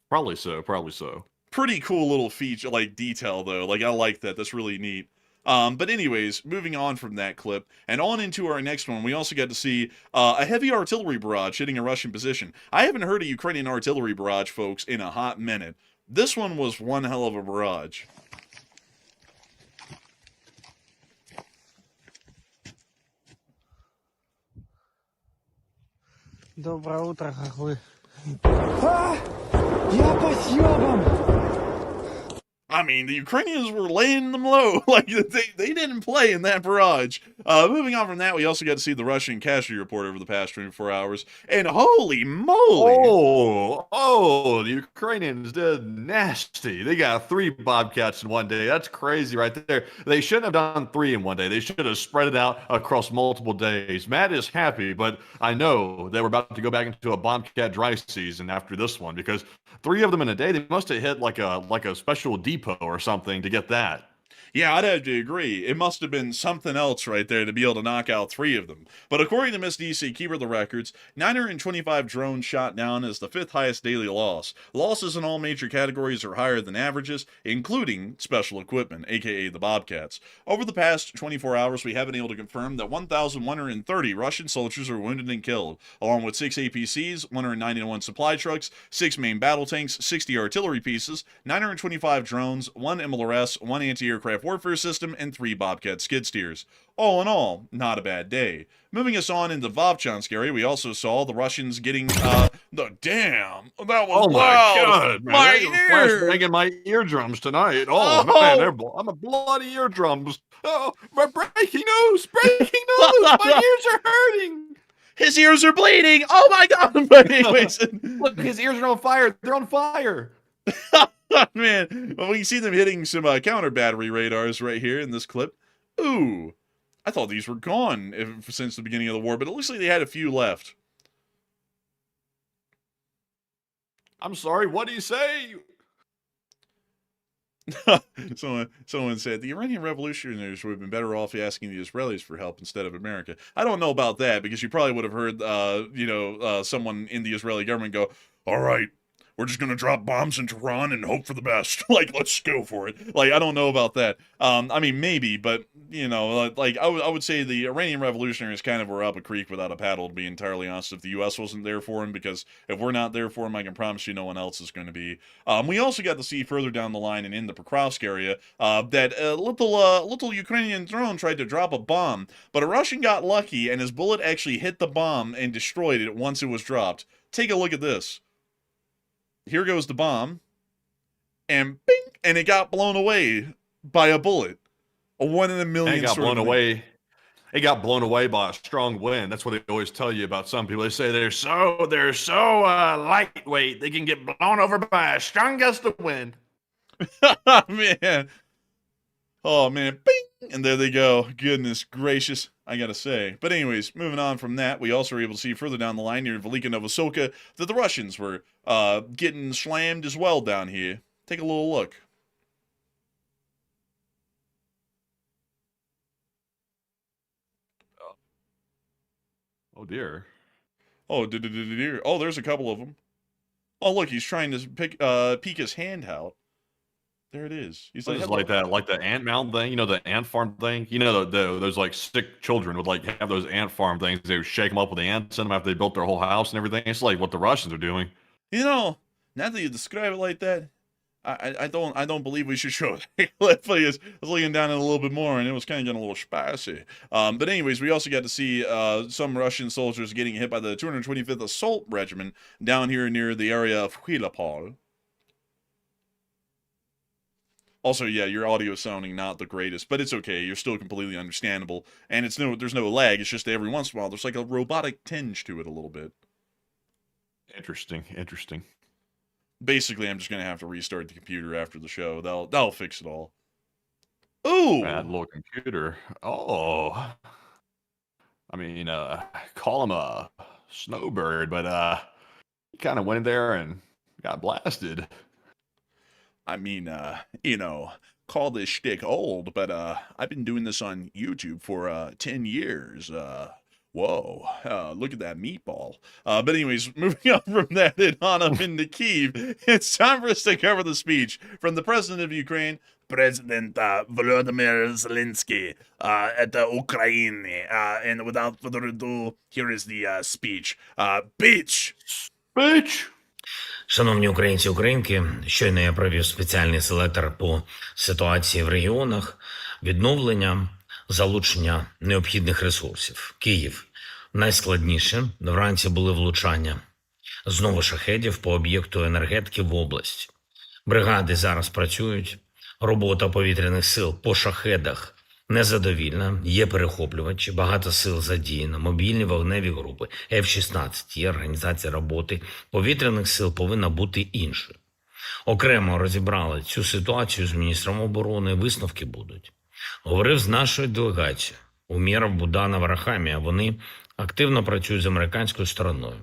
Probably so. Probably so. Pretty cool little feature, like, detail, though. Like, I like that. That's really neat. But anyways, moving on from that clip and on into our next one, we also got to see a heavy artillery barrage hitting a Russian position. I haven't heard a Ukrainian artillery barrage, folks, in a hot minute. This one was one hell of a barrage. Доброе утро, хохлы. I I mean, the Ukrainians were laying them low. Like, they didn't play in that barrage. Moving on from that, we also got to see the Russian casualty report over the past 24 hours. And holy moly! The Ukrainians did nasty. They got 3 Bobcats in one day. That's crazy right there. They shouldn't have done 3 in one day. They should have spread it out across multiple days. Matt is happy, but I know that we're about to go back into a Bobcat dry season after this one because 3 of them in a day, they must have hit like a special depot or something to get that. Yeah, I'd have to agree. It must have been something else right there to be able to knock out 3 of them. But according to Miss DC, keeper of the records, 925 drones shot down is the 5th highest daily loss. Losses in all major categories are higher than averages, including special equipment, aka the Bobcats. Over the past 24 hours, we have been able to confirm that 1,130 Russian soldiers are wounded and killed, along with 6 APCs, 191 supply trucks, 6 main battle tanks, 60 artillery pieces, 925 drones, 1 MLRS, 1 anti-aircraft warfare system, and 3 Bobcat skid steers. All in all, not a bad day. Moving us on into Vovchansk area, we also saw the Russians getting, damn, that was my loud. God, man. My Flashbanging my eardrums tonight. Man, I'm a bloody eardrums. Oh, breaking news, my ears are hurting. His ears are bleeding. Oh my God. But anyways, Look, his ears are on fire. They're on fire. Man, well, we can see them hitting some counter battery radars right here in this clip. Ooh, I thought these were gone since the beginning of the war, but it looks like they had a few left. I'm sorry, what do you say? Someone said the Iranian revolutionaries would have been better off asking the Israelis for help instead of America. I don't know about that because you probably would have heard, someone in the Israeli government go, "All right, we're just gonna drop bombs in Tehran and hope for the best. Like, let's go for it." Like, I don't know about that. I mean, maybe, but I would say the Iranian revolutionaries kind of were up a creek without a paddle, to be entirely honest, if the U.S. wasn't there for them, because if we're not there for them, I can promise you no one else is going to be. We also got to see further down the line and in the Pokrovsk area that little Ukrainian drone tried to drop a bomb, but a Russian got lucky and his bullet actually hit the bomb and destroyed it once it was dropped. Take a look at this. Here goes the bomb, and bing, and it got blown away by a bullet. A 1 in a million. It got blown away. It got blown away by a strong wind. That's what they always tell you about some people. They say they're so lightweight they can get blown over by a strong gust of wind. Man. Oh man, bing, and there they go. Goodness gracious, I gotta say. But anyways, moving on from that, we also were able to see further down the line near Velika Novosilka that the Russians were getting slammed as well down here. Take a little look. Oh dear. Oh, dear. Oh, there's a couple of them. Oh, look, he's trying to peek his hand out. There it is. He's like the ant mound thing, you know, the ant farm thing. You know, those like sick children would like have those ant farm things. They would shake them up with the ants in them after they built their whole house and everything. It's like what the Russians are doing. You know, now that you describe it like that, I don't believe we should show it. I was looking down it a little bit more, and it was kind of getting a little spicy. But anyways, we also got to see some Russian soldiers getting hit by the 225th Assault Regiment down here near the area of Huilapol. Also, yeah, your audio is sounding not the greatest, but it's okay. You're still completely understandable, and there's no lag. It's just every once in a while there's like a robotic tinge to it a little bit. Interesting. Basically, I'm just gonna have to restart the computer after the show. That'll fix it all. Ooh, bad little computer. Oh, I mean, call him a snowbird, but he kind of went in there and got blasted. I mean, call this shtick old, but I've been doing this on YouTube for 10 years. Whoa, look at that meatball. But anyways, moving on from that and on up into Kyiv, it's time for us to cover the speech from the president of Ukraine, President Volodymyr Zelensky, at Ukraine. And without further ado, here is the speech. Bitch! Шановні українці і українки, щойно я провів спеціальний селектор по ситуації в регіонах, відновлення, залучення необхідних ресурсів. Київ. Найскладніше. Вранці були влучання. Знову шахедів по об'єкту енергетики в області. Бригади зараз працюють. Робота повітряних сил по шахедах незадовільна, є перехоплювачі, багато сил задіяно, мобільні вогневі групи, F-16 є, організація роботи повітряних сил повинна бути іншою. Окремо розібрали цю ситуацію з міністром оборони, висновки будуть. Говорив з нашою делегацією Умєров, Буданов, Рахамія. Вони активно працюють з американською стороною,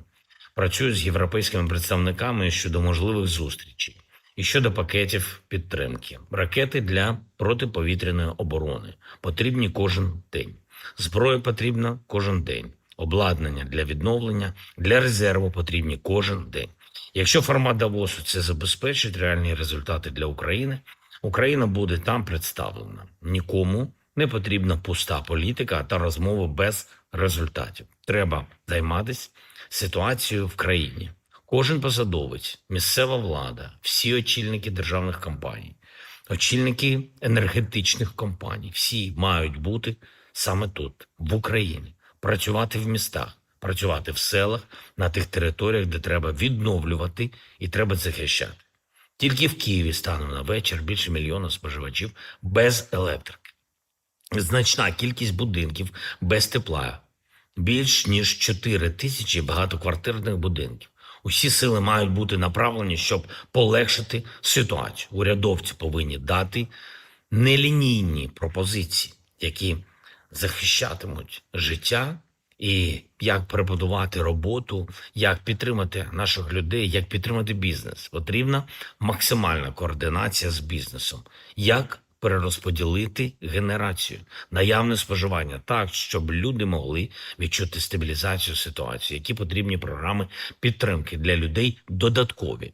працюють з європейськими представниками щодо можливих зустрічей і щодо пакетів підтримки. Ракети для протиповітряної оборони потрібні кожен день. Зброя потрібна кожен день. Обладнання для відновлення, для резерву потрібні кожен день. Якщо формат Давосу це забезпечить реальні результати для України, Україна буде там представлена. Нікому не потрібна пуста політика та розмови без результатів. Треба займатися ситуацією в країні. Кожен посадовець, місцева влада, всі очільники державних компаній, очільники енергетичних компаній, всі мають бути саме тут, в Україні, працювати в містах, працювати в селах, на тих територіях, де треба відновлювати і треба захищати. Тільки в Києві станом на вечір більше мільйона споживачів без електрики. Значна кількість будинків без тепла. Більш ніж 4 тисячі багатоквартирних будинків. Усі сили мають бути направлені, щоб полегшити ситуацію. Урядовці повинні дати нелінійні пропозиції, які захищатимуть життя і як перебудувати роботу, як підтримати наших людей, як підтримати бізнес. Потрібна максимальна координація з бізнесом. Як перерозподілити генерацію, наявне споживання так, щоб люди могли відчути стабілізацію ситуації, які потрібні програми підтримки для людей додаткові.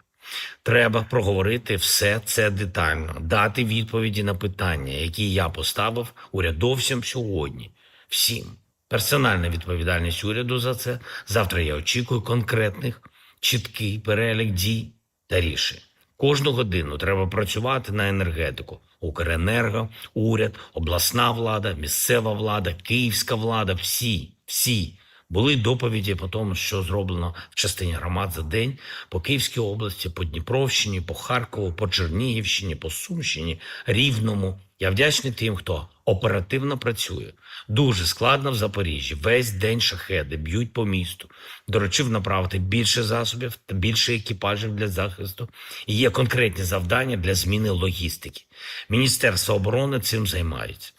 Треба проговорити все це детально, дати відповіді на питання, які я поставив урядовцям сьогодні. Всім. Персональна відповідальність уряду за це. Завтра я очікую конкретних, чіткий перелік дій та рішень. Кожну годину треба працювати на енергетику. Укренерго, уряд, обласна влада, місцева влада, київська влада, всі. Були доповіді по тому, що зроблено в частині громад за день по Київській області, по Дніпровщині, по Харкову, по Чернігівщині, по Сумщині, Рівному. Я вдячний тим, хто оперативно працює. Дуже складно в Запоріжжі. Весь день шахеди б'ють по місту. Доручив направити більше засобів та більше екіпажів для захисту. І є конкретні завдання для зміни логістики. Міністерство оборони цим займається.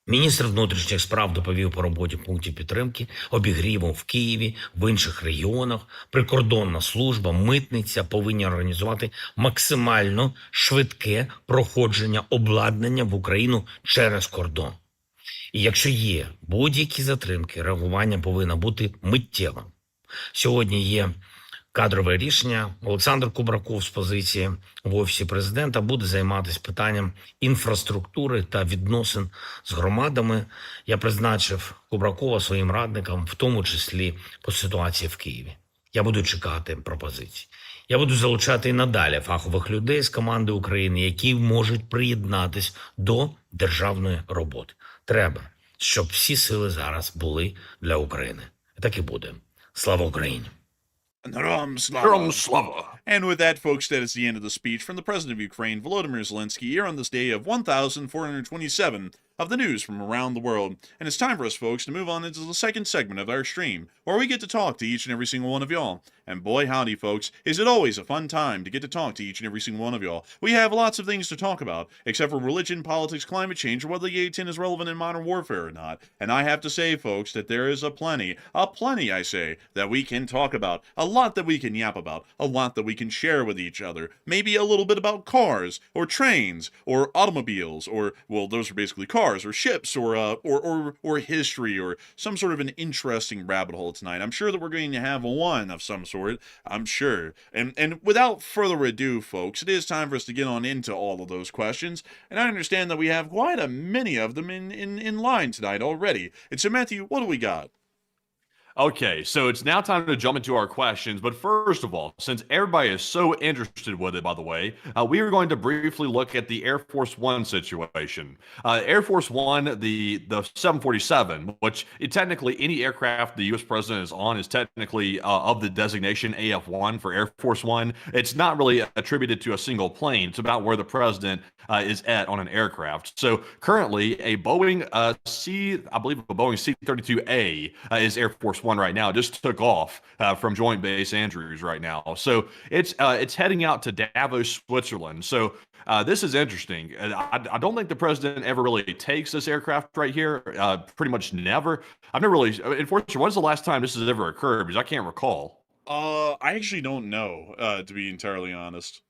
Міністр внутрішніх справ доповів по роботі пунктів підтримки, обігрівом в Києві, в інших регіонах. Прикордонна служба, митниця повинні організувати максимально швидке проходження обладнання в Україну через кордон. І якщо є будь-які затримки, реагування повинно бути миттєвим. Сьогодні є кадрове рішення. Олександр Кубраков з позиції в Офісі президента буде займатися питанням інфраструктури та відносин з громадами. Я призначив Кубракова своїм радником, в тому числі по ситуації в Києві. Я буду чекати пропозицій. Я буду залучати і надалі фахових людей з команди України, які можуть приєднатись до державної роботи. Треба, щоб всі сили зараз були для України. Так і буде. Слава Україні! Героям слава. Героям слава. And with that, folks, that is the end of the speech from the President of Ukraine, Volodymyr Zelensky, here on this day of 1427 of the news from around the world. And it's time for us, folks, to move on into the second segment of our stream, where we get to talk to each and every single one of y'all. And boy, howdy, folks, is it always a fun time to get to talk to each and every single one of y'all. We have lots of things to talk about, except for religion, politics, climate change, or whether the A-10 is relevant in modern warfare or not. And I have to say, folks, that there is a plenty, I say, that we can talk about. A lot that we can yap about. A lot that we can share with each other. Maybe a little bit about cars, or trains, or automobiles, or, well, those are basically cars, or ships, or history, or some sort of an interesting rabbit hole tonight. I'm sure that we're going to have one of some sort. I'm sure. And without further ado, folks, it is time for us to get on into all of those questions. And I understand that we have quite a many of them in line tonight already. And so, Matthew, what do we got? Okay, so it's now time to jump into our questions. But first of all, since everybody is so interested with it, by the way, we are going to briefly look at the Air Force One situation. Air Force One, the 747, which technically any aircraft the U.S. president is on is technically of the designation AF-1 for Air Force One. It's not really attributed to a single plane. It's about where the president is at on an aircraft. So currently, a Boeing I believe a Boeing C-32A is Air Force One right now. It just took off from Joint Base Andrews right now. So it's heading out to Davos, Switzerland. So this is interesting. I don't think the president ever really takes this aircraft right here. Pretty much never. I've never really. Unfortunately, when's the last time this has ever occurred? Because I can't recall. I actually don't know, to be entirely honest.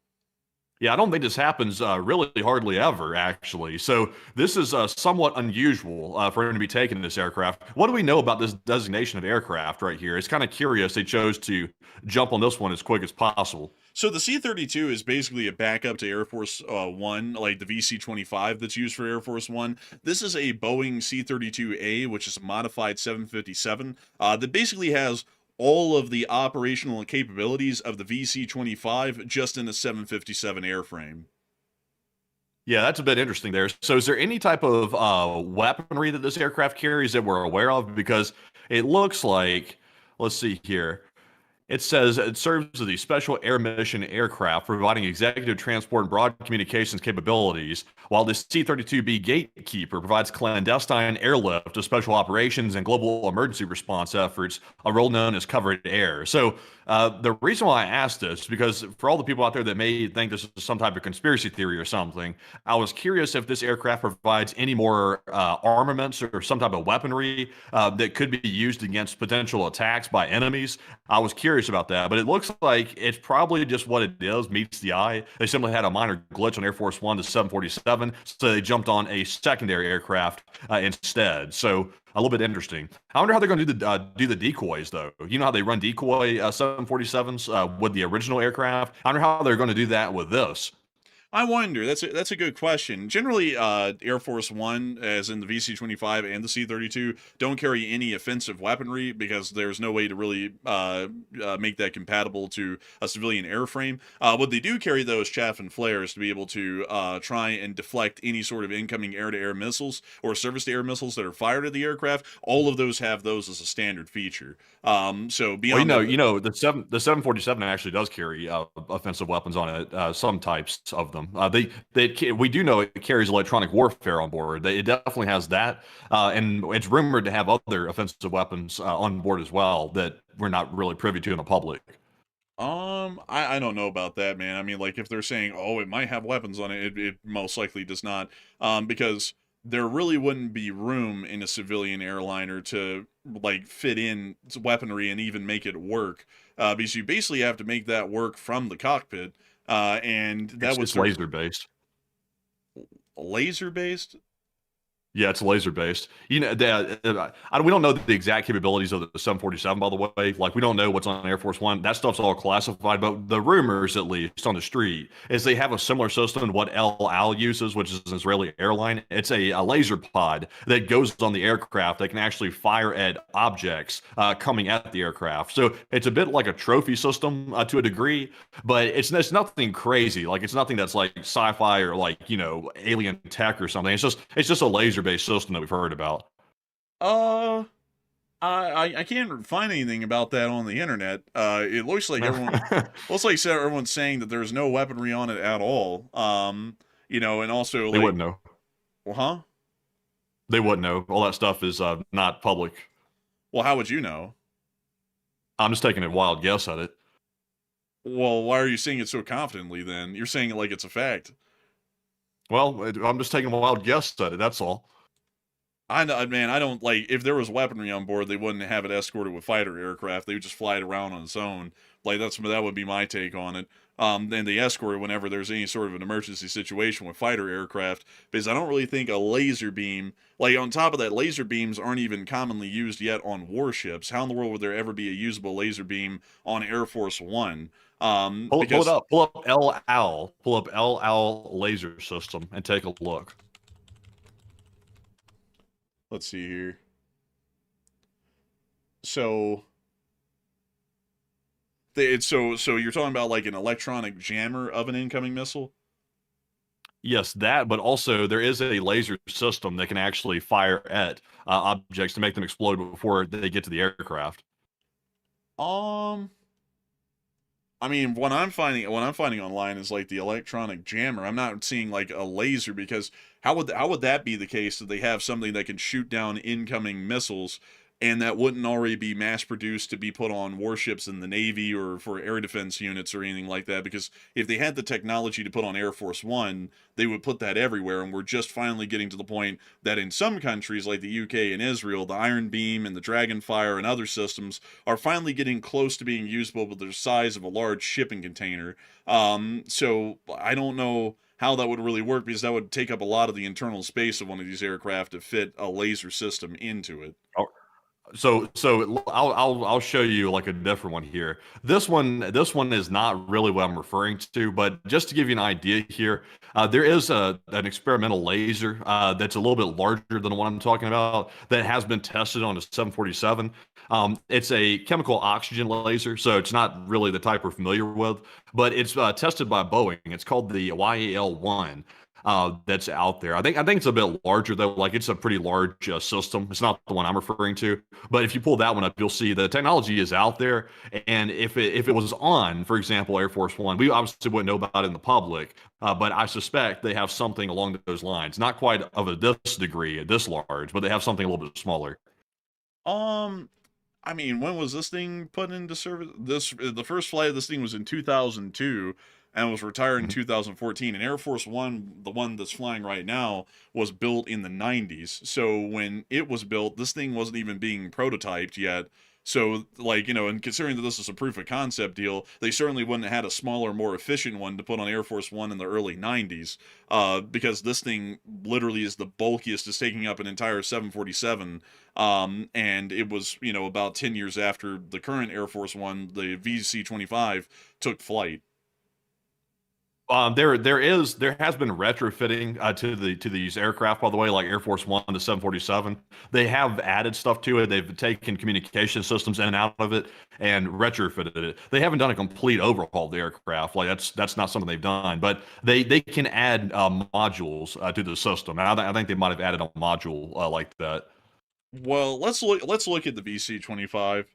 Yeah, I don't think this happens really hardly ever, actually. So this is somewhat unusual for him to be taking this aircraft. What do we know about this designation of aircraft right here? It's kind of curious they chose to jump on this one as quick as possible. So the C-32 is basically a backup to Air Force One, like the VC-25 that's used for Air Force One. This is a Boeing C-32A, which is a modified 757 that basically has all of the operational capabilities of the VC-25 just in a 757 airframe. Yeah, that's a bit interesting there. So is there any type of weaponry that this aircraft carries that we're aware of? Because it looks like, let's see here. It says it serves as the special air mission aircraft, providing executive transport and broad communications capabilities, while the C-32B Gatekeeper provides clandestine airlift to special operations and global emergency response efforts, a role known as covered air. So the reason why I asked this is because for all the people out there that may think this is some type of conspiracy theory or something, I was curious if this aircraft provides any more armaments or some type of weaponry that could be used against potential attacks by enemies. I was curious about that, but it looks like it's probably just what it is, meets the eye. They simply had a minor glitch on Air Force One to 747, so they jumped on a secondary aircraft instead. So a little bit interesting. I wonder how they're going to do the decoys, though. You know how they run decoy 747s with the original aircraft? I wonder how they're going to do that with this. I wonder. That's a good question. Generally, Air Force One, as in the VC-25 and the C-32, don't carry any offensive weaponry because there's no way to really make that compatible to a civilian airframe. What they do carry, though, is chaff and flares to be able to try and deflect any sort of incoming air-to-air missiles or surface-to-air missiles that are fired at the aircraft. All of those have those as a standard feature. So beyond, the 747 actually does carry offensive weapons on it. Some types of them. We do know it carries electronic warfare on board. It definitely has that, and it's rumored to have other offensive weapons on board as well that we're not really privy to in the public. I don't know about that, man. I mean, like, if they're saying, oh, it might have weapons on it, it most likely does not, because there really wouldn't be room in a civilian airliner to, like, fit in weaponry and even make it work, because you basically have to make that work from the cockpit. And that was laser based. Laser based? Yeah, it's laser based. We don't know the exact capabilities of the 747, by the way. Like, we don't know what's on Air Force One. That stuff's all classified. But the rumors, at least on the street, is they have a similar system to what El Al uses, which is an Israeli airline. It's a laser pod that goes on the aircraft that can actually fire at objects coming at the aircraft. So it's a bit like a trophy system to a degree, but it's nothing crazy. Like, it's nothing that's like sci-fi or like, alien tech or something. It's just a laser based system that we've heard about. I can't find anything about that on the internet. It looks like everyone's saying that there's no weaponry on it at all. And also they wouldn't know. Well, huh? They wouldn't know. All that stuff is not public. Well, how would you know? I'm just taking a wild guess at it. Well, why are you saying it so confidently then? You're saying it like it's a fact. Well, I'm just taking a wild guess at it, that's all. I know, man, I don't, like, if there was weaponry on board, they wouldn't have it escorted with fighter aircraft. They would just fly it around on its own. Like, that would be my take on it. Then they escort it whenever there's any sort of an emergency situation with fighter aircraft, because I don't really think a laser beam, like, on top of that, laser beams aren't even commonly used yet on warships. How in the world would there ever be a usable laser beam on Air Force One? Pull it up. Pull up El Al. Pull up El Al laser system and take a look. Let's see here. So so you're talking about like an electronic jammer of an incoming missile? Yes, that, but also there is a laser system that can actually fire at objects to make them explode before they get to the aircraft. Um, I mean, what I'm finding online is like the electronic jammer. I'm not seeing like a laser because how would that be the case that they have something that can shoot down incoming missiles and that wouldn't already be mass produced to be put on warships in the Navy or for air defense units or anything like that? Because if they had the technology to put on Air Force One, they would put that everywhere. And we're just finally getting to the point that in some countries like the UK and Israel, the Iron Beam and the Dragonfire and other systems are finally getting close to being usable with the size of a large shipping container. So I don't know how that would really work because that would take up a lot of the internal space of one of these aircraft to fit a laser system into it. So I'll show you like a different one here. This one is not really what I'm referring to, but just to give you an idea here, there is an experimental laser that's a little bit larger than the one I'm talking about that has been tested on a 747. It's a chemical oxygen laser, so it's not really the type we're familiar with, but it's tested by Boeing. It's called the YAL-1 that's out there. I think it's a bit larger though. Like it's a pretty large system. It's not the one I'm referring to, but if you pull that one up, you'll see the technology is out there. And if it was on, for example, Air Force One, we obviously wouldn't know about it in the public. But I suspect they have something along those lines. Not quite of this degree, this large, but they have something a little bit smaller. Um, I mean, when was this thing put into service? The first flight of this thing was in 2002 and was retired in 2014. And Air Force One, the one that's flying right now, was built in the 90s. So when it was built, this thing wasn't even being prototyped yet. So, like, and considering that this is a proof of concept deal, they certainly wouldn't have had a smaller, more efficient one to put on Air Force One in the early 90s, because this thing literally is the bulkiest, is taking up an entire 747. And it was, about 10 years after the current Air Force One, the VC-25, took flight. There has been retrofitting to these aircraft, by the way, like Air Force One to 747. They have added stuff to it. They've taken communication systems in and out of it and retrofitted it. They haven't done a complete overhaul of the aircraft. Like that's not something they've done, but they can add modules to the system. And I think they might have added a module like that. Well, let's look at the VC-25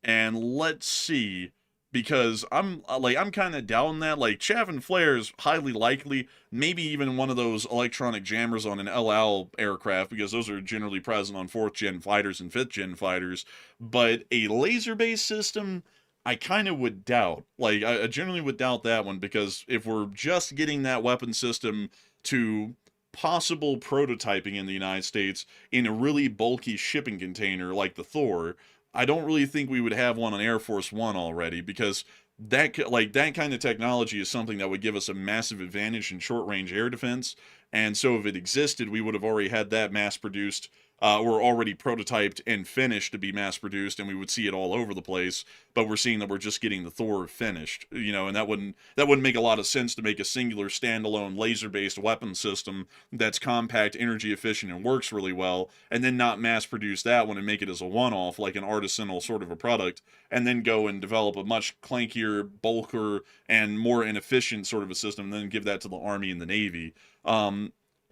and let's see, because I'm kind of down that, like, chaff and flare is highly likely, maybe even one of those electronic jammers on an El Al aircraft, because those are generally present on 4th gen fighters and 5th gen fighters. But a laser based system, I kind of would doubt. Like, I generally would doubt that one, because if we're just getting that weapon system to possible prototyping in the United States in a really bulky shipping container like the Thor, I don't really think we would have one on Air Force One already, because that kind of technology is something that would give us a massive advantage in short range air defense. And so if it existed, we would have already had that mass produced, or already prototyped and finished to be mass produced, and we would see it all over the place. But we're seeing that we're just getting the Thor finished, and that wouldn't make a lot of sense to make a singular standalone laser based weapon system that's compact, energy efficient, and works really well, and then not mass produce that one and make it as a one off, like an artisanal sort of a product, and then go and develop a much clankier, bulkier, and more inefficient sort of a system, and then give that to the Army and the Navy. I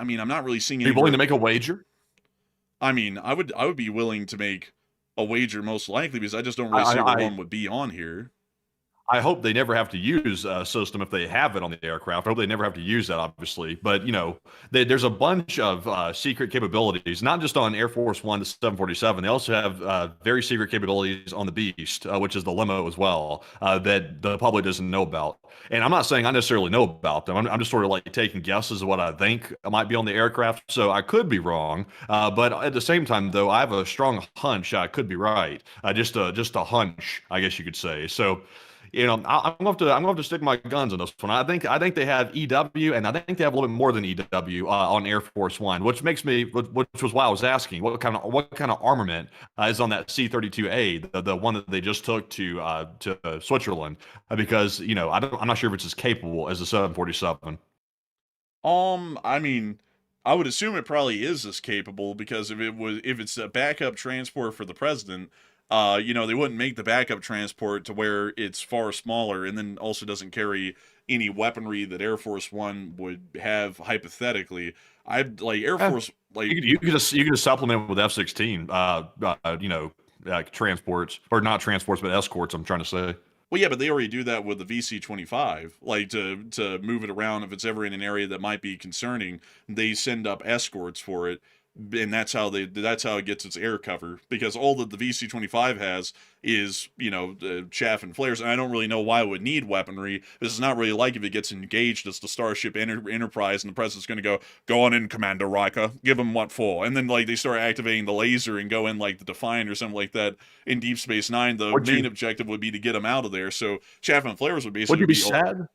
mean, I'm not really seeing. Are you willing to make a wager? I mean, I would be willing to make a wager, most likely, because I just don't really see where one would be on here. I hope they never have to use a system if they have it on the aircraft. I hope they never have to use that, obviously. But, there's a bunch of secret capabilities, not just on Air Force One to 747. They also have very secret capabilities on the Beast, which is the limo as well, that the public doesn't know about. And I'm not saying I necessarily know about them. I'm just sort of like taking guesses of what I think might be on the aircraft. So I could be wrong. But at the same time, though, I have a strong hunch I could be right. Just a hunch, I guess you could say. So, I'm going to have to stick my guns on this one. I think they have EW, and I think they have a little bit more than EW on Air Force One, which was why I was asking what kind of armament is on that C-32A, the one that they just took to Switzerland, because I'm not sure if it's as capable as the 747. I mean, I would assume it probably is as capable, because if it's a backup transport for the president, They wouldn't make the backup transport to where it's far smaller and then also doesn't carry any weaponry that Air Force One would have hypothetically. I'd like Air Force like You could just supplement with F-16, transports, or not transports, but escorts. I'm trying to say. well, yeah, but they already do that with the VC-25. Like to move it around if it's ever in an area that might be concerning, they send up escorts for it, and that's how it gets its air cover, because all that the VC-25 has is chaff and flares, and I don't really know why it would need weaponry. This is not really like if it gets engaged as the Starship Enterprise and the president's going to go on in, Commander Riker, give them what for, and then like they start activating the laser and go in like the Defiant or something like that. In Deep Space Nine, the main objective would be to get them out of there. So chaff and flares would basically. Would you be sad?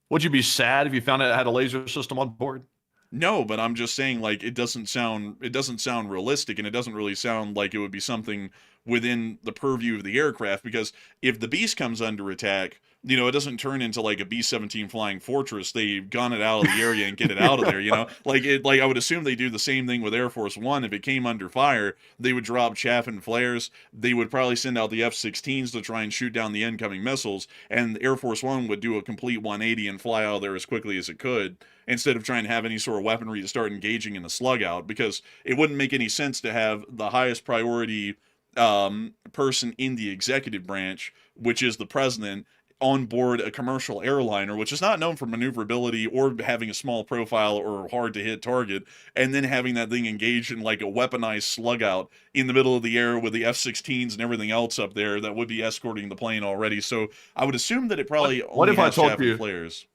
Would you be sad if you found out it had a laser system on board? No, but I'm just saying, like, it doesn't sound realistic, and it doesn't really sound like it would be something within the purview of the aircraft, because if the Beast comes under attack, it doesn't turn into like a B-17 Flying Fortress. They gun it out of the area and get it out of there, Like I would assume they do the same thing with Air Force One. If it came under fire, they would drop chaff and flares. They would probably send out the F-16s to try and shoot down the incoming missiles, and Air Force One would do a complete 180 and fly out of there as quickly as it could, instead of trying to have any sort of weaponry to start engaging in the slug out, because it wouldn't make any sense to have the highest priority person in the executive branch, which is the president, on board a commercial airliner, which is not known for maneuverability or having a small profile or hard to hit target, and then having that thing engaged in like a weaponized slug out in the middle of the air with the F-16s and everything else up there that would be escorting the plane already. So I would assume that it probably What if I told you flares.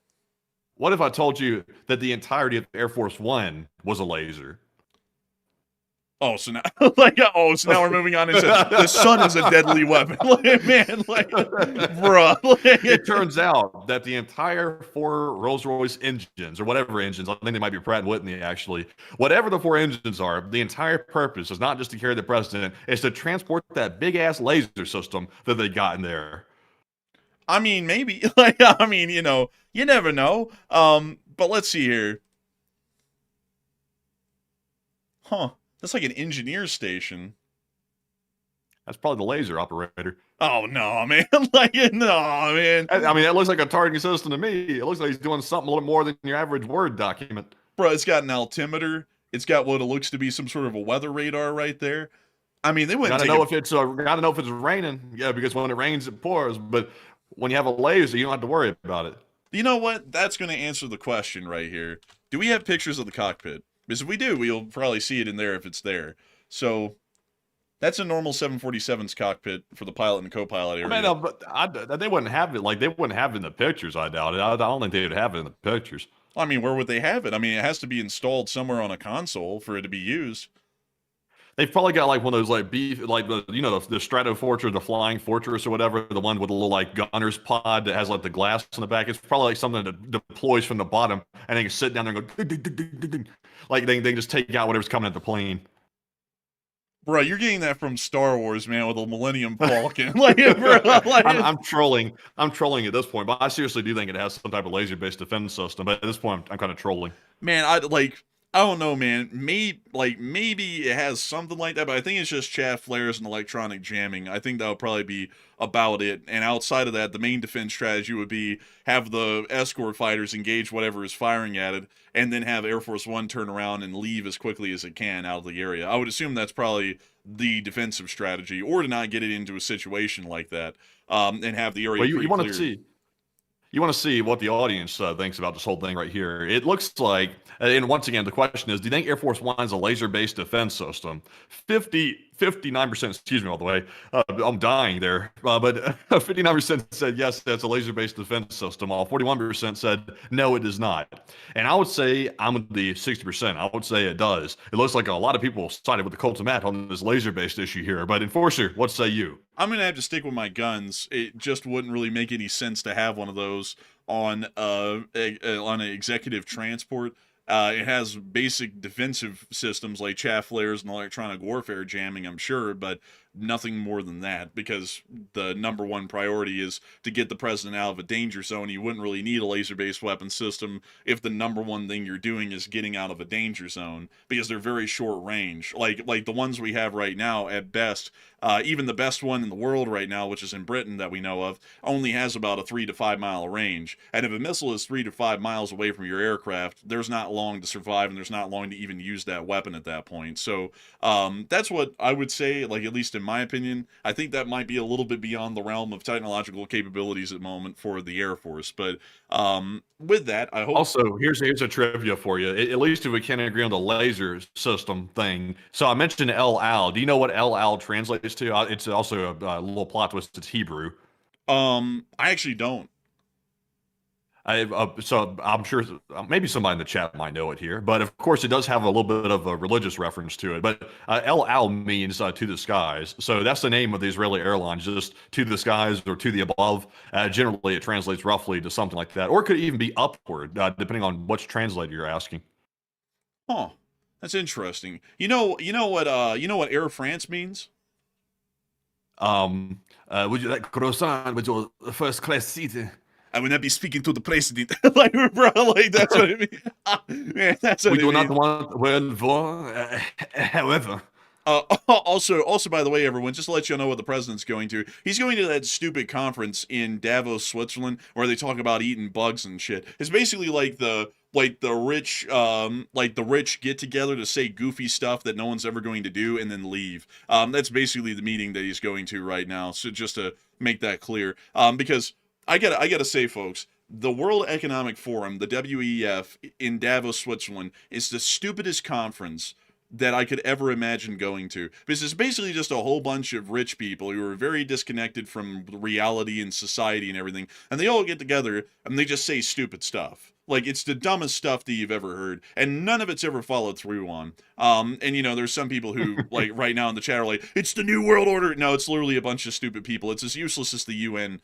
What if I told you that the entirety of Air Force One was a laser? Oh, so now, so now we're moving on into the sun is a deadly weapon. Bruh. It turns out that the entire 4 Rolls-Royce engines, or whatever engines, I think they might be Pratt & Whitney actually, whatever the 4 engines are, the entire purpose is not just to carry the president, it's to transport that big-ass laser system that they got in there. I mean, maybe. You never know. But let's see here. Huh. That's like an engineer station. That's probably the laser operator. Oh, no, man. No, man. I mean, it looks like a targeting system to me. It looks like he's doing something a little more than your average Word document. Bro, it's got an altimeter. It's got what it looks to be some sort of a weather radar right there. I mean, they wouldn't gotta know if it's raining. Yeah, because when it rains, it pours. But when you have a laser, you don't have to worry about it. You know what? That's going to answer the question right here. Do we have pictures of the cockpit? Because if we do, we'll probably see it in there if it's there. So that's a normal 747's cockpit for the pilot and co-pilot area. I mean, but they wouldn't have it. Like, they wouldn't have it in the pictures, I doubt it. I don't think they would have it in the pictures. I mean, where would they have it? I mean, it has to be installed somewhere on a console for it to be used. They've probably got like one of those like the Strato Fortress, the Flying Fortress or whatever, the one with the little like gunner's pod that has like the glass in the back. It's probably like something that deploys from the bottom, and they can sit down there and go ding, ding, ding, ding, ding. Like they can just take out whatever's coming at the plane. Bro, you're getting that from Star Wars, man, with the Millennium Falcon. I'm trolling. I'm trolling at this point, but I seriously do think it has some type of laser-based defense system. But at this point, I'm kind of trolling. Man, I don't know, man. Maybe it has something like that, but I think it's just chaff flares and electronic jamming. I think that would probably be about it. And outside of that, the main defense strategy would be have the escort fighters engage whatever is firing at it, and then have Air Force One turn around and leave as quickly as it can out of the area. I would assume that's probably the defensive strategy, or to not get it into a situation like that, and have the area you want to see. You want to see what the audience thinks about this whole thing right here. It looks like, and once again, the question is, do you think Air Force One is a laser-based defense system? 59%, excuse me, all the way. I'm dying there. But 59% said yes, that's a laser-based defense system, while 41% said no, it is not. And I would say I'm with the 60%. I would say it does. It looks like a lot of people sided with the Colts of Matt on this laser-based issue here. But Enforcer, what say you? I'm going to have to stick with my guns. It just wouldn't really make any sense to have one of those on an executive transport. It has basic defensive systems like chaff flares and electronic warfare jamming, I'm sure, but nothing more than that, because the number one priority is to get the president out of a danger zone. You wouldn't really need a laser-based weapon system if the number one thing you're doing is getting out of a danger zone, because they're very short range. Like the ones we have right now, at best, even the best one in the world right now, which is in Britain that we know of, only has about a 3 to 5 mile range. And if a missile is 3 to 5 miles away from your aircraft, there's not long to survive, and there's not long to even use that weapon at that point. So that's what I would say, like, at least in my opinion. I think that might be a little bit beyond the realm of technological capabilities at the moment for the Air Force. But with that, I hope... Also, here's a trivia for you. At least if we can agree on the laser system thing. So I mentioned El Al. Do you know what El Al translates to? It's also a little plot twist. It's Hebrew. I actually don't. So I'm sure maybe somebody in the chat might know it here, but of course it does have a little bit of a religious reference to it. But El Al means to the skies, so that's the name of the Israeli airlines, just to the skies or to the above. Generally, it translates roughly to something like that, or it could even be upward, depending on which translator you're asking. Huh? That's interesting. You know what Air France means? Would you like croissant with your first class seat? I would not be speaking to the president. Like, bro, like, that's what I mean. Man, that's what We I do mean. not want well for, however. Also, by the way, everyone, just to let you know what the president's going to. He's going to that stupid conference in Davos, Switzerland, where they talk about eating bugs and shit. It's basically like the rich get together to say goofy stuff that no one's ever going to do and then leave. That's basically the meeting that he's going to right now. So just to make that clear, because I gotta say, folks, the World Economic Forum, the WEF, in Davos, Switzerland, is the stupidest conference that I could ever imagine going to. Because it's basically just a whole bunch of rich people who are very disconnected from reality and society and everything, and they all get together and they just say stupid stuff. Like, it's the dumbest stuff that you've ever heard, and none of it's ever followed through on. And, you know, there's some people who, like, right now in the chat are like, it's the New World Order. No, it's literally a bunch of stupid people. It's as useless as the UN.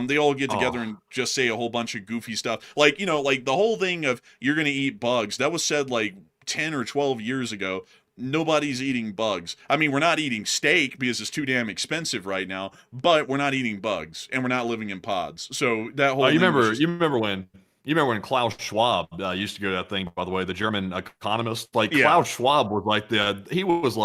They all get together and just say a whole bunch of goofy stuff. Like, you know, like, the whole thing of you're gonna eat bugs, that was said, like, 10 or 12 years ago. Nobody's eating bugs. I mean, we're not eating steak because it's too damn expensive right now, but we're not eating bugs, and we're not living in pods. So that whole You remember when Klaus Schwab used to go to that thing, by the way, the German economist? Like, Yeah. Klaus Schwab was like he was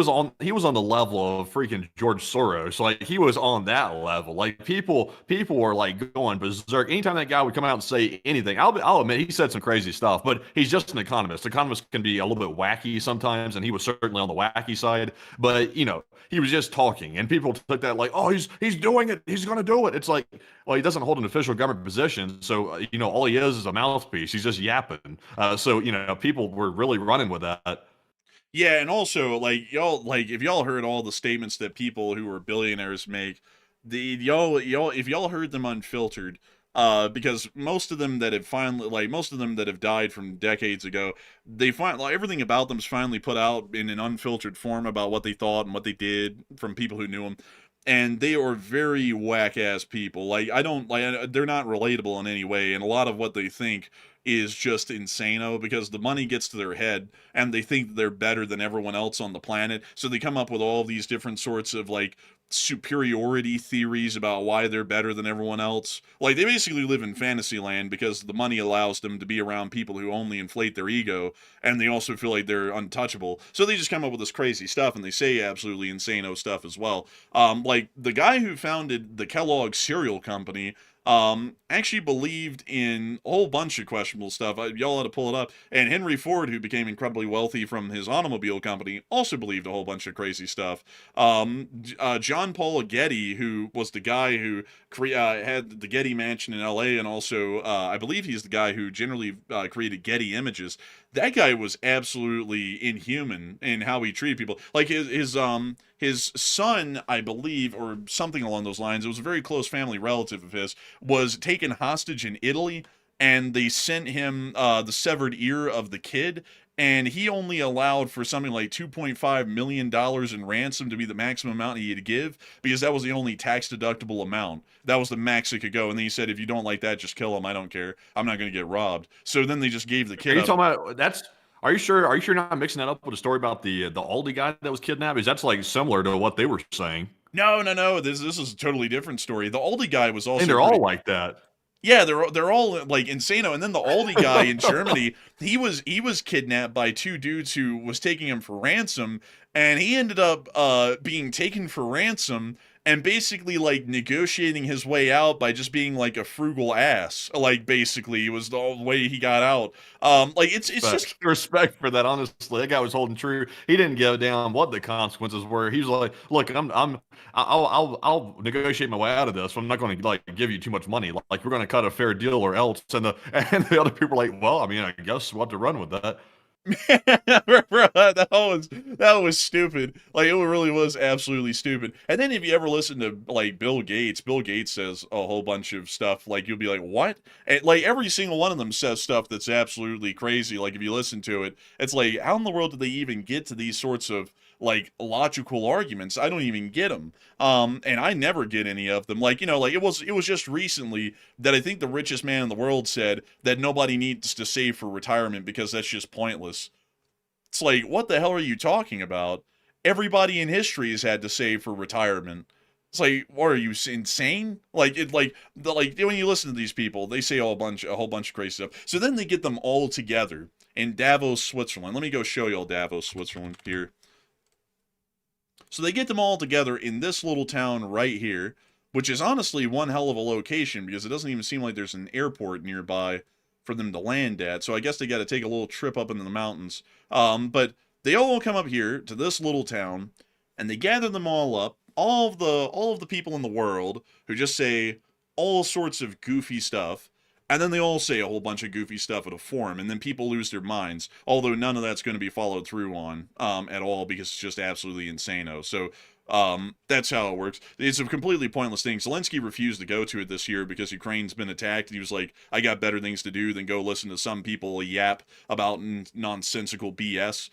on the level of freaking George Soros. Like, he was on that level. Like, people were like going berserk. Anytime that guy would come out and say anything, I'll admit he said some crazy stuff, but he's just an economist. Economists can be a little bit wacky sometimes, and he was certainly on the wacky side. But, you know, he was just talking, and people took that like, oh, he's doing it. He's going to do it. It's like, well, he doesn't hold an official government position, so you know, all he is a mouthpiece. He's just yapping. So, you know, people were really running with that. Yeah, and also, like, y'all, like, if y'all heard all the statements that people who are billionaires make, if y'all heard them unfiltered, because most of them that have died from decades ago, they find, like, everything about them's finally put out in an unfiltered form about what they thought and what they did from people who knew them. And they are very whack-ass people. Like, they're not relatable in any way, and a lot of what they think is just insano, because the money gets to their head, and they think they're better than everyone else on the planet, so they come up with all these different sorts of, like, superiority theories about why they're better than everyone else. Like, they basically live in fantasy land because the money allows them to be around people who only inflate their ego, and they also feel like they're untouchable. So they just come up with this crazy stuff, and they say absolutely insano stuff as well. Like, the guy who founded the Kellogg cereal company actually believed in a whole bunch of questionable stuff. Y'all ought to pull it up. And Henry Ford, who became incredibly wealthy from his automobile company, also believed a whole bunch of crazy stuff. John Paul Getty, who was the guy who had the Getty Mansion in L.A., and also I believe he's the guy who generally created Getty Images. That guy was absolutely inhuman in how he treated people. Like, his son, I believe, or something along those lines, it was a very close family relative of his, was taken hostage in Italy, and they sent him the severed ear of the kid, and he only allowed for something like $2.5 million in ransom to be the maximum amount he had to give, because that was the only tax-deductible amount. That was the max it could go, and then he said, if you don't like that, just kill him, I don't care. I'm not going to get robbed. So then they just gave the kid Are Are you sure? Are you sure you're not mixing that up with a story about the Aldi guy that was kidnapped? Because that's like similar to what they were saying. No. This is a totally different story. The Aldi guy was And also they're pretty. all like that. Yeah, they're all like insano. And then the Aldi guy in Germany, he was kidnapped by two dudes who was taking him for ransom, and he ended up being taken for ransom and basically like negotiating his way out by just being like a frugal ass. Like basically was the way he got out. Like it's just Respect for that. Honestly, that guy was holding true. He didn't give a damn what the consequences were. He was like, "Look, I'll negotiate my way out of this. I'm not going to like give you too much money. Like we're going to cut a fair deal or else." And the other people are like, "Well, I mean, I guess we'll have to run with that." Bro, that was stupid. Like it really was absolutely stupid. And then if you ever listen to like Bill Gates says a whole bunch of stuff like you'll be like, what? And like every single one of them says stuff that's absolutely crazy. Like if you listen to it, it's like, how in the world did they even get to these sorts of like logical arguments? I don't even get them. And I never get any of them. Like, like it was just recently that I think the richest man in the world said that nobody needs to save for retirement because that's just pointless. It's like, what the hell are you talking about? Everybody in history has had to save for retirement. It's like, what are you insane? Like when you listen to these people, they say a whole bunch of crazy stuff. So then they get them all together in Davos, Switzerland. Let me go show you all Davos, Switzerland here. So they get them all together in this little town right here, which is honestly one hell of a location because it doesn't even seem like there's an airport nearby for them to land at. So I guess they got to take a little trip up into the mountains. But they all come up here to this little town, and they gather them all up, all of the people in the world who just say all sorts of goofy stuff. And then they all say a whole bunch of goofy stuff at a forum, and then people lose their minds. Although none of that's going to be followed through on at all because it's just absolutely insano. So that's how it works. It's a completely pointless thing. Zelensky refused to go to it this year because Ukraine's been attacked. He was like, I got better things to do than go listen to some people yap about nonsensical BS.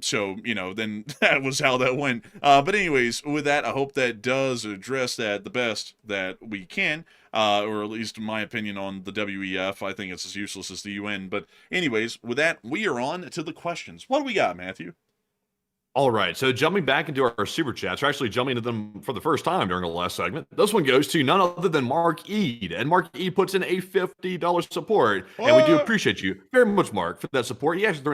So, then that was how that went. But anyways, with that, I hope that does address that the best that we can. Or at least in my opinion on the WEF. I think it's as useless as the UN. But anyways, with that, we are on to the questions. What do we got, Matthew? All right, so jumping back into our super chats, we're actually jumping into them for the first time during the last segment. This one goes to none other than Mark Ead, and Mark Ead puts in a $50 support, and we do appreciate you very much, Mark, for that support. He actually threw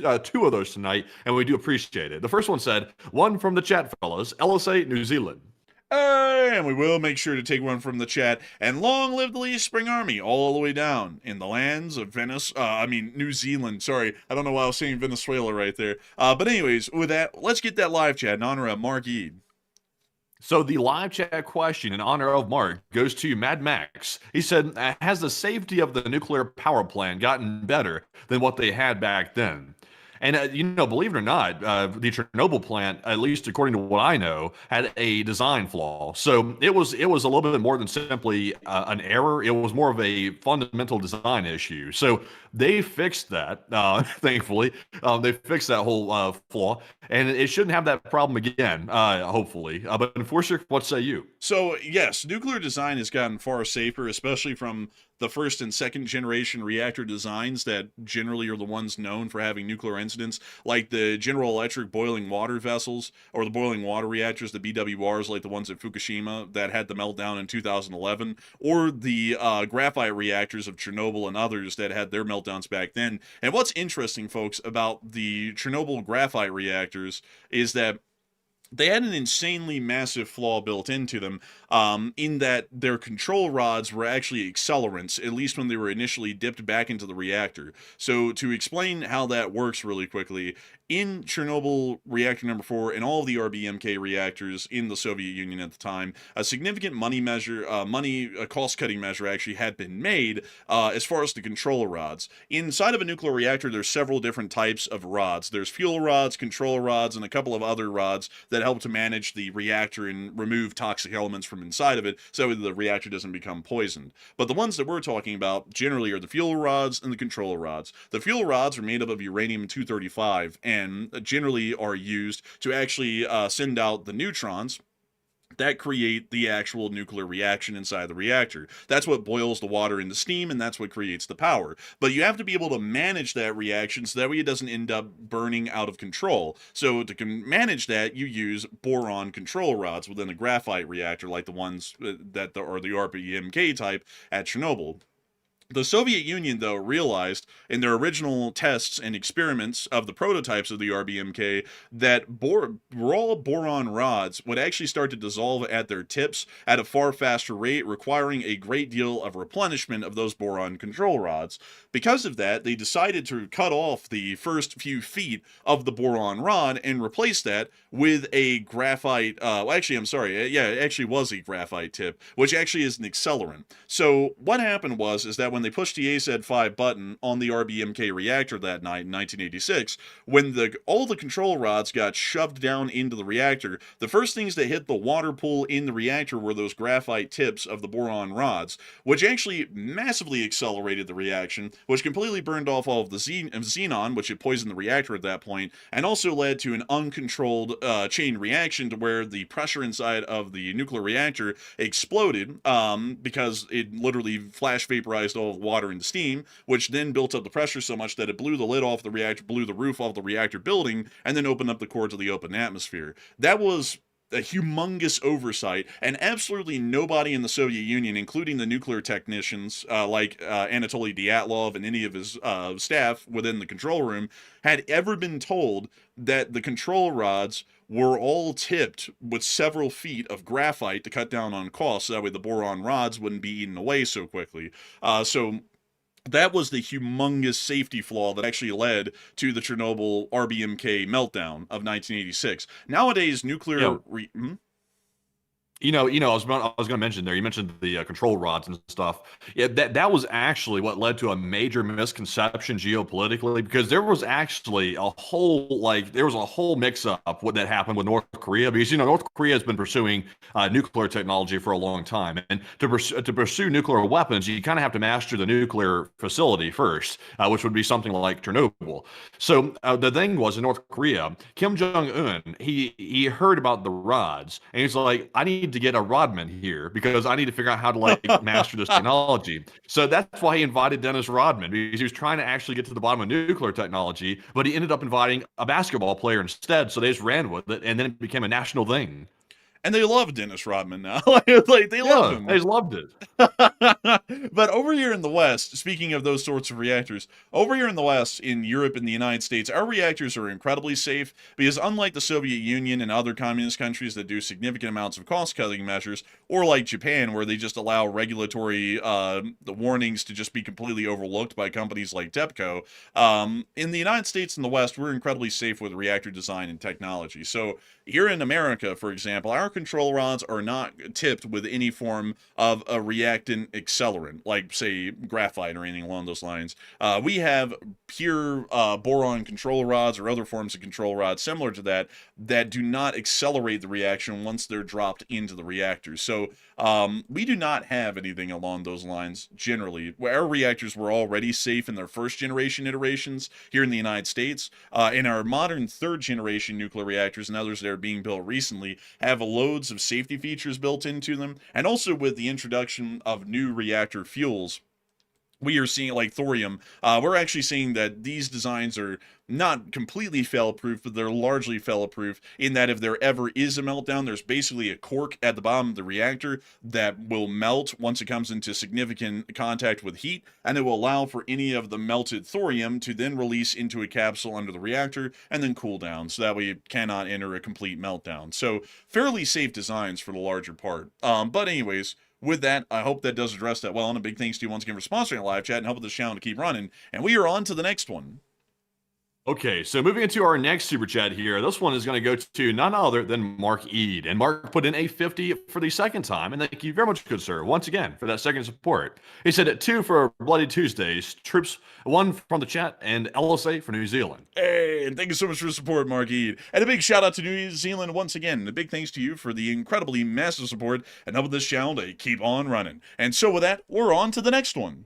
in two of those tonight, and we do appreciate it. The first one said, one from the chat fellas, LSA, New Zealand. And we will make sure to take one from the chat. And long live the Lee Spring Army, all the way down in the lands of New Zealand. Sorry, I don't know why I was saying Venezuela right there. But anyways, with that, let's get that live chat in honor of Mark Ead. So the live chat question in honor of Mark goes to Mad Max. He said, has the safety of the nuclear power plant gotten better than what they had back then? And, believe it or not, the Chernobyl plant, at least according to what I know, had a design flaw. So it was a little bit more than simply an error. It was more of a fundamental design issue. So they fixed that, thankfully. They fixed that whole flaw. And it shouldn't have that problem again, hopefully. But Enforcer, what say you? So, yes, nuclear design has gotten far safer, especially from the first and second generation reactor designs that generally are the ones known for having nuclear incidents, like the General Electric boiling water vessels or the boiling water reactors, the BWRs, like the ones at Fukushima that had the meltdown in 2011, or the graphite reactors of Chernobyl and others that had their meltdowns back then. And what's interesting, folks, about the Chernobyl graphite reactors is that they had an insanely massive flaw built into them, in that their control rods were actually accelerants, at least when they were initially dipped back into the reactor. So to explain how that works really quickly, in Chernobyl reactor number 4 and all of the RBMK reactors in the Soviet Union at the time, a significant cost-cutting measure actually had been made as far as the control rods. Inside of a nuclear reactor, there's several different types of rods. There's fuel rods, control rods, and a couple of other rods that help to manage the reactor and remove toxic elements from inside of it so the reactor doesn't become poisoned. But the ones that we're talking about generally are the fuel rods and the control rods. The fuel rods are made up of uranium-235 and generally are used to actually send out the neutrons that create the actual nuclear reaction inside the reactor. That's what boils the water into steam, and that's what creates the power. But you have to be able to manage that reaction so that way it doesn't end up burning out of control. So to manage that, you use boron control rods within a graphite reactor, like the ones that are the RBMK type at Chernobyl. The Soviet Union, though, realized in their original tests and experiments of the prototypes of the RBMK that raw boron rods would actually start to dissolve at their tips at a far faster rate, requiring a great deal of replenishment of those boron control rods. Because of that, they decided to cut off the first few feet of the boron rod and replace that with a graphite, it actually was a graphite tip, which actually is an accelerant. So what happened is that when they pushed the AZ-5 button on the RBMK reactor that night in 1986, when all the control rods got shoved down into the reactor, the first things that hit the water pool in the reactor were those graphite tips of the boron rods, which actually massively accelerated the reaction, which completely burned off all of the xenon, which had poisoned the reactor at that point, and also led to an uncontrolled chain reaction to where the pressure inside of the nuclear reactor exploded because it literally flash vaporized all of the water into steam, which then built up the pressure so much that it blew the lid off the reactor, blew the roof off the reactor building, and then opened up the core to the open atmosphere. That was a humongous oversight, and absolutely nobody in the Soviet Union, including the nuclear technicians like Anatoly Dyatlov and any of his staff within the control room, had ever been told that the control rods were all tipped with several feet of graphite to cut down on costs, so that way the boron rods wouldn't be eaten away so quickly. So that was the humongous safety flaw that actually led to the Chernobyl RBMK meltdown of 1986. Nowadays, nuclear... I was going to mention there. You mentioned the control rods and stuff. Yeah, that was actually what led to a major misconception geopolitically, because there was actually a whole mix-up that happened with North Korea, because North Korea has been pursuing nuclear technology for a long time, and to pursue nuclear weapons, you kind of have to master the nuclear facility first, which would be something like Chernobyl. So the thing was, in North Korea, Kim Jong-un he heard about the rods, and he's like, I need to get a Rodman here because I need to figure out how to master this technology. So that's why he invited Dennis Rodman, because he was trying to actually get to the bottom of nuclear technology, but he ended up inviting a basketball player instead. So they just ran with it, and then it became a national thing. And they love Dennis Rodman now. They love him. They just loved it. But over here in the West, speaking of those sorts of reactors, over here in the West, in Europe and the United States, our reactors are incredibly safe because unlike the Soviet Union and other communist countries that do significant amounts of cost-cutting measures, or like Japan, where they just allow regulatory the warnings to just be completely overlooked by companies like TEPCO, in the United States and the West, we're incredibly safe with reactor design and technology. So here in America, for example, our control rods are not tipped with any form of a reactant accelerant, like, say, graphite or anything along those lines. We have pure boron control rods or other forms of control rods similar to that do not accelerate the reaction once they're dropped into the reactor. So we do not have anything along those lines generally. Our reactors were already safe in their first generation iterations here in the United States. In our modern third generation nuclear reactors and others that are being built recently have loads of safety features built into them, and also with the introduction of new reactor fuels, we are seeing, like thorium, we're actually seeing that these designs are not completely fail-proof, but they're largely fail-proof in that if there ever is a meltdown, there's basically a cork at the bottom of the reactor that will melt once it comes into significant contact with heat, and it will allow for any of the melted thorium to then release into a capsule under the reactor and then cool down, so that way it cannot enter a complete meltdown. So fairly safe designs for the larger part. But anyways, with that, I hope that does address that well, and a big thanks to you once again for sponsoring a live chat and helping this channel to keep running. And we are on to the next one. Okay, so moving into our next super chat here, this one is going to go to none other than Mark Ead. And Mark put in a 50 for the second time, and thank you very much, good sir, once again, for that second support. He said 2 for Bloody Tuesdays, troops, 1 from the chat, and LSA for New Zealand. Hey, and thank you so much for the support, Mark Ead. And a big shout out to New Zealand once again. And a big thanks to you for the incredibly massive support and helping this channel to keep on running. And so with that, we're on to the next one.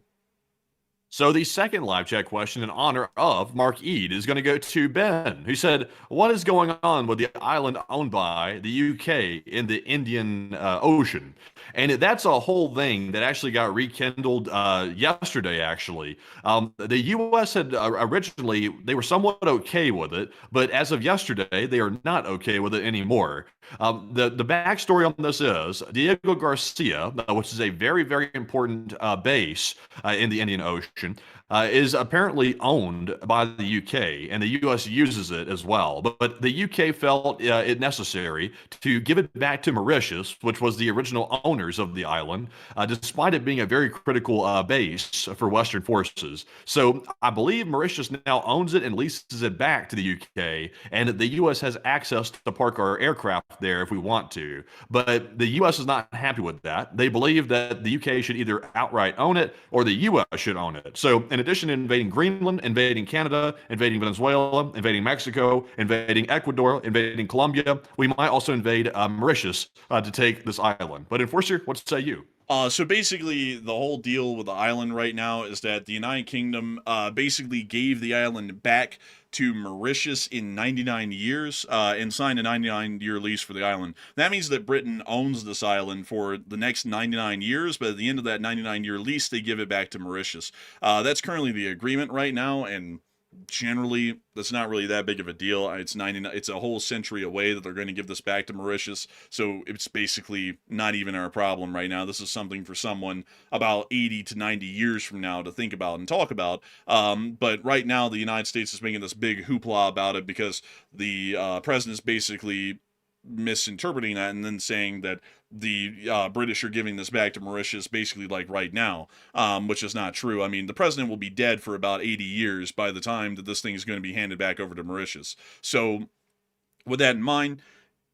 So the second live chat question in honor of Mark Ead is going to go to Ben, who said, "What is going on with the island owned by the UK in the Indian Ocean?" And that's a whole thing that actually got rekindled yesterday. Actually, the U.S. had originally they were somewhat okay with it, but as of yesterday, they are not okay with it anymore. The backstory on this is Diego Garcia, which is a very important base in the Indian Ocean, is apparently owned by the UK, and the US uses it as well. But the UK felt it necessary to give it back to Mauritius, which was the original owners of the island, despite it being a very critical base for Western forces. So I believe Mauritius now owns it and leases it back to the UK, and the US has access to park our aircraft there if we want to. But the US is not happy with that. They believe that the UK should either outright own it or the US should own it. So in addition to invading Greenland, invading Canada, invading Venezuela, invading Mexico, invading Ecuador, invading Colombia, we might also invade Mauritius to take this island. But Enforcer, what say you? So basically, the whole deal with the island right now is that the United Kingdom basically gave the island back to Mauritius in 99 years and signed a 99-year lease for the island. That means that Britain owns this island for the next 99 years, but at the end of that 99-year lease, they give it back to Mauritius. That's currently the agreement right now, and generally that's not really that big of a deal. It's a whole century away that they're going to give this back to Mauritius, so it's basically not even our problem right now. This is something for someone about 80 to 90 years from now to think about and talk about. But right now the United States is making this big hoopla about it because the president's basically misinterpreting that and then saying that the British are giving this back to Mauritius basically like right now, which is not true. I mean, the president will be dead for about 80 years by the time that this thing is going to be handed back over to Mauritius. So with that in mind,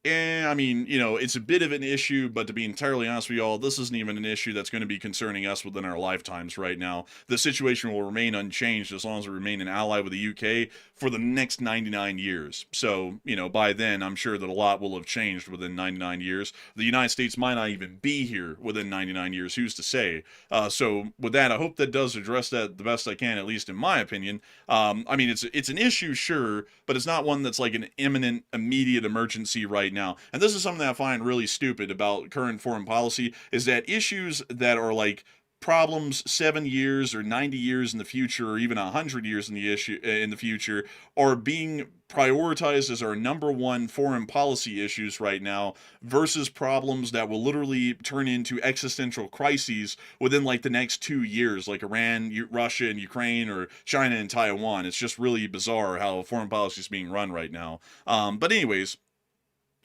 I mean, you know, it's a bit of an issue, but to be entirely honest with y'all, this isn't even an issue that's going to be concerning us within our lifetimes right now. The situation will remain unchanged as long as we remain an ally with the UK for the next 99 years. So, you know, by then, I'm sure that a lot will have changed within 99 years. The United States might not even be here within 99 years, who's to say? So with that, I hope that does address that the best I can, at least in my opinion. I mean, it's an issue, sure, but it's not one that's like an imminent, immediate emergency right now. And this is something that I find really stupid about current foreign policy, is that issues that are like problems 7 years or 90 years in the future, or even 100 years in the future, are being prioritized as our number one foreign policy issues right now, versus problems that will literally turn into existential crises within like the next 2 years, like Iran, Russia, and Ukraine, or China and Taiwan. It's just really bizarre how foreign policy is being run right now. But anyways,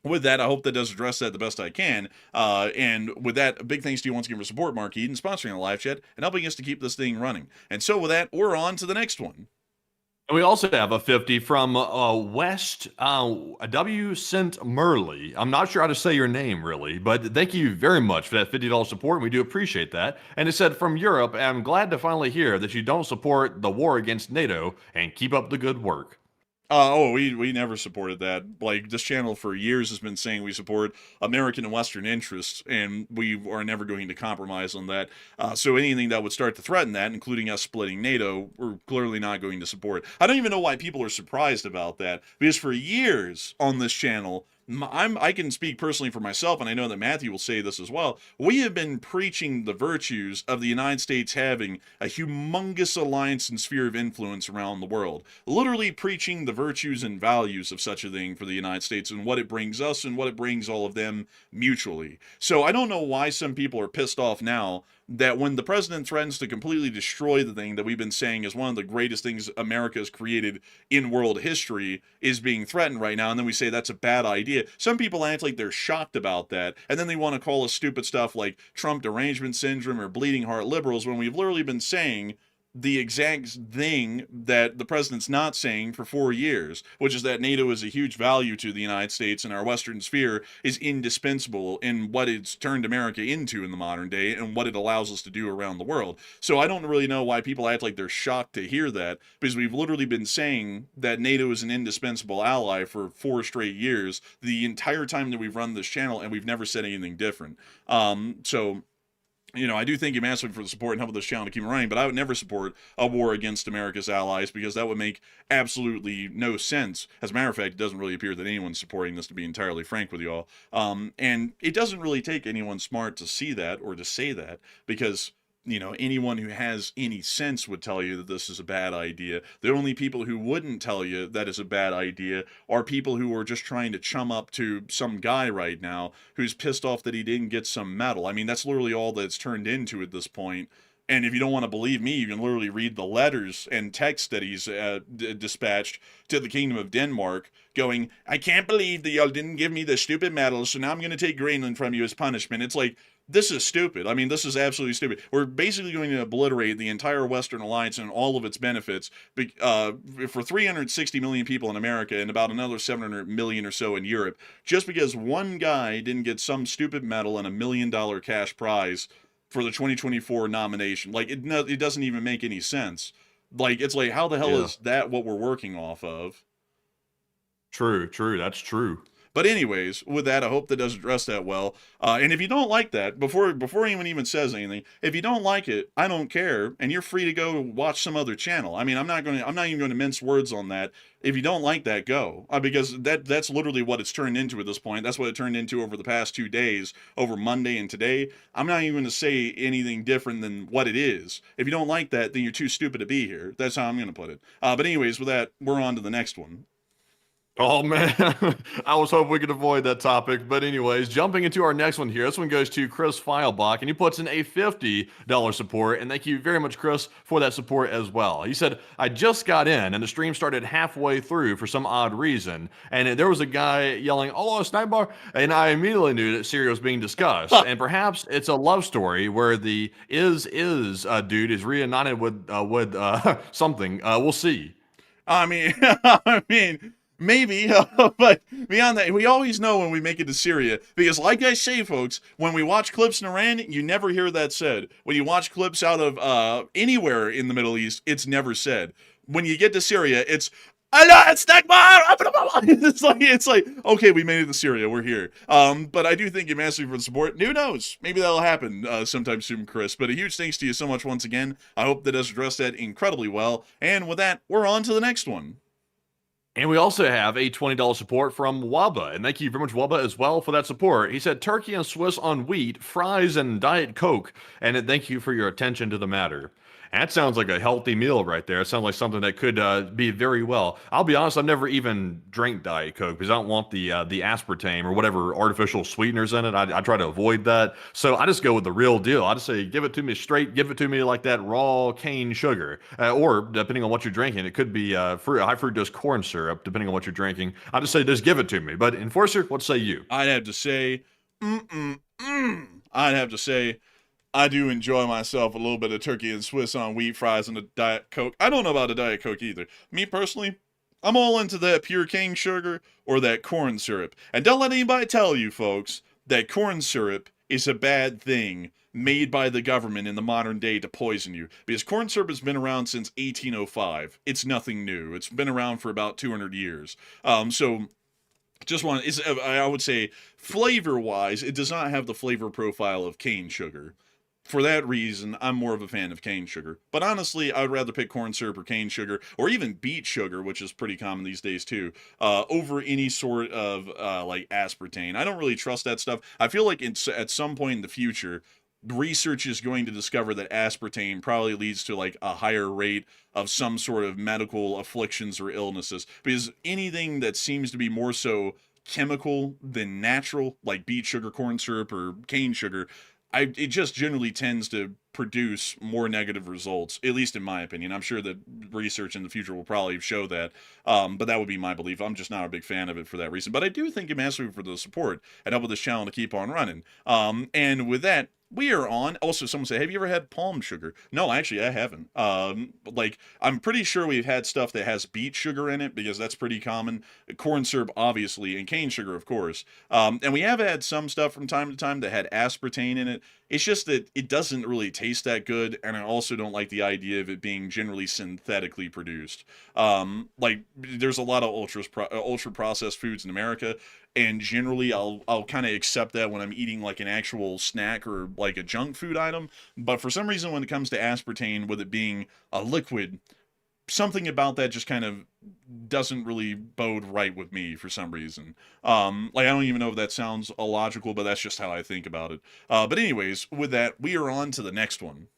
with that, I hope that does address that the best I can. And with that, big thanks to you once again for support, Mark Eden, sponsoring the live chat and helping us to keep this thing running. And so with that, we're on to the next one. And we also have a 50 from West W. St. Merley. I'm not sure how to say your name, really, but thank you very much for that $50 support, and we do appreciate that. And it said, from Europe, I'm glad to finally hear that you don't support the war against NATO, and keep up the good work. We never supported that. Like, this channel for years has been saying we support American and Western interests, and we are never going to compromise on that. So anything that would start to threaten that, including us splitting NATO, we're clearly not going to support. I don't even know why people are surprised about that, because for years on this channel, I can speak personally for myself, and I know that Matthew will say this as well. We have been preaching the virtues of the United States having a humongous alliance and sphere of influence around the world. Literally preaching the virtues and values of such a thing for the United States, and what it brings us and what it brings all of them mutually. So I don't know why some people are pissed off now that when the president threatens to completely destroy the thing that we've been saying is one of the greatest things America has created in world history is being threatened right now, and then we say that's a bad idea. Some people act like they're shocked about that, and then they want to call us stupid stuff like Trump derangement syndrome or bleeding heart liberals, when we've literally been saying the exact thing that the president's not saying for 4 years, which is that NATO is a huge value to the United States, and our Western sphere is indispensable in what it's turned America into in the modern day and what it allows us to do around the world. So I don't really know why people act like they're shocked to hear that, because we've literally been saying that NATO is an indispensable ally for 4 straight years, the entire time that we've run this channel, and we've never said anything different. So I do thank you massively for the support and help with this channel to keep it running, but I would never support a war against America's allies because that would make absolutely no sense. As a matter of fact, it doesn't really appear that anyone's supporting this, to be entirely frank with you all. And it doesn't really take anyone smart to see that or to say that because anyone who has any sense would tell you that this is a bad idea. The only people who wouldn't tell you that is a bad idea are people who are just trying to chum up to some guy right now who's pissed off that he didn't get some medal. I mean, that's literally all that it's turned into at this point. And if you don't want to believe me, you can literally read the letters and texts that he's dispatched to the Kingdom of Denmark going, I can't believe that y'all didn't give me the stupid medal, so now I'm going to take Greenland from you as punishment. It's like, this is stupid. I mean, this is absolutely stupid. We're basically going to obliterate the entire Western Alliance and all of its benefits for 360 million people in America and about another 700 million or so in Europe, just because one guy didn't get some stupid medal and $1 million cash prize for the 2024 nomination. Like, it doesn't even make any sense. Like, it's like, how the hell is that what we're working off of? True. That's true. But anyways, with that, I hope that does address that well. And if you don't like that, before anyone even says anything, if you don't like it, I don't care, and you're free to go watch some other channel. I mean, I'm not even going to mince words on that. If you don't like that, go, because that's literally what it's turned into at this point. That's what it turned into over the past 2 days, over Monday and today. I'm not even going to say anything different than what it is. If you don't like that, then you're too stupid to be here. That's how I'm going to put it. But anyways, with that, we're on to the next one. Oh, man. I was hoping we could avoid that topic. But anyways, jumping into our next one here. This one goes to Chris Feilbach, and he puts in a $50 support. And thank you very much, Chris, for that support as well. He said, I just got in, and the stream started halfway through for some odd reason. And there was a guy yelling, oh, a sniper. And I immediately knew that Syria was being discussed. And perhaps it's a love story where the dude is reunited with something. We'll see. I mean, maybe, but beyond that, we always know when we make it to Syria, because like I say, folks, when we watch clips in Iran, you never hear that said. When you watch clips out of anywhere in the Middle East, it's never said. When you get to Syria, it's it's like, okay, we made it to Syria, we're here. But I do thank you massively for the support. Who knows? Maybe that'll happen sometime soon, Chris. But a huge thanks to you so much once again. I hope that does address that incredibly well. And with that, we're on to the next one. And we also have a $20 support from Waba. And thank you very much, Waba, as well for that support. He said, turkey and Swiss on wheat, fries and Diet Coke. And thank you for your attention to the matter. That sounds like a healthy meal right there. It sounds like something that could be very well. I'll be honest, I've never even drank Diet Coke because I don't want the aspartame or whatever artificial sweeteners in it. I try to avoid that. So I just go with the real deal. I just say, give it to me straight. Give it to me like that raw cane sugar. Or depending on what you're drinking, it could be high fructose corn syrup, depending on what you're drinking. I just say, just give it to me. But Enforcer, what say you? I'd have to say, I'd have to say, I do enjoy myself a little bit of turkey and Swiss on wheat, fries, and a Diet Coke. I don't know about a Diet Coke either. Me personally, I'm all into that pure cane sugar or that corn syrup. And don't let anybody tell you, folks, that corn syrup is a bad thing made by the government in the modern day to poison you. Because corn syrup has been around since 1805. It's nothing new. It's been around for about 200 years. I would say, flavor-wise, it does not have the flavor profile of cane sugar. For that reason, I'm more of a fan of cane sugar. But honestly, I would rather pick corn syrup or cane sugar, or even beet sugar, which is pretty common these days too, over any sort of like aspartame. I don't really trust that stuff. I feel like at some point in the future, research is going to discover that aspartame probably leads to like a higher rate of some sort of medical afflictions or illnesses. Because anything that seems to be more so chemical than natural, like beet sugar, corn syrup, or cane sugar, it just generally tends to produce more negative results, at least in my opinion. I'm sure that research in the future will probably show that, but that would be my belief. I'm just not a big fan of it for that reason. But I do thank you massively for the support and help with this channel to keep on running. And with that, we are on. Also, someone said, have you ever had palm sugar? No, actually, I haven't. Like, I'm pretty sure we've had stuff that has beet sugar in it, because that's pretty common. Corn syrup, obviously, and cane sugar, of course. And we have had some stuff from time to time that had aspartame in it. It's just that it doesn't really taste that good, and I also don't like the idea of it being generally synthetically produced. Like, there's a lot of ultra-processed foods in America, and generally I'll kind of accept that when I'm eating like an actual snack or like a junk food item. But for some reason, when it comes to aspartame, with it being a liquid, something about that just kind of doesn't really bode right with me for some reason. Like I don't even know if that sounds illogical, but that's just how I think about it. But anyways, with that, we are on to the next one.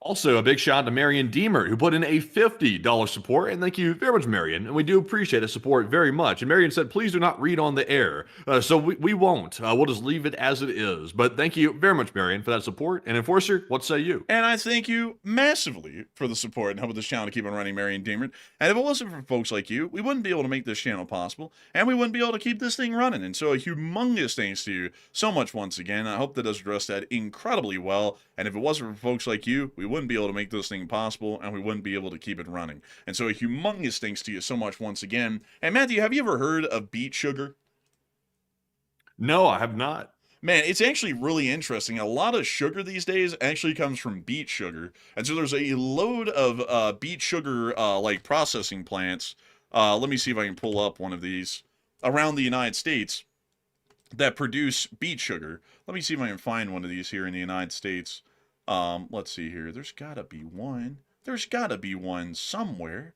Also, a big shout out to Marion Deemer, who put in a $50 support, and thank you very much, Marion. And we do appreciate the support very much. And Marion said, please do not read on the air. So we won't. We'll just leave it as it is. But thank you very much, Marion, for that support. And Enforcer, what say you? And I thank you massively for the support and helping this channel to keep on running, Marion Deemer. And if it wasn't for folks like you, we wouldn't be able to make this channel possible, and we wouldn't be able to keep this thing running. And so a humongous thanks to you so much once again. I hope that does address that incredibly well. And if it wasn't for folks like you, we wouldn't be able to make this thing possible, and we wouldn't be able to keep it running. And so a humongous thanks to you so much once again. And Matthew, have you ever heard of beet sugar? No, I have not. Man, it's actually really interesting. A lot of sugar these days actually comes from beet sugar. And so there's a load of beet sugar like processing plants. Let me see if I can pull up one of these around the United States that produce beet sugar. Let me see if I can find one of these here in the United States. Let's see here. There's gotta be one. There's gotta be one somewhere.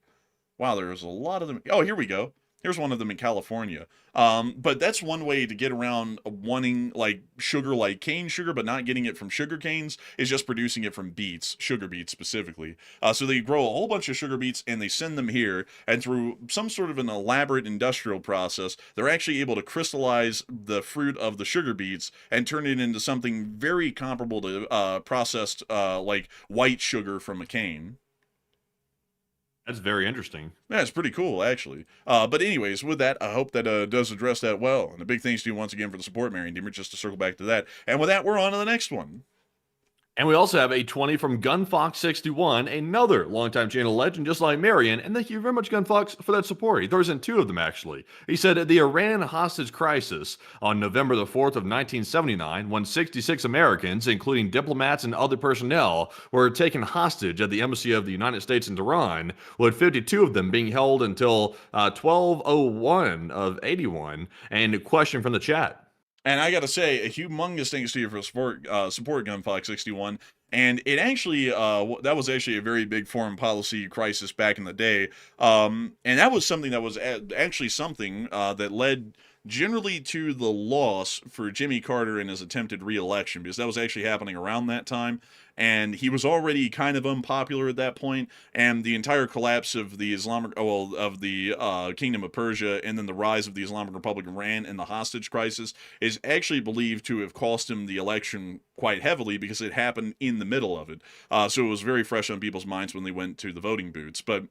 Wow, there's a lot of them. Oh, here we go. Here's one of them in California. But that's one way to get around wanting like sugar, like cane sugar, but not getting it from sugar canes, is just producing it from beets, sugar beets specifically. So they grow a whole bunch of sugar beets and they send them here, and through some sort of an elaborate industrial process, they're actually able to crystallize the fruit of the sugar beets and turn it into something very comparable to processed like white sugar from a cane. That's very interesting. Yeah, it's pretty cool, actually. But anyways, with that, I hope that does address that well. And a big thanks to you once again for the support, Marion Deemer, just to circle back to that. And with that, we're on to the next one. And we also have a 20 from GunFox61, another longtime channel legend, just like Marion. And thank you very much, GunFox, for that support. He throws in two of them, actually. He said, the Iran hostage crisis on November the 4th of 1979, when 66 Americans, including diplomats and other personnel, were taken hostage at the embassy of the United States in Tehran, with 52 of them being held until 1201 of 81. And a question from the chat. And I got to say, a humongous thanks to you for support GunFox61. And it actually, that was actually a very big foreign policy crisis back in the day. And that was something that was actually something that led generally to the loss for Jimmy Carter in his attempted re-election, because that was actually happening around that time. And he was already kind of unpopular at that point, and the entire collapse of the Kingdom of Persia, and then the rise of the Islamic Republic of Iran and the hostage crisis, is actually believed to have cost him the election quite heavily, because it happened in the middle of it. So it was very fresh on people's minds when they went to the voting booths. But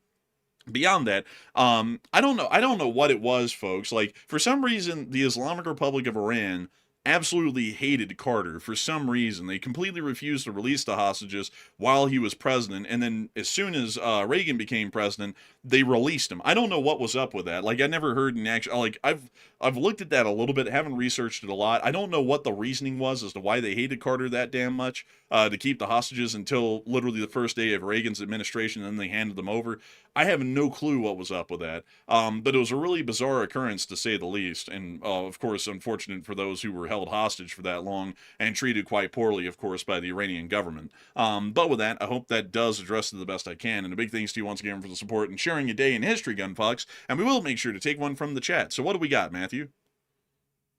beyond that, I don't know what it was, folks. Like, for some reason, the Islamic Republic of Iran absolutely hated Carter for some reason. They completely refused to release the hostages while he was president, and then as soon as Reagan became president, they released him. I don't know what was up with that. Like, I never heard an actual, like, I've looked at that a little bit, haven't researched it a lot. I don't know what the reasoning was as to why they hated Carter that damn much to keep the hostages until literally the first day of Reagan's administration, and then they handed them over. I have no clue what was up with that. But it was a really bizarre occurrence, to say the least, and of course, unfortunate for those who were held hostage for that long and treated quite poorly, of course, by the Iranian government. But with that, I hope that does address it the best I can. And a big thanks to you once again for the support and sharing a day in history, GunFox. And we will make sure to take one from the chat. So what do we got, Matthew?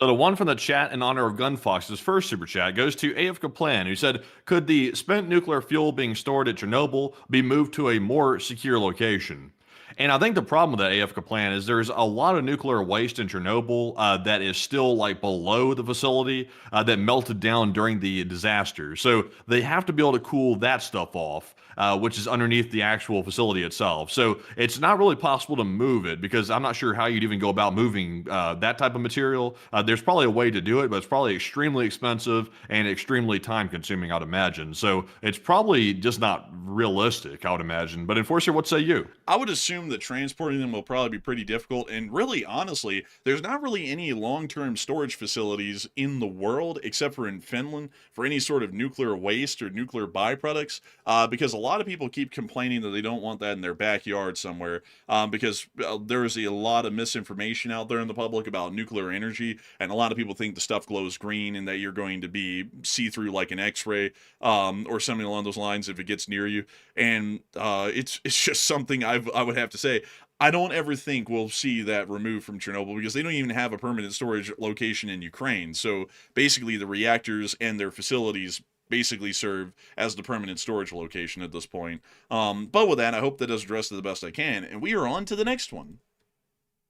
So the one from the chat in honor of GunFox's first super chat goes to AF Kaplan, who said, could the spent nuclear fuel being stored at Chernobyl be moved to a more secure location? And I think the problem with the AF Kaplan is there's a lot of nuclear waste in Chernobyl that is still like below the facility that melted down during the disaster. So they have to be able to cool that stuff off, which is underneath the actual facility itself. So it's not really possible to move it, because I'm not sure how you'd even go about moving that type of material. There's probably a way to do it, but it's probably extremely expensive and extremely time consuming, I'd imagine. So it's probably just not realistic, I would imagine. But Enforcer, what say you? I would assume them, that transporting them will probably be pretty difficult. And really, honestly, there's not really any long-term storage facilities in the world, except for in Finland, for any sort of nuclear waste or nuclear byproducts, because a lot of people keep complaining that they don't want that in their backyard somewhere, because there is a lot of misinformation out there in the public about nuclear energy, and a lot of people think the stuff glows green and that you're going to be see-through like an X-ray, or something along those lines if it gets near you. And it's just something I would have to say. I don't ever think we'll see that removed from Chernobyl, because they don't even have a permanent storage location in Ukraine. So basically the reactors and their facilities basically serve as the permanent storage location at this point. But with that, I hope that does address it the best I can. And we are on to the next one.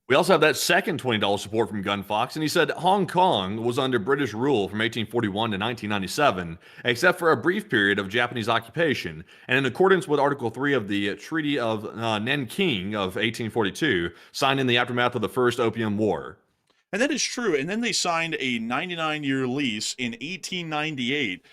We also have that second $20 support from Gunfox, and he said Hong Kong was under British rule from 1841 to 1997, except for a brief period of Japanese occupation, and in accordance with Article 3 of the Treaty of Nanking of 1842, signed in the aftermath of the First Opium War. And that is true. And then they signed a 99-year lease in 1898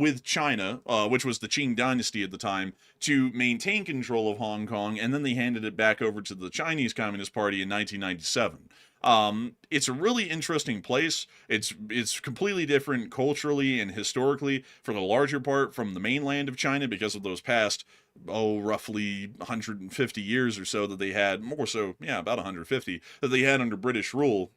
with China, which was the Qing dynasty at the time, to maintain control of Hong Kong, and then they handed it back over to the Chinese Communist Party in 1997. It's a really interesting place. It's completely different culturally and historically, for the larger part, from the mainland of China, because of those past, roughly 150 years or so that they had, more so, yeah, about 150, that they had under British rule.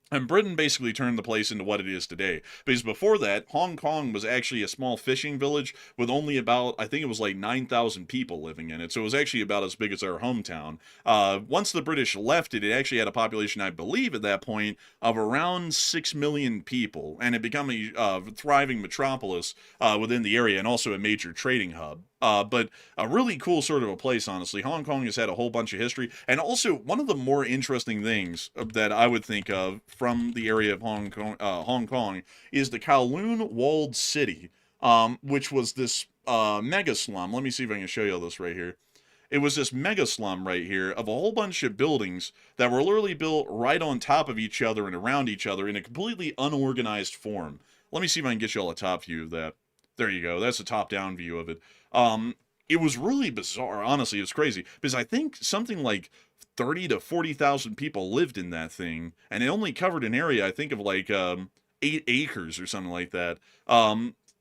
And Britain basically turned the place into what it is today. Because before that, Hong Kong was actually a small fishing village with only about, I think it was like 9,000 people living in it. So it was actually about as big as our hometown. Once the British left it, it actually had a population, I believe at that point, of around 6 million people. And it became a thriving metropolis within the area, and also a major trading hub. But a really cool sort of a place, honestly. Hong Kong has had a whole bunch of history. And also, one of the more interesting things that I would think of from the area of Hong Kong is the Kowloon Walled City, which was this mega slum. Let me see if I can show you this right here. It was this mega slum right here of a whole bunch of buildings that were literally built right on top of each other and around each other in a completely unorganized form. Let me see if I can get you all a top view of that. There you go. That's a top-down view of it. It was really bizarre. Honestly, it's crazy, because I think something like 30 to 40,000 people lived in that thing, and it only covered an area, I think, of like 8 acres or something like that.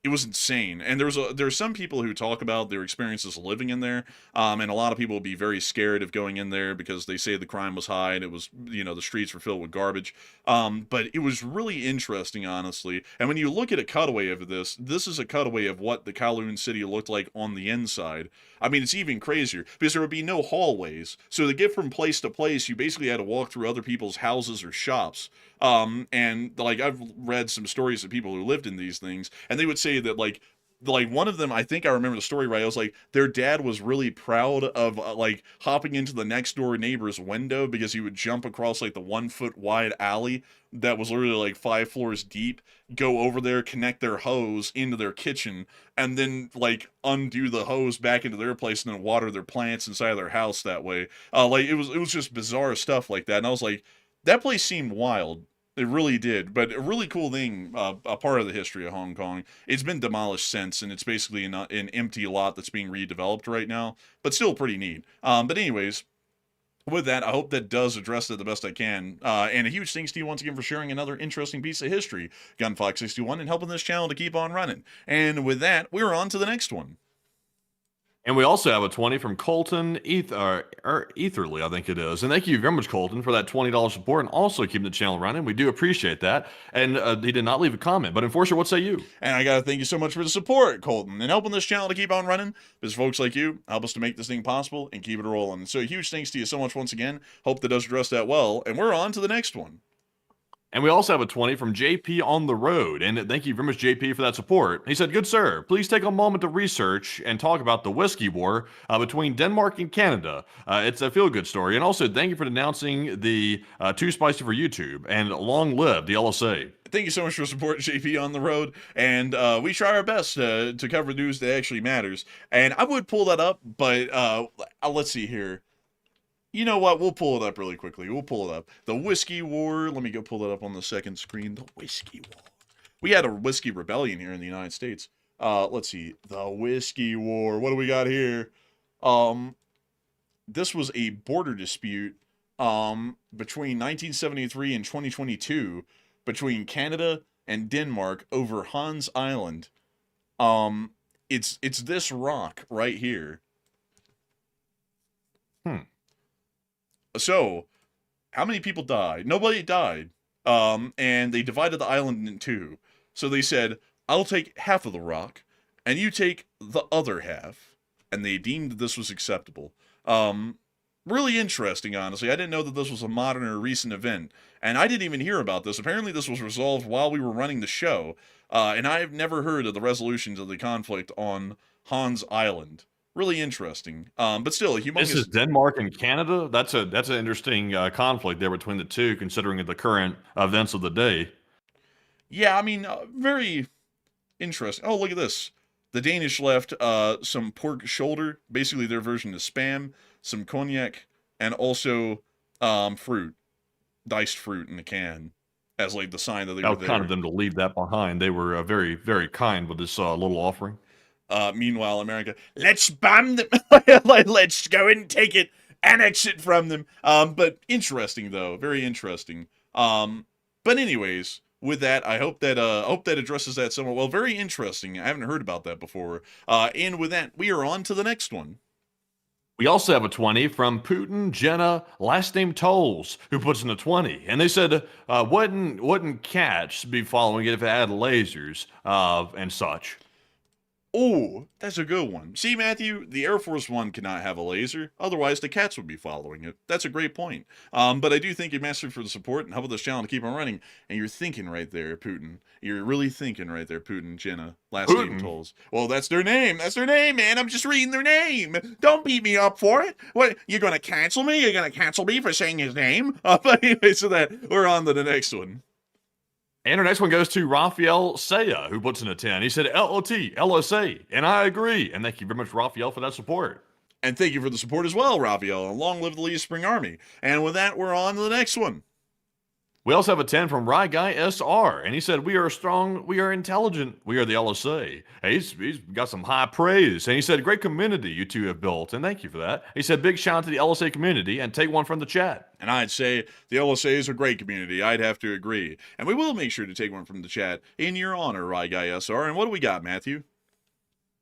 It was insane. And there's some people who talk about their experiences living in there, and a lot of people would be very scared of going in there because they say the crime was high and it was, the streets were filled with garbage. But it was really interesting, honestly. And when you look at a cutaway of this is a cutaway of what the Kowloon City looked like on the inside. I mean, it's even crazier, because there would be no hallways. So to get from place to place, you basically had to walk through other people's houses or shops. And like, I've read some stories of people who lived in these things, and they would say that like one of them, I think I remember the story right, I was like, their dad was really proud of like hopping into the next door neighbor's window, because he would jump across like the 1 foot wide alley that was literally like 5 floors deep, go over there, connect their hose into their kitchen, and then like undo the hose back into their place and then water their plants inside of their house that way. Like it was just bizarre stuff like that. And I was like, that place seemed wild. It really did. But a really cool thing, a part of the history of Hong Kong, it's been demolished since, and it's basically an empty lot that's being redeveloped right now, but still pretty neat. But anyways, with that, I hope that does address it the best I can. And a huge thanks to you once again for sharing another interesting piece of history, Gunfox61, and helping this channel to keep on running. And with that, we're on to the next one. And we also have a 20 from Colton Etherly, I think it is. And thank you very much, Colton, for that $20 support and also keeping the channel running. We do appreciate that. And he did not leave a comment. But Enforcer, what say you? And I got to thank you so much for the support, Colton, and helping this channel to keep on running, because folks like you help us to make this thing possible and keep it rolling. So a huge thanks to you so much once again. Hope that does address that well. And we're on to the next one. And we also have a 20 from JP on the road. And thank you very much, JP, for that support. He said, good sir, please take a moment to research and talk about the whiskey war between Denmark and Canada. It's a feel-good story. And also, thank you for denouncing the Too Spicy for YouTube. And long live the LSA. Thank you so much for support, JP on the road. And we try our best to cover news that actually matters. And I would pull that up, but let's see here. You know what? We'll pull it up really quickly. We'll pull it up. The Whiskey War. Let me go pull it up on the second screen. The Whiskey War. We had a whiskey rebellion here in the United States. Let's see. The Whiskey War. What do we got here? this was a border dispute between 1973 and 2022 between Canada and Denmark over Hans Island. It's this rock right here. So, how many people died? Nobody died. And they divided the island in two. So they said, I'll take half of the rock, and you take the other half. And they deemed that this was acceptable. Really interesting, honestly. I didn't know that this was a modern or recent event. And I didn't even hear about this. Apparently this was resolved while we were running the show. And I've never heard of the resolutions of the conflict on Hans Island. Really interesting. But still, a humongous... This is Denmark and Canada? That's an interesting conflict there between the two, considering the current events of the day. Yeah, I mean, very interesting. Oh, look at this. The Danish left some pork shoulder, basically their version of Spam, some cognac, and also fruit, diced fruit in a can, as like the sign that they were there. Kind of them to leave that behind. They were very, very kind with this little offering. Meanwhile, America, let's bomb them. Let's go and take it, annex it from them. But interesting though, very interesting. But anyways, with that, I hope that addresses that somewhat well. Very interesting. I haven't heard about that before. And with that, we are on to the next one. We also have a 20 from Putin, Jenna, last name Tolls, who puts in a 20. And they said, wouldn't cats be following it if it had lasers and such? Oh, that's a good one. See, Matthew, the Air Force One cannot have a laser. Otherwise, the cats would be following it. That's a great point. But I do thank you, Master, for the support and help with this channel to keep on running. And you're thinking right there, Putin. You're really thinking right there, Putin, Jenna. Last name Tolls. Well, that's their name. That's their name, man. I'm just reading their name. Don't beat me up for it. What, you're going to cancel me? You're going to cancel me for saying his name? But anyway, so that we're on to the next one. And our next one goes to Raphael Saya, who puts in a 10. He said, LOT, LSA, and I agree. And thank you very much, Raphael, for that support. And thank you for the support as well, Raphael. And long live the Lee Spring Army. And with that, we're on to the next one. We also have a 10 from Rye Guy SR, and he said, we are strong, we are intelligent, we are the LSA. Hey, he's got some high praise. And he said, great community you two have built, and thank you for that. He said, big shout out to the LSA community, and take one from the chat. And I'd say the LSA is a great community. I'd have to agree. And we will make sure to take one from the chat in your honor, Rye Guy SR. And what do we got, Matthew?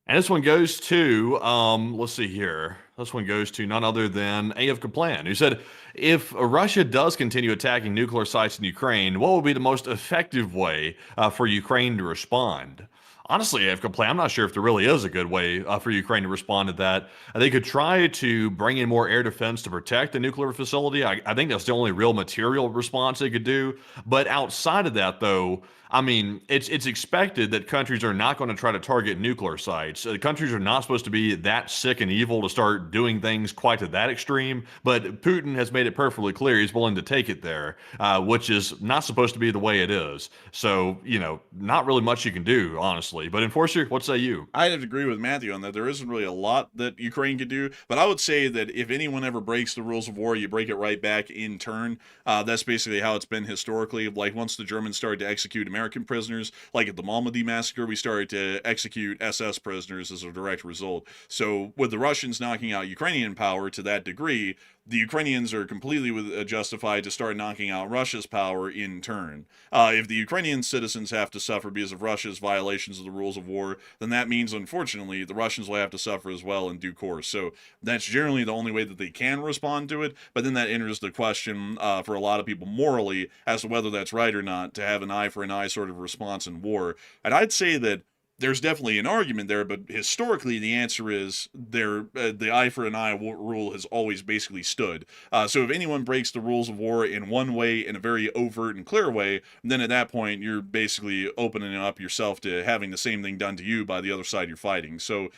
And this one goes to, let's see here. This one goes to none other than AF Kaplan, who said, if Russia does continue attacking nuclear sites in Ukraine, what will be the most effective way for Ukraine to respond? Honestly, AF Kaplan, I'm not sure if there really is a good way for Ukraine to respond to that. They could try to bring in more air defense to protect the nuclear facility. I think that's the only real material response they could do. But outside of that, though, I mean, it's expected that countries are not going to try to target nuclear sites. Countries are not supposed to be that sick and evil to start doing things quite to that extreme. But Putin has made it perfectly clear he's willing to take it there, which is not supposed to be the way it is. So, you know, not really much you can do, honestly. But Enforcer, what say you? I'd have to agree with Matthew on that. There isn't really a lot that Ukraine could do. But I would say that if anyone ever breaks the rules of war, you break it right back in turn. That's basically how it's been historically. Like once the Germans started to execute American prisoners, like at the Malmedy massacre, we started to execute SS prisoners as a direct result. So with the Russians knocking out Ukrainian power to that degree, the Ukrainians are completely justified to start knocking out Russia's power in turn. If the Ukrainian citizens have to suffer because of Russia's violations of the rules of war, then that means, unfortunately, the Russians will have to suffer as well in due course. So that's generally the only way that they can respond to it, but then that enters the question for a lot of people morally as to whether that's right or not, to have an eye for an eye sort of response in war. And I'd say that there's definitely an argument there, but historically the answer is the eye for an eye rule has always basically stood. So if anyone breaks the rules of war in one way, in a very overt and clear way, then at that point you're basically opening up yourself to having the same thing done to you by the other side you're fighting. So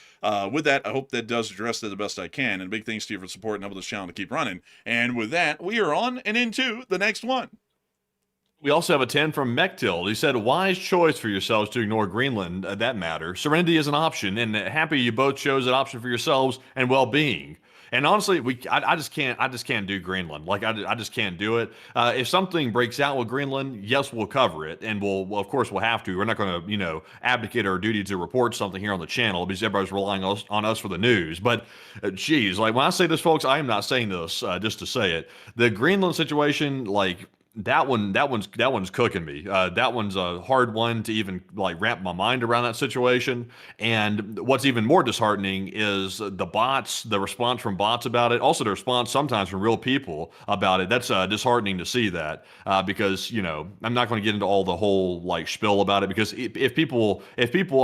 with that, I hope that does address that the best I can, and big thanks to you for supporting helping this channel to keep running. And with that, we are on and into the next one. We also have a 10 from Mechtil. He said, wise choice for yourselves to ignore Greenland, that matter. Serenity is an option, and happy you both chose that option for yourselves and well-being. And honestly, I just can't do Greenland. Like I just can't do it. If something breaks out with Greenland, yes, we'll cover it, and well, of course we'll have to. We're not going to abdicate our duty to report something here on the channel because everybody's relying on us for the news. But geez, like when I say this, folks, I am not saying this just to say it. The Greenland situation, like. That one's cooking me. That one's a hard one to even like wrap my mind around that situation. And what's even more disheartening is the bots, the response from bots about it. Also, the response sometimes from real people about it. That's disheartening to see that because I'm not going to get into all the whole like spiel about it because if people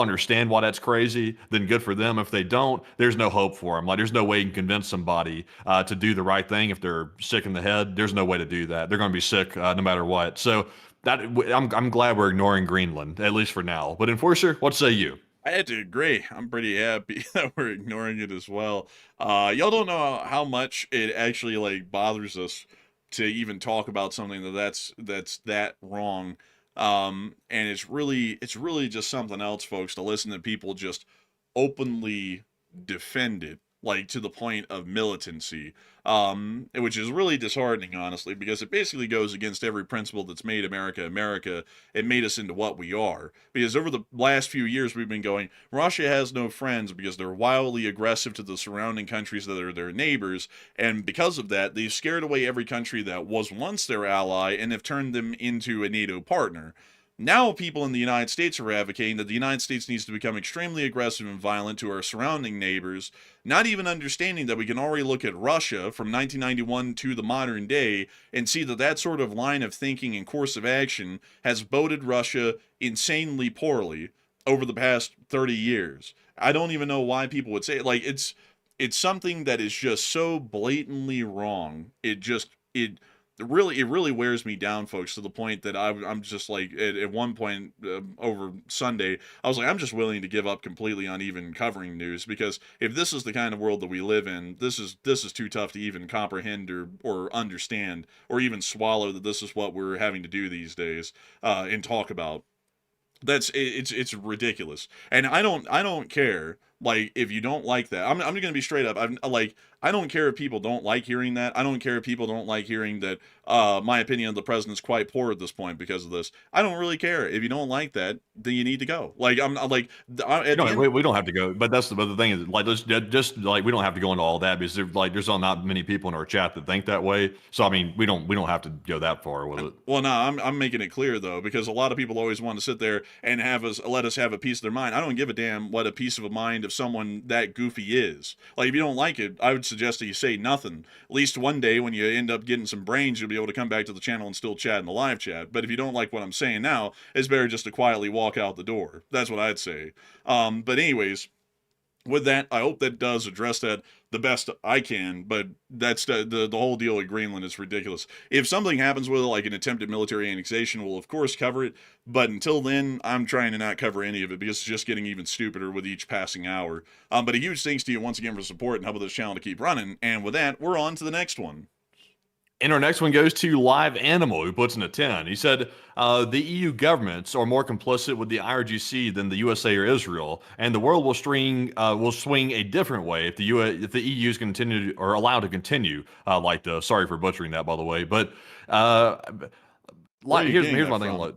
understand why that's crazy, then good for them. If they don't, there's no hope for them. Like there's no way you can convince somebody to do the right thing if they're sick in the head. There's no way to do that. They're going to be sick. No matter what. So I'm glad we're ignoring Greenland, at least for now. But Enforcer, what say you? I had to agree. I'm pretty happy that we're ignoring it as well. Y'all don't know how much it actually like bothers us to even talk about something that's that wrong. And it's really just something else, folks, to listen to people just openly defend it, like to the point of militancy, which is really disheartening, honestly, because it basically goes against every principle that's made America America. It made us into what we are. Because over the last few years, we've been going, Russia has no friends because they're wildly aggressive to the surrounding countries that are their neighbors, and because of that, they've scared away every country that was once their ally and have turned them into a NATO partner. Now people in the United States are advocating that the United States needs to become extremely aggressive and violent to our surrounding neighbors, not even understanding that we can already look at Russia from 1991 to the modern day and see that that sort of line of thinking and course of action has boded Russia insanely poorly over the past 30 years. I don't even know why people would say it. Like, it's something that is just so blatantly wrong. It really wears me down, folks, to the point that I'm just like, at one point over Sunday, I was like, I'm just willing to give up completely on even covering news, because if this is the kind of world that we live in, this is too tough to even comprehend or understand or even swallow that this is what we're having to do these days and talk about. It's ridiculous, and I don't care. Like, if you don't like that, I'm going to be straight up. I don't care if people don't like hearing that. I don't care if people don't like hearing that my opinion of the president's quite poor at this point because of this. I don't really care. If you don't like that, then you need to go. Like, we don't have to go. But the thing is, like, just like we don't have to go into all that because there's not many people in our chat that think that way. So I mean, we don't have to go that far with it. Well, no, I'm making it clear though, because a lot of people always want to sit there and let us have a piece of their mind. I don't give a damn what a piece of a mind of someone that goofy is. Like, if you don't like it, I would suggest that you say nothing. At least one day when you end up getting some brains, you'll be able to come back to the channel and still chat in the live chat. But if you don't like what I'm saying now, it's better just to quietly walk out the door. That's what I'd say. But anyways, with that, I hope that does address that the best I can, but that's the whole deal with Greenland is ridiculous. If something happens with it, like an attempted military annexation, we'll of course cover it, but until then, I'm trying to not cover any of it because it's just getting even stupider with each passing hour. But a huge thanks to you once again for support and helping this channel to keep running, and with that, we're on to the next one. And our next one goes to Live Animal, who puts in a 10. He said, the EU governments are more complicit with the IRGC than the USA or Israel, and the world will swing a different way if the EU is continue or allowed to continue like the. Sorry for butchering that, by the way, but here's my thing.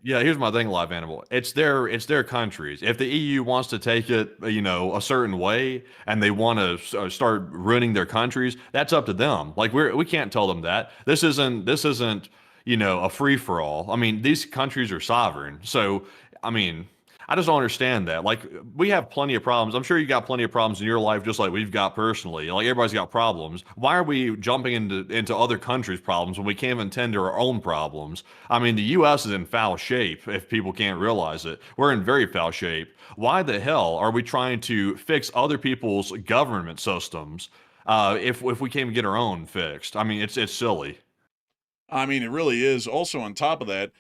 Yeah, here's my thing, Live Animal. It's their countries. If the EU wants to take it, a certain way, and they want to start ruining their countries, that's up to them. Like, we can't tell them that. This isn't a free for all. I mean, these countries are sovereign. So, I mean, I just don't understand that. Like, we have plenty of problems. I'm sure you got plenty of problems in your life, just like we've got personally. Like, everybody's got problems. Why are we jumping into other countries' problems when we can't even tend to our own problems? I mean, the U.S. is in foul shape, if people can't realize it. We're in very foul shape. Why the hell are we trying to fix other people's government systems if we can't even get our own fixed? I mean, it's silly. I mean, it really is. Also, on top of that,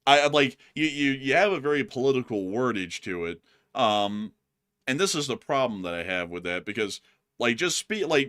I like you have a very political wordage to it, and this is the problem that I have with that, because like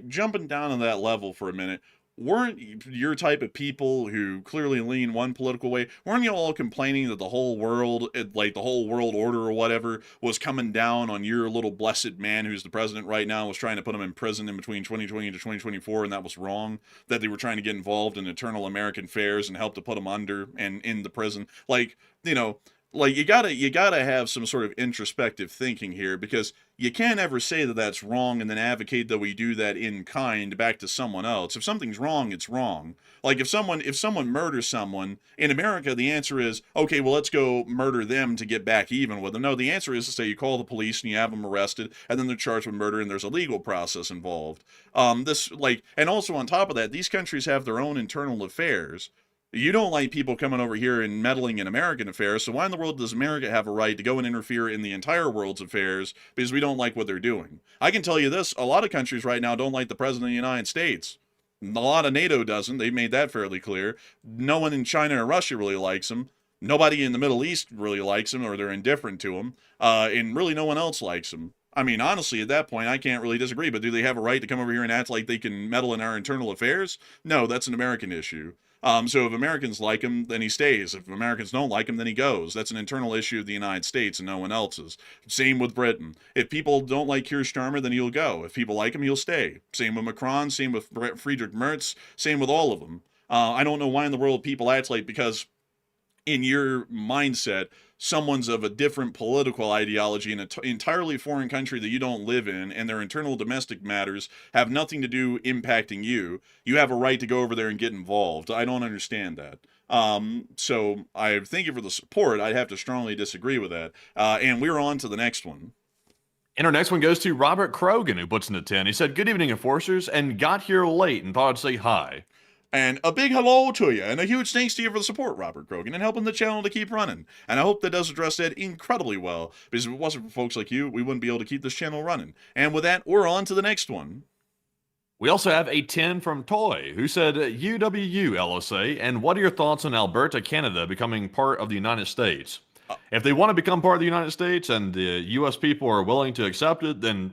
jumping down on that level for a minute, weren't your type of people who clearly lean one political way, weren't you all complaining that the whole world, like the whole world order or whatever, was coming down on your little blessed man who's the president right now, was trying to put him in prison in between 2020 to 2024, and that was wrong? That they were trying to get involved in internal American affairs and help to put him under and in the prison? Like, you know, like you gotta have some sort of introspective thinking here, because you can't ever say that that's wrong and then advocate that we do that in kind back to someone else. If something's wrong, it's wrong. Like if someone murders someone in America, the answer is, okay, well, let's go murder them to get back even with them. No, the answer is to say you call the police and you have them arrested, and then they're charged with murder, and there's a legal process involved. And also on top of that, these countries have their own internal affairs. You don't like people coming over here and meddling in American affairs, so why in the world does America have a right to go and interfere in the entire world's affairs because we don't like what they're doing? I can tell you this, a lot of countries right now don't like the President of the United States. A lot of NATO doesn't. They've made that fairly clear. No one in China or Russia really likes him. Nobody in the Middle East really likes him, or they're indifferent to him. And really no one else likes him. I mean, honestly, at that point, I can't really disagree, but do they have a right to come over here and act like they can meddle in our internal affairs? No, that's an American issue. So if Americans like him, then he stays. If Americans don't like him, then he goes. That's an internal issue of the United States and no one else's. Same with Britain. If people don't like Keir Starmer, then he'll go. If people like him, he'll stay. Same with Macron, same with Friedrich Merz, same with all of them. I don't know why in the world people act like, because in your mindset, someone's of a different political ideology in an entirely foreign country that you don't live in, and their internal domestic matters have nothing to do impacting you, you have a right to go over there and get involved. I don't understand that. So I thank you for the support. I'd have to strongly disagree with that. And we're on to the next one. And our next one goes to Robert Krogan, who puts in the 10. He said, "Good evening, enforcers, and got here late and thought I'd say hi." And a big hello to you, and a huge thanks to you for the support, Robert Krogan, and helping the channel to keep running. And I hope that does address that incredibly well, because if it wasn't for folks like you, we wouldn't be able to keep this channel running. And with that, we're on to the next one. We also have a 10 from Toy, who said, UWU, LSA, and what are your thoughts on Alberta, Canada becoming part of the United States? If they want to become part of the United States and the U.S. people are willing to accept it, then,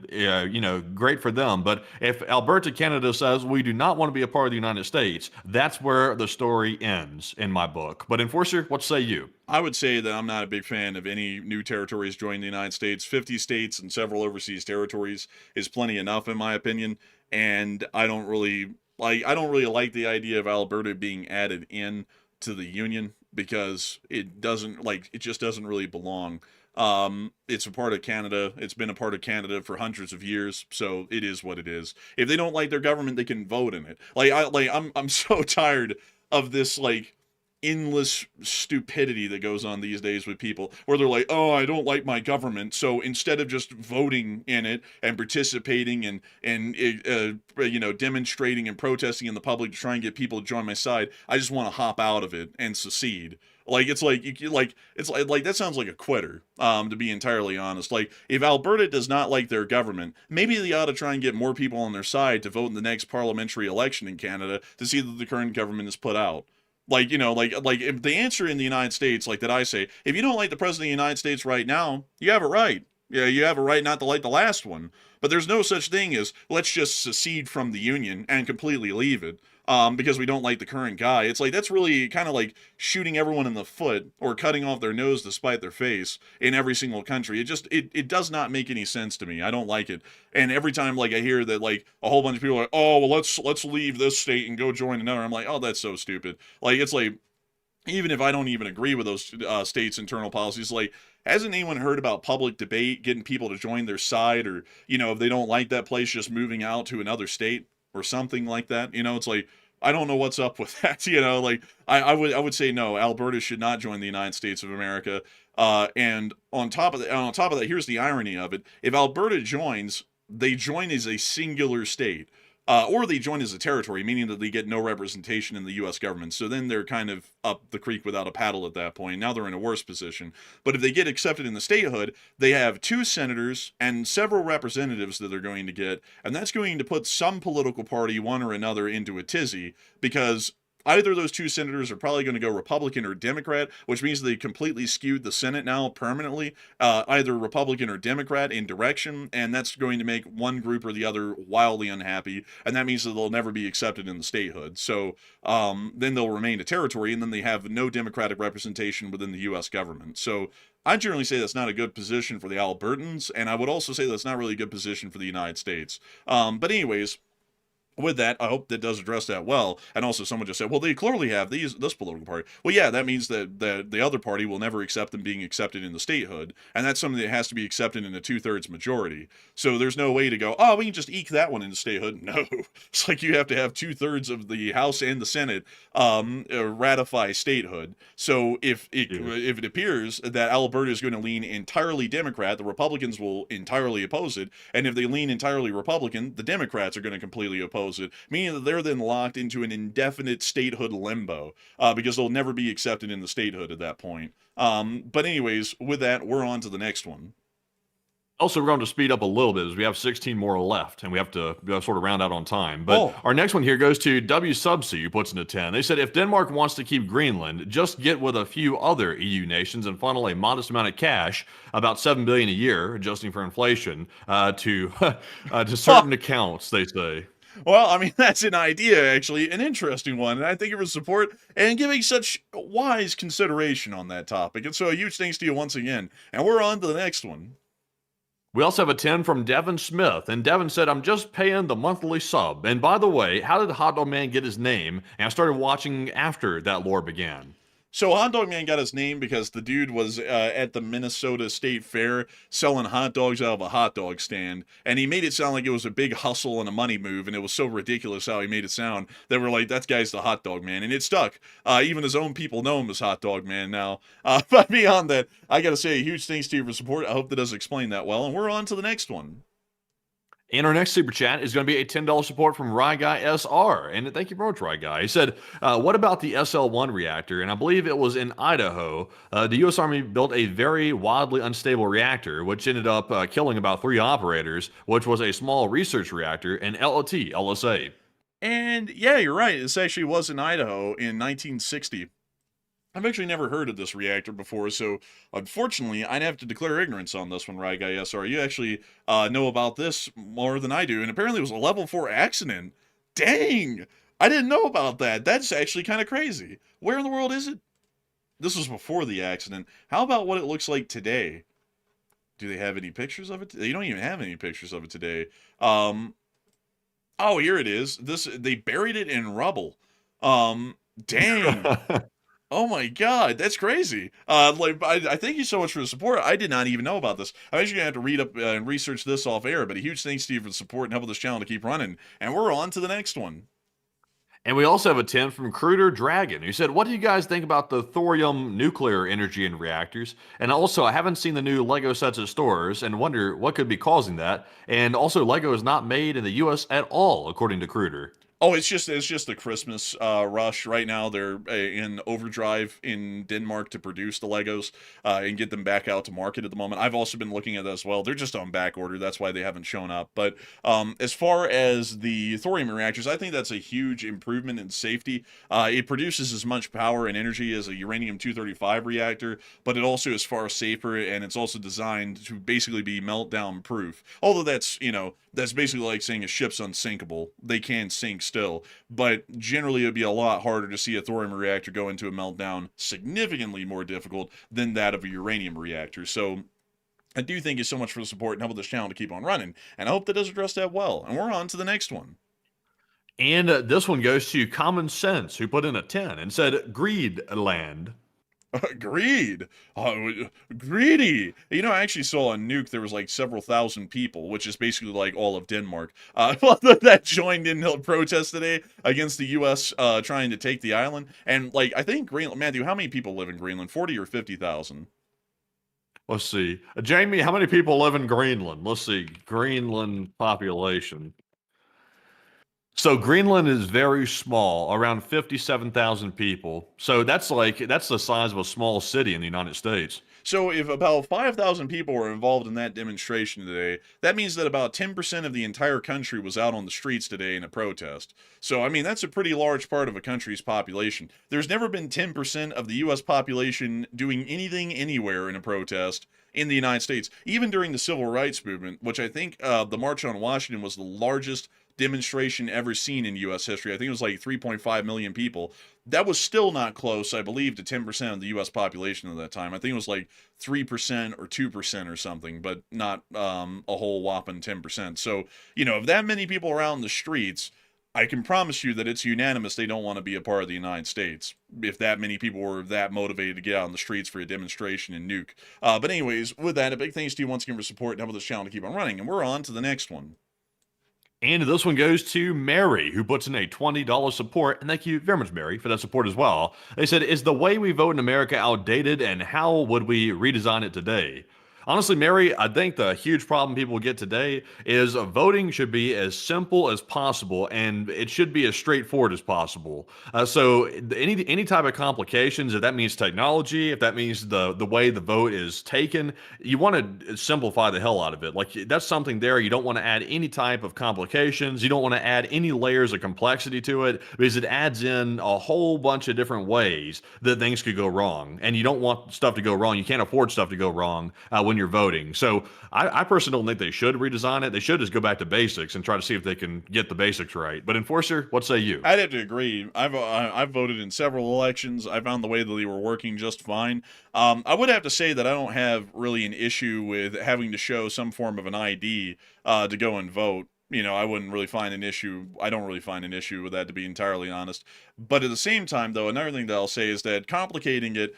great for them. But if Alberta, Canada says we do not want to be a part of the United States, that's where the story ends in my book. But Enforcer, what say you? I would say that I'm not a big fan of any new territories joining the United States. 50 states and several overseas territories is plenty enough, in my opinion. And I don't really like the idea of Alberta being added in to the Union, because it just doesn't really belong. It's a part of Canada. It's been a part of Canada for hundreds of years, so it is what it is. If they don't like their government, they can vote in it. I'm so tired of this endless stupidity that goes on these days with people, where they're like, oh, I don't like my government, so instead of just voting in it and participating and demonstrating and protesting in the public to try and get people to join my side, I just want to hop out of it and secede. That sounds like a quitter, to be entirely honest. Like, if Alberta does not like their government, maybe they ought to try and get more people on their side to vote in the next parliamentary election in Canada to see that the current government is put out. If the answer in the United States, like that I say, if you don't like the President of the United States right now, you have a right. Yeah, you have a right not to like the last one. But there's no such thing as, let's just secede from the Union and completely leave it, because we don't like the current guy. It's like, that's really kind of like shooting everyone in the foot or cutting off their nose to spite their face in every single country. It does not make any sense to me. I don't like it. And every time I hear that a whole bunch of people are like, oh, well, let's leave this state and go join another, I'm like, oh, that's so stupid. Even if I don't even agree with those states' internal policies, hasn't anyone heard about public debate, getting people to join their side, or, if they don't like that place, just moving out to another state or something like that? It's like, I don't know what's up with that. I would say no, Alberta should not join the United States of America. And on top of that, here's the irony of it. If Alberta joins, they join as a singular state. Or they join as a territory, meaning that they get no representation in the U.S. government. So then they're kind of up the creek without a paddle at that point. Now they're in a worse position. But if they get accepted in the statehood, they have 2 senators and several representatives that they're going to get. And that's going to put some political party, one or another, into a tizzy, because Either of those two senators are probably going to go Republican or Democrat, which means they completely skewed the Senate now permanently, either Republican or Democrat in direction, and that's going to make one group or the other wildly unhappy, and that means that they'll never be accepted in the statehood. So then they'll remain a territory, and then they have no Democratic representation within the U.S. government. So I generally say that's not a good position for the Albertans, and I would also say that's not really a good position for the United States. But anyways, with that, I hope that does address that well. And also, someone just said, well, they clearly have this political party. Well, yeah, that means that the other party will never accept them being accepted in the statehood. And that's something that has to be accepted in a 2/3 majority. So there's no way to go, oh, we can just eke that one into statehood. No. It's like you have to have 2/3 of the House and the Senate ratify statehood. So if it appears that Alberta is going to lean entirely Democrat, the Republicans will entirely oppose it. And if they lean entirely Republican, the Democrats are going to completely oppose it, meaning that they're then locked into an indefinite statehood limbo because they'll never be accepted in the statehood at that point. But anyways, with that, we're on to the next one. Also, we're going to speed up a little bit as we have 16 more left, and we have to sort of round out on time. But our next one here goes to W Subsea, who puts in a 10. They said, if Denmark wants to keep Greenland, just get with a few other EU nations and funnel a modest amount of cash, about $7 billion a year, adjusting for inflation, to certain accounts, they say. Well, I mean, that's an idea, actually, an interesting one, and I thank you for support and giving such wise consideration on that topic. And so a huge thanks to you once again. And we're on to the next one. We also have a 10 from Devin Smith, and Devin said, I'm just paying the monthly sub. And by the way, how did Hot Dog Man get his name? And I started watching after that lore began. So Hot Dog Man got his name because the dude was at the Minnesota State Fair selling hot dogs out of a hot dog stand, and he made it sound like it was a big hustle and a money move, and it was so ridiculous how he made it sound that we're like, that guy's the Hot Dog Man, and it stuck. Even his own people know him as Hot Dog Man now. But beyond that, I gotta say a huge thanks to you for support. I hope that does explain that well, and we're on to the next one. And our next super chat is going to be a $10 support from Rye Guy SR. And thank you very much, Rye Guy. He said, what about the SL-1 reactor? And I believe it was in Idaho. The U.S. Army built a very wildly unstable reactor, which ended up killing about 3 operators, which was a small research reactor in LOT, LSA. And yeah, you're right. This actually was in Idaho in 1960. I've actually never heard of this reactor before, so unfortunately, I'd have to declare ignorance on this one, right, Guy SR? You actually know about this more than I do, and apparently it was a level 4 accident. Dang! I didn't know about that. That's actually kind of crazy. Where in the world is it? This was before the accident. How about what it looks like today? Do they have any pictures of it? They don't even have any pictures of it today. Oh, here it is. They buried it in rubble. Dang. Oh my God, that's crazy. I thank you so much for the support. I did not even know about this. I'm actually gonna have to read up and research this off air, but a huge thanks to you for the support and helping this channel to keep running. And we're on to the next one. And we also have a 10 from Cruder Dragon, who said, what do you guys think about the thorium nuclear energy in reactors? And also, I haven't seen the new Lego sets at stores and wonder what could be causing that. And also, Lego is not made in the U.S. at all, according to Cruder. Oh, it's just the Christmas rush right now. They're in overdrive in Denmark to produce the Legos and get them back out to market at the moment. I've also been looking at that as well. They're just on back order. That's why they haven't shown up. But as far as the thorium reactors, I think that's a huge improvement in safety. It produces as much power and energy as a uranium-235 reactor, but it also is far safer, and it's also designed to basically be meltdown proof. Although that's basically like saying a ship's unsinkable. They can sink still, but generally it'd be a lot harder to see a thorium reactor go into a meltdown, significantly more difficult than that of a uranium reactor. So I do thank you so much for the support and helping this channel to keep on running, and I hope that does address that well. And we're on to the next one. And this one goes to Common Sense, who put in a 10 and said, Greed Land. Greed. Greedy. You know, I actually saw on Nuke there was like several thousand people, which is basically like all of Denmark, that joined in the protest today against the U.S. Trying to take the island. And like, I think Greenland, Matthew, how many people live in Greenland? 40 or 50,000? Let's see. Jamie, how many people live in Greenland? Let's see. Greenland population. So Greenland is very small, around 57,000 people. So that's the size of a small city in the United States. So if about 5,000 people were involved in that demonstration today, that means that about 10% of the entire country was out on the streets today in a protest. So, I mean, that's a pretty large part of a country's population. There's never been 10% of the U.S. population doing anything anywhere in a protest in the United States, even during the Civil Rights Movement, which I think the March on Washington was the largest demonstration ever seen in U.S. history. I think it was like 3.5 million people. That was still not close, I believe, to 10% of the U.S. population at that time. I think it was like 3% or 2% or something, but not a whole whopping 10%. So, you know, if that many people are out in the streets, I can promise you that it's unanimous they don't want to be a part of the United States if that many people were that motivated to get out on the streets for a demonstration and nuke. But anyways, with that, a big thanks to you once again for support and helping this channel to keep on running. And we're on to the next one. And this one goes to Mary, who puts in a $20 support. And thank you very much, Mary, for that support as well. They said, is the way we vote in America outdated, and how would we redesign it today? Honestly, Mary, I think the huge problem people get today is voting should be as simple as possible, and it should be as straightforward as possible. So any type of complications, if that means technology, if that means the way the vote is taken, you want to simplify the hell out of it. Like, that's something there. You don't want to add any type of complications. You don't want to add any layers of complexity to it, because it adds in a whole bunch of different ways that things could go wrong. And you don't want stuff to go wrong. You can't afford stuff to go wrong when you're voting. So I personally don't think they should redesign it. They should just go back to basics and try to see if they can get the basics right. But Enforcer, what say you? I'd have to agree. I've voted in several elections. I found the way that they were working just fine. I would have to say that I don't have really an issue with having to show some form of an ID to go and vote. You know, I wouldn't really find an issue. I don't really find an issue with that, to be entirely honest. But at the same time, though, another thing that I'll say is that complicating it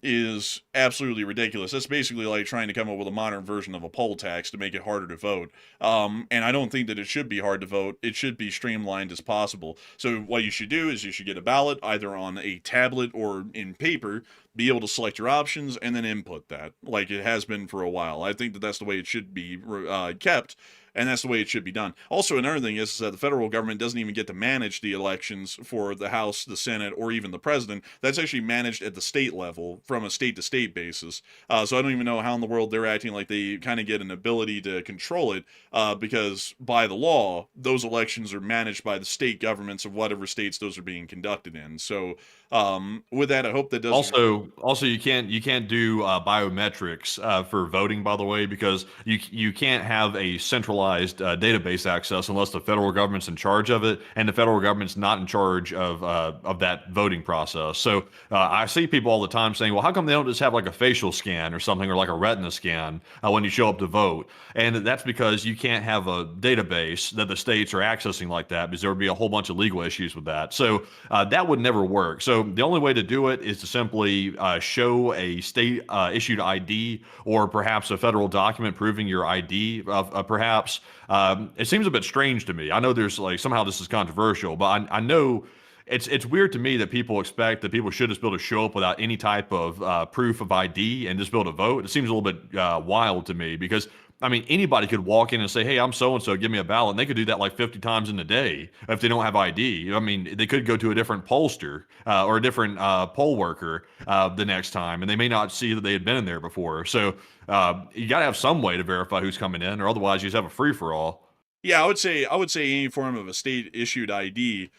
is absolutely ridiculous. That's basically like trying to come up with a modern version of a poll tax to make it harder to vote. And I don't think that it should be hard to vote. It should be streamlined as possible. So what you should do is you should get a ballot either on a tablet or in paper, be able to select your options, and then input that like it has been for a while. I think that that's the way it should be kept. And that's the way it should be done. Also, another thing is that the federal government doesn't even get to manage the elections for the House, the Senate, or even the president. That's actually managed at the state level from a state-to-state basis. So I don't even know how in the world they're acting like they kind of get an ability to control it because by the law, those elections are managed by the state governments of whatever states those are being conducted in. So with that, I hope that doesn't... Also, you can't do biometrics for voting, by the way, because you can't have a centralized database access unless the federal government's in charge of it, and the federal government's not in charge of that voting process. So I see people all the time saying, well, how come they don't just have like a facial scan or something, or like a retina scan when you show up to vote? And that's because you can't have a database that the states are accessing like that, because there would be a whole bunch of legal issues with that. So that would never work. So the only way to do it is to simply show a state issued ID, or perhaps a federal document proving your ID, perhaps. It seems a bit strange to me. I know there's like, somehow this is controversial, but I know it's weird to me that people expect that people should just be able to show up without any type of proof of ID and just be able to vote. It seems a little bit wild to me, because I mean, anybody could walk in and say, hey, I'm so-and-so, give me a ballot. And they could do that like 50 times in a day if they don't have ID. I mean, they could go to a different pollster or a different poll worker the next time, and they may not see that they had been in there before. So you got to have some way to verify who's coming in, or otherwise you just have a free-for-all. Yeah, I would say any form of a state-issued ID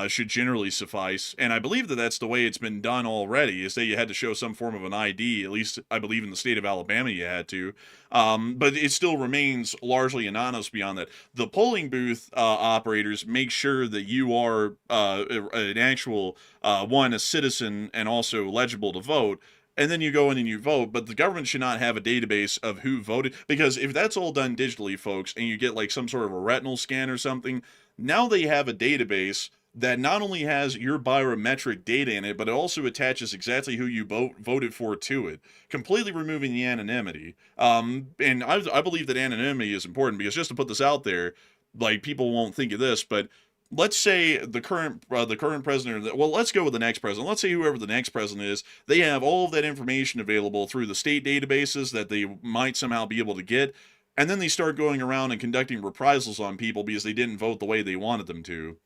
should generally suffice. And I believe that that's the way it's been done already, is that you had to show some form of an ID. At least I believe in the state of Alabama you had to. But it still remains largely anonymous beyond that. The polling booth operators make sure that you are an actual, a citizen and also legible to vote. And then you go in and you vote, but the government should not have a database of who voted, because if that's all done digitally, folks, and you get like some sort of a retinal scan or something, now they have a database that not only has your biometric data in it, but it also attaches exactly who you voted for to it, completely removing the anonymity. And I believe that anonymity is important, because just to put this out there, like, people won't think of this, but let's say the current president, well, let's go with the next president. Let's say whoever the next president is, they have all of that information available through the state databases that they might somehow be able to get. and then they start going around and conducting reprisals on people because they didn't vote the way they wanted them to.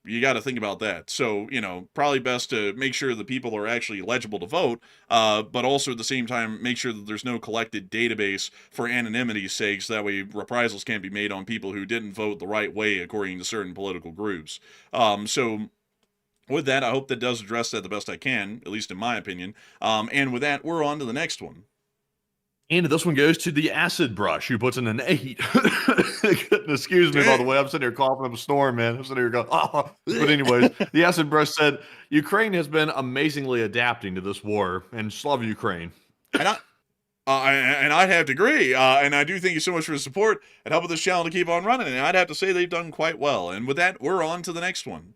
You got to think about that. So, probably best to make sure the people are actually eligible to vote, but also at the same time, make sure that there's no collected database for anonymity's sake, so that way reprisals can't be made on people who didn't vote the right way according to certain political groups. So with that, I hope that does address that the best I can, at least in my opinion. And with that, we're on to the next one. And this one goes to the acid brush, who puts in an 8. Excuse me, by the way. I'm sitting here coughing up a storm, man. I'm sitting here going, oh. But anyways, the acid brush said, Ukraine has been amazingly adapting to this war, and just love Ukraine. And I'd have to agree. And I do thank you so much for the support and helping this channel to keep on running. And I'd have to say they've done quite well. And with that, we're on to the next one.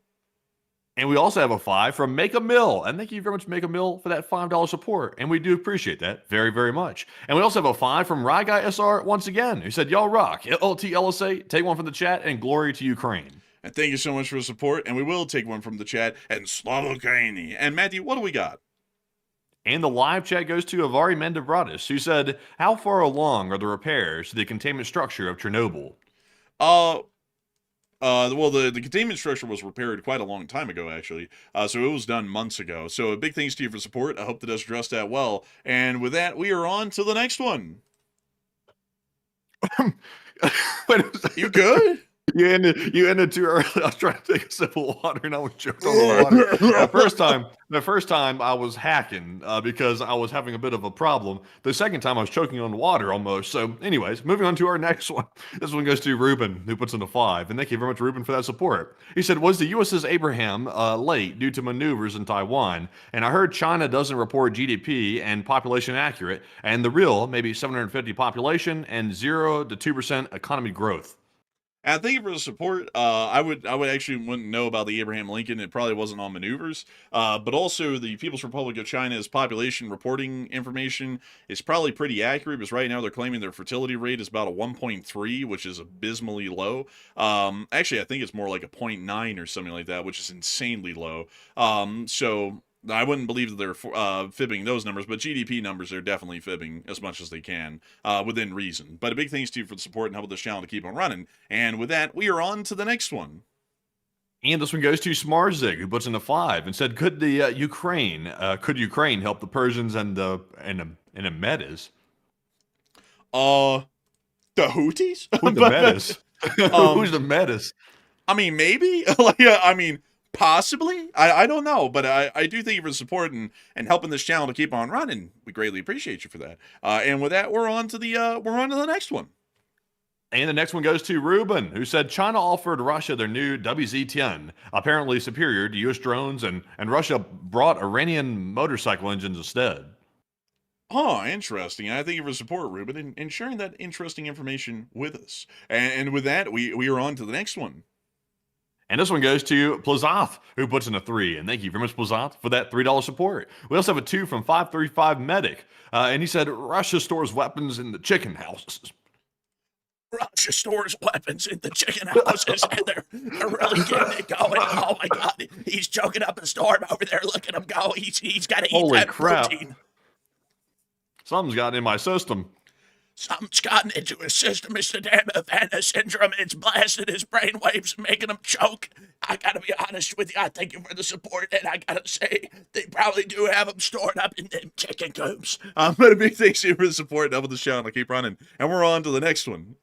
And we also have a 5 from Make a Mill. And thank you very much, Make a Mill, for that $5 support. And we do appreciate that very, very much. And we also have a 5 from Rye Guy SR once again, who said, y'all rock. LTLSA, take one from the chat, and glory to Ukraine. And thank you so much for the support. And we will take one from the chat, and Slava Ukraini. And Matthew, what do we got? And the live chat goes to Avari Mendebratis, who said, how far along are the repairs to the containment structure of Chernobyl? Well, the containment structure was repaired quite a long time ago, actually. So it was done months ago. So a big thanks to you for support. I hope that does address that well. And with that, we are on to the next one. Wait a second. You good? You ended too early. I was trying to take a sip of water, and I was choked on the water. The first time I was hacking because I was having a bit of a problem. The second time I was choking on water almost. So anyways, moving on to our next one. This one goes to Ruben, who puts in a 5. And thank you very much, Ruben, for that support. He said, was the USS Abraham late due to maneuvers in Taiwan? And I heard China doesn't report GDP and population accurate, and the real maybe 750 population and 0 to 2% economy growth. And thank you for the support. I would actually wouldn't know about the Abraham Lincoln. It probably wasn't on maneuvers. But also the People's Republic of China's population reporting information is probably pretty accurate, because right now they're claiming their fertility rate is about a 1.3, which is abysmally low. Actually, I think it's more like a 0.9 or something like that, which is insanely low. So I wouldn't believe that they're fibbing those numbers, but GDP numbers are definitely fibbing as much as they can within reason. But a big thanks to you for the support and helping this channel to keep on running. And with that, we are on to the next one. And this one goes to Smarzig, who puts in a 5 and said, could the Ukraine help the Persians and the Medes? The Houthis? Who's the Medes? Who's the Medes? I mean, maybe. Possibly. I don't know, but I do thank you for the support and helping this channel to keep on running. We greatly appreciate you for that. And with that, we're on to the next one. And the next one goes to Ruben, who said China offered Russia their new WZ-10, apparently superior to U.S. drones, and Russia brought Iranian motorcycle engines instead. Oh, interesting. I thank you for the support, Ruben, and sharing that interesting information with us. And with that, we are on to the next one. And this one goes to Plazoth, who puts in a 3. And thank you very much, Plazoth, for that $3 support. We also have a 2 from 535 Medic. And he said, Russia stores weapons in the chicken houses. Russia stores weapons in the chicken houses, and they're really getting it going. Oh, my God. He's choking up a storm over there. Look at him go. He's got to eat that protein. Something's gotten in my system. Something's gotten into his system. It's the damn Havana syndrome. It's blasted his brainwaves, making him choke. I gotta be honest with you. I thank you for the support, and I gotta say, they probably do have them stored up in them chicken coops. But a big thanks to you for the support and helping the channel keep running. And we're on to the next one.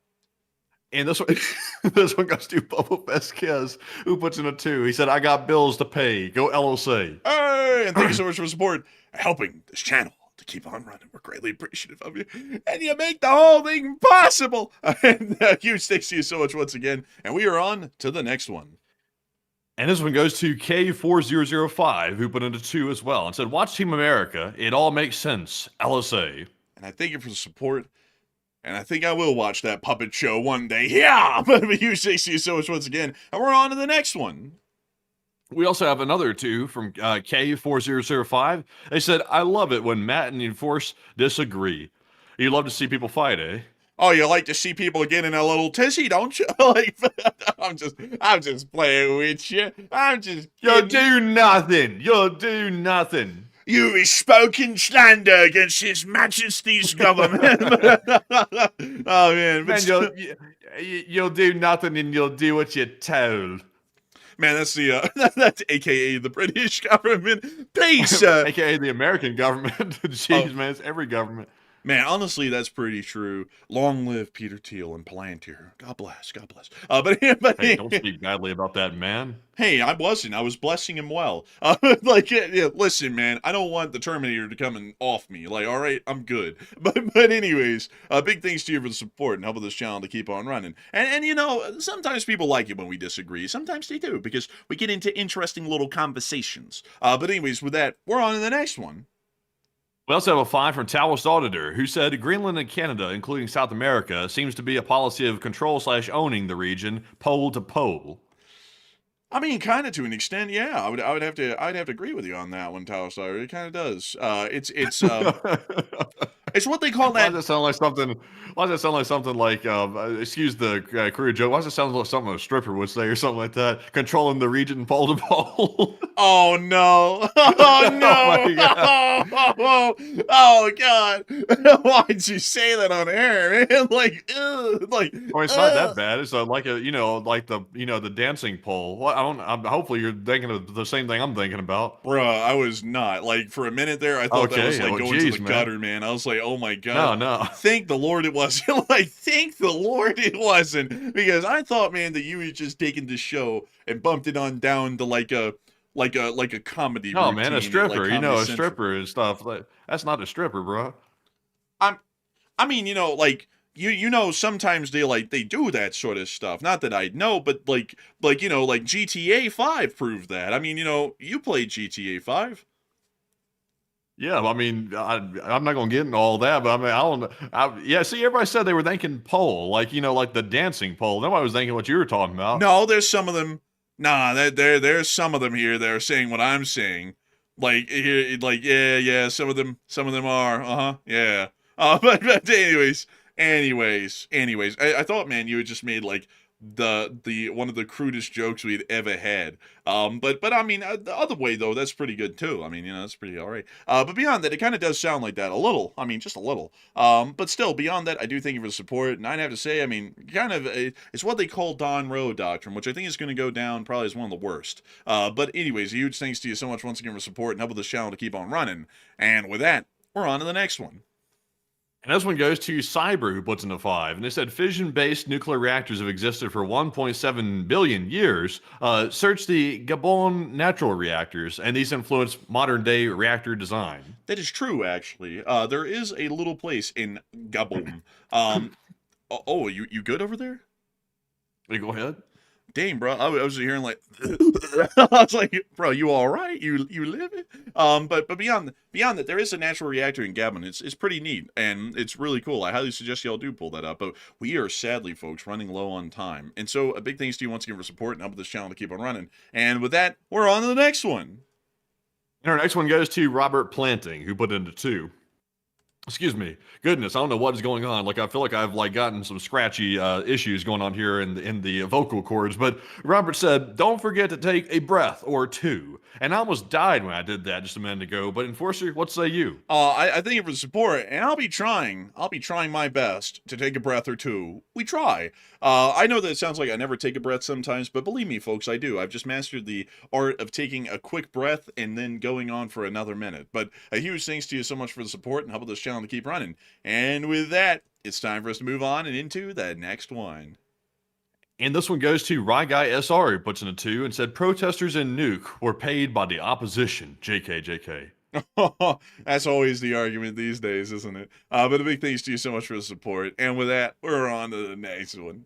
And this one goes to Bubba Vasquez, who puts in a 2. He said, I got bills to pay. Go LOC. Hey, and thank you so much for the support, helping this channel to keep on running. We're greatly appreciative of you, and you make the whole thing possible. And huge thanks to you so much once again. And we are on to the next one. And this one goes to K4005, who put in a 2 as well, and said, watch Team America. It all makes sense. LSA. And I thank you for the support. And I think I will watch that puppet show one day. Yeah! But a huge thanks to you so much once again. And we're on to the next one. We also have another 2 from K4005. They said, I love it when Matt and Enforce disagree. You love to see people fight, eh? Oh, you like to see people get in a little tizzy, don't you? Like, I'm just playing with you. I'm just You'll do nothing. You'll do nothing. You have spoken slander against His Majesty's government. Oh man, Man, you'll do nothing and you'll do what you're told. man, that's the that's AKA the British government. Peace, AKA the American government. Jeez, Oh. man, it's every government. Man, honestly, that's pretty true. Long live Peter Thiel and Palantir. God bless. God bless. But Hey, don't speak badly about that man. hey, I wasn't. I was blessing him well. Listen, man, I don't want the Terminator to come and off me. Like, all right, I'm good. But anyways, big thanks to you for the support and helping this channel to keep on running. And you know, sometimes people like it when we disagree. Sometimes they do because we get into interesting little conversations. But anyways, with that, we're on to the next one. We also have a fine from Taoist Auditor, who said Greenland and Canada, including South America, seems to be a policy of control/owning the region, pole to pole. I mean, kind of to an extent, yeah. I'd have to agree with you on that one, Taoist Auditor. It kind of does. It's what they call Why that. does that sound like something? Why does that sound like something like? Excuse the crude joke. Why does it sound like something a stripper would say or something like that? Controlling the region pole to pole. Oh no! Oh no! my God. Oh god! Why'd you say that on air, man? Like, like. I mean, it's not that bad. It's like a, like the dancing pole. Well, hopefully you're thinking of the same thing I'm thinking about. Bruh, I was not. Like, for a minute there, I thought that Okay, was like well, going geez, to the man. gutter, man. I was like, oh my god. No. Thank the Lord it wasn't. Like, thank the Lord it wasn't. Because I thought, man, that you had just taken the show and bumped it on down to like a comedy No, routine man, a at, stripper. like, A Comedy Central. stripper and stuff. Like, that's not a stripper, bro. I mean, like you know, sometimes they do that sort of stuff. Not that I know, but like GTA 5 proved that. I mean, you played GTA 5. Yeah, I mean, I'm not gonna get into all that, but I mean, I don't know. Yeah, see, everybody said they were thinking pole, like like the dancing pole. Nobody was thinking what you were talking about. No, there's some of them. Nah, there's some of them here that are saying what I'm saying. Like here, like yeah, some of them are. Yeah. But anyways, I thought, man, you had just made like the one of the crudest jokes we'd ever had. But I mean, the other way though, that's pretty good too. I mean, that's pretty all right. But beyond that, it kind of does sound like that a little. I mean, just a little. But still, beyond that, I do thank you for the support, and I'd have to say, I mean, kind of, it's what they call Don Rowe doctrine, which I think is going to go down probably as one of the worst. But anyways, a huge thanks to you so much once again for support and helping this channel to keep on running. And with that, we're on to the next one. And this one goes to Cyber, who puts in a 5. And they said fission-based nuclear reactors have existed for 1.7 billion years. Search the Gabon natural reactors, and these influence modern-day reactor design. That is true, actually. There is a little place in Gabon. You good over there? Hey, go ahead. Dang, bro, I was hearing like, I was like, bro, you all right? You living? But beyond that, there is a natural reactor in Gabon. It's pretty neat and it's really cool. I highly suggest y'all do pull that up. But we are sadly, folks, running low on time. And so a big thanks to you once again for support and helping this channel to keep on running. And with that, we're on to the next one. And our next one goes to Robert Planting, who put into 2. Excuse me. Goodness, I don't know what is going on. Like, I feel like I've gotten some scratchy issues going on here in the vocal cords. But Robert said, "Don't forget to take a breath or two." And I almost died when I did that just a minute ago. But Enforcer, what say you? I thank you for the support, and I'll be trying my best to take a breath or two. We try. I know that it sounds like I never take a breath sometimes, but believe me, folks, I do. I've just mastered the art of taking a quick breath and then going on for another minute. But a huge thanks to you so much for the support and helping this channel to keep running. And with that, it's time for us to move on and into the next one. And this one goes to Rye Guy SR, who puts in a 2 and said, "Protesters in Nuke were paid by the opposition." JK. That's always the argument these days, isn't it? But a big thanks to you so much for the support. And with that, we're on to the next one.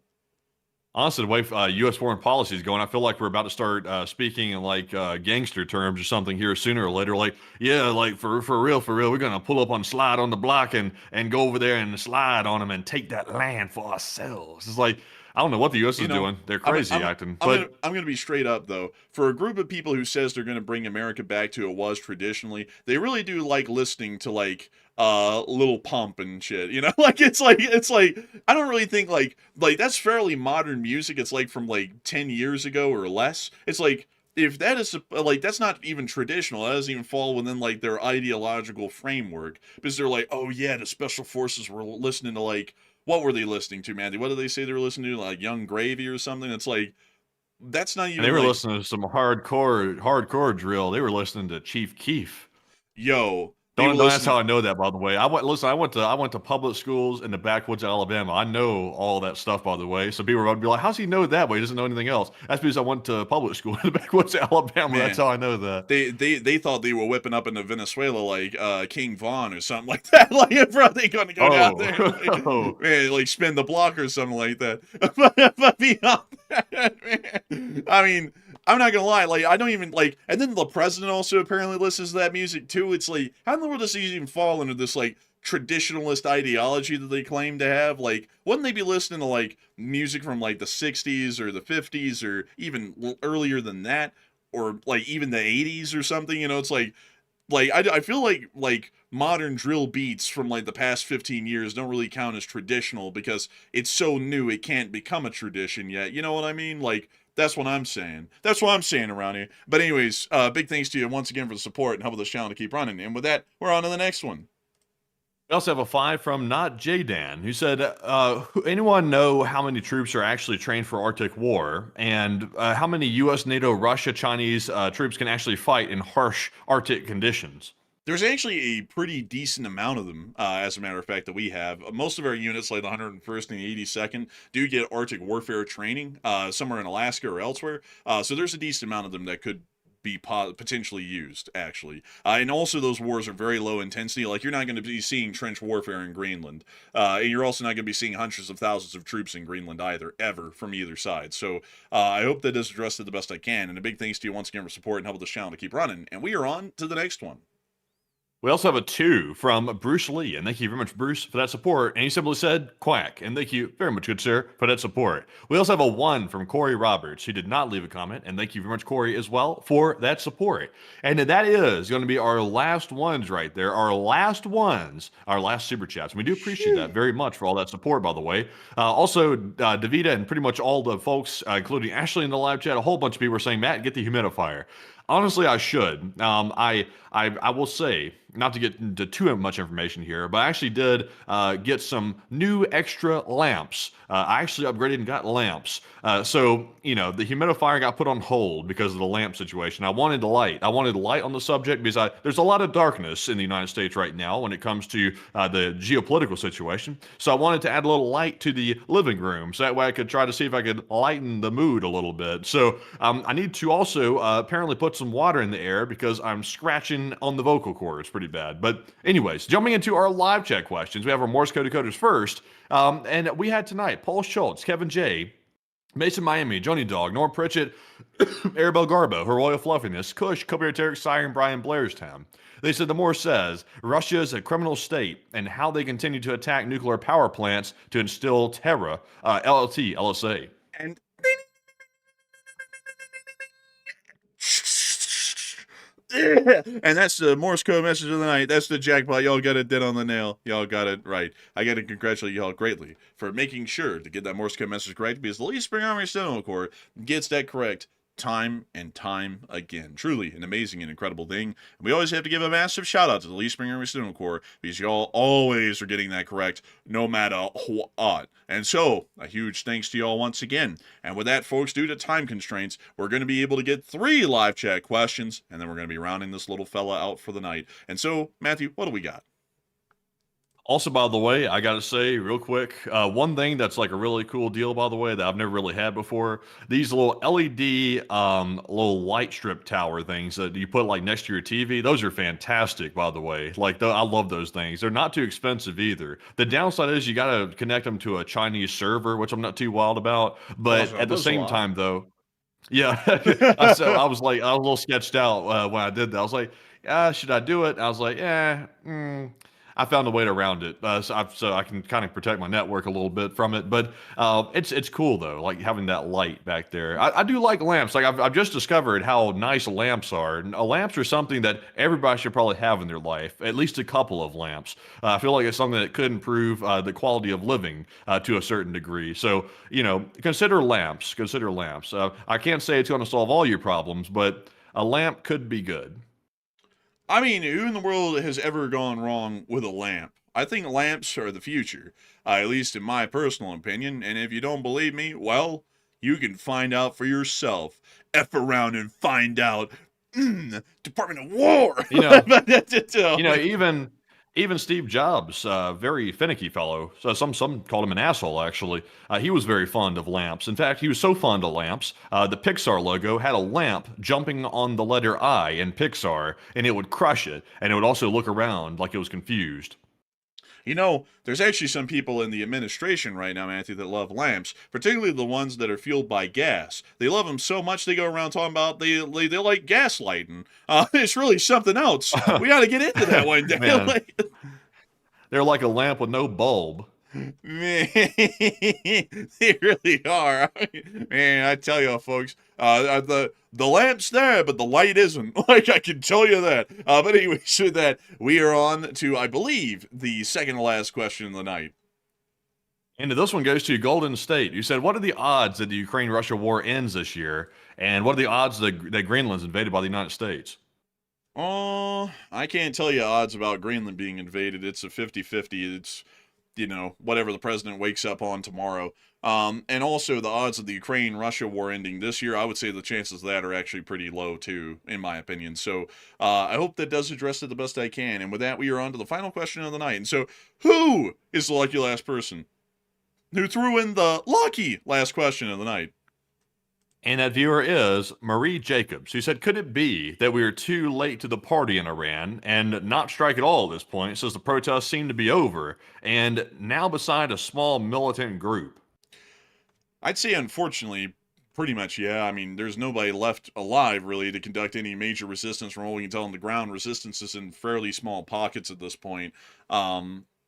Honestly, the way U.S. foreign policy is going, I feel like we're about to start speaking in like gangster terms or something here sooner or later. Like, yeah, like for real, we're gonna pull up on slide on the block and go over there and slide on them and take that land for ourselves. It's like, I don't know what the U.S. is doing. They're crazy acting. I'm going to be straight up, though. For a group of people who says they're going to bring America back to it was traditionally, they really do like listening to, like, Little Pump and shit, you know? Like, it's like, I don't really think, like, that's fairly modern music. It's, like, from, like, 10 years ago or less. It's like, if that is like, that's not even traditional. That doesn't even fall within like their ideological framework, because they're like, oh yeah, the special forces were listening to, like, what were they listening to, Mandy? What did they say they were listening to? Like Young Gravy or something? It's like, that's not And they even were like, listening to some hardcore drill. They were listening to Chief Keef. yo, they were Don't ask listening. how I know that, by the way. I went to public schools in the backwoods of Alabama. I know all that stuff, by the way. So people would be like, "How's he know that? But he doesn't know anything else." That's because I went to public school in the backwoods of Alabama. Man, That's how I know that. they thought they were whipping up into Venezuela like King Von or something like that. Like, bro, they gonna go down there and, like, man, like spin the block or something like that. But beyond that, man, I mean, I'm not gonna lie, like, I don't even like, and then the president also apparently listens to that music too. It's like, how in the world does he even fall into this like traditionalist ideology that they claim to have? Like, wouldn't they be listening to like music from like the 60s or the 50s or even earlier than that, or like even the 80s or something? You know, it's like I feel like modern drill beats from like the past 15 years don't really count as traditional because it's so new it can't become a tradition yet. You know what I mean? Like, that's what I'm saying. That's what I'm saying around here. But anyways, big thanks to you once again for the support and helping this channel to keep running. And with that, we're on to the next one. We also have a 5 from Not J-Dan, who said, anyone know how many troops are actually trained for Arctic war, and how many U.S., NATO, Russia, Chinese troops can actually fight in harsh Arctic conditions? There's actually a pretty decent amount of them, as a matter of fact, that we have. Most of our units, like the 101st and the 82nd, do get Arctic warfare training, somewhere in Alaska or elsewhere. So there's a decent amount of them that could be potentially used, actually. And also, those wars are very low intensity. Like, you're not going to be seeing trench warfare in Greenland. And you're also not going to be seeing hundreds of thousands of troops in Greenland either, ever, from either side. So I hope that is addressed the best I can. And a big thanks to you once again for support and helping this channel to keep running. And we are on to the next one. We also have a 2 from Bruce Lee, and thank you very much, Bruce, for that support. And he simply said, quack, and thank you very much, good sir, for that support. We also have a 1 from Corey Roberts, who did not leave a comment, and thank you very much, Corey, as well, for that support. And that is going to be our last ones right there, our last super chats. And we do appreciate that very much for all that support, by the way. Also, Davida and pretty much all the folks, including Ashley in the live chat, a whole bunch of people were saying, Matt, get the humidifier. Honestly, I should. I will say, not to get into too much information here, but I actually did get some new extra lamps. I actually upgraded and got lamps. So, you know, the humidifier got put on hold because of the lamp situation. I wanted light. I wanted light on the subject because there's a lot of darkness in the United States right now when it comes to the geopolitical situation. So I wanted to add a little light to the living room so that way I could try to see if I could lighten the mood a little bit. So I need to also apparently put some water in the air because I'm scratching on the vocal cords pretty bad. But anyways, jumping into our live chat questions, we have our Morse code decoders first. And we had tonight Paul Schultz, Kevin J., Mason Miami, Johnny Dog, Norm Pritchett, Arabelle Garbo, Her Royal Fluffiness, Kush, Kobe Tarek, Siren, Brian Blairstown. They said the Morse says Russia is a criminal state and how they continue to attack nuclear power plants to instill terror, LLT, LSA. And that's the Morse code message of the night. That's the jackpot. Y'all got it dead on the nail. Y'all got it right. I got to congratulate y'all greatly for making sure to get that Morse code message correct, because the Lee Spring Army Sentinel Corps gets that correct time and time again. Truly an amazing and incredible thing. And we always have to give a massive shout out to the Lee Spring Army Sentinel Corps, because y'all always are getting that correct no matter what. And so a huge thanks to y'all once again. And with that, folks, due to time constraints, we're going to be able to get 3 live chat questions, and then we're going to be rounding this little fella out for the night. And so, Matthew, what do we got? Also, by the way, I got to say real quick, one thing that's like a really cool deal, by the way, that I've never really had before, these little LED little light strip tower things that you put like next to your TV, those are fantastic, by the way. Like, I love those things. They're not too expensive either. The downside is you got to connect them to a Chinese server, which I'm not too wild about. But at the same time, though, yeah, I was a little sketched out when I did that. I was like, should I do it? I was like, I found a way around it, so I can kind of protect my network a little bit from it. But it's cool though, like having that light back there. I do like lamps. Like I've just discovered how nice lamps are. And, lamps are something that everybody should probably have in their life, at least a couple of lamps. I feel like it's something that could improve the quality of living to a certain degree. So consider lamps. Consider lamps. I can't say it's going to solve all your problems, but a lamp could be good. I mean, who in the world has ever gone wrong with a lamp? I think lamps are the future, at least in my personal opinion, and if you don't believe me, well, you can find out for yourself. F around and find out. Department of War! Even Steve Jobs, very finicky fellow. So some called him an asshole, actually. He was very fond of lamps. In fact, he was so fond of lamps, the Pixar logo had a lamp jumping on the letter I in Pixar, and it would crush it, and it would also look around like it was confused. There's actually some people in the administration right now, Matthew, that love lamps, particularly the ones that are fueled by gas. They love them so much they go around talking about they like gaslighting. It's really something else. We got to get into that one day. They're like a lamp with no bulb. Man, they really are. Man, I tell you, folks, the lamp's there, but the light isn't. Like, I can tell you that. But anyway, so that we are on to, I believe, the second to last question of the night. And this one goes to Golden State. You said, what are the odds that the Ukraine-Russia war ends this year? And what are the odds that Greenland's invaded by the United States? Oh, I can't tell you odds about Greenland being invaded. It's a 50-50. It's whatever the president wakes up on tomorrow. And also the odds of the Ukraine-Russia war ending this year, I would say the chances of that are actually pretty low too, in my opinion. So I hope that does address it the best I can. And with that, we are on to the final question of the night. And so, who is the lucky last person who threw in the lucky last question of the night? And that viewer is Marie Jacobs, who said, could it be that we are too late to the party in Iran and not strike at all at this point, since the protests seem to be over, and now beside a small militant group? I'd say, unfortunately, pretty much, yeah. I mean, there's nobody left alive, really, to conduct any major resistance from what we can tell on the ground. Resistance is in fairly small pockets at this point.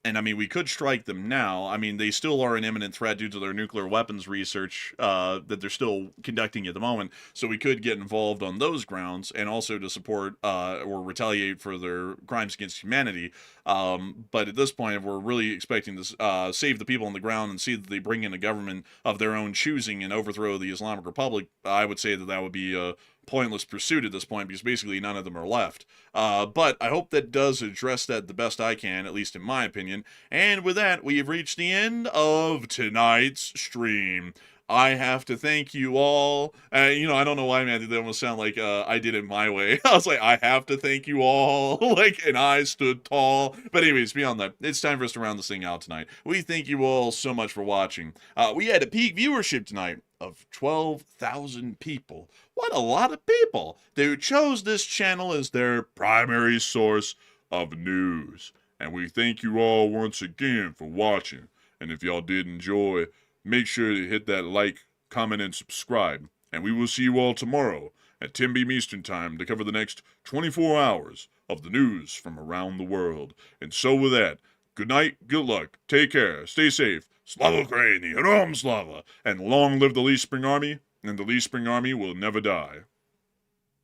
And I mean, we could strike them now. I mean, they still are an imminent threat due to their nuclear weapons research that they're still conducting at the moment. So we could get involved on those grounds and also to support or retaliate for their crimes against humanity. But at this point, if we're really expecting to save the people on the ground and see that they bring in a government of their own choosing and overthrow the Islamic Republic, I would say that that would be a pointless pursuit at this point, because basically none of them are left. But I hope that does address that the best I can, at least in my opinion. And with that, we have reached the end of tonight's stream. I have to thank you all. I don't know why, man, that almost sound like I did it my way. I was like, I have to thank you all. And I stood tall. But anyways, beyond that, it's time for us to round this thing out tonight. We thank you all so much for watching. We had a peak viewership tonight of 12,000 people. What a lot of people who chose this channel as their primary source of news. And we thank you all once again for watching. And if y'all did enjoy, make sure to hit that like, comment, and subscribe. And we will see you all tomorrow at 10 p.m. Eastern Time to cover the next 24 hours of the news from around the world. And so with that, good night, good luck, take care, stay safe, Slava Ukraini, Herom Slava, and long live the Lee Spring Army, and the Lee Spring Army will never die.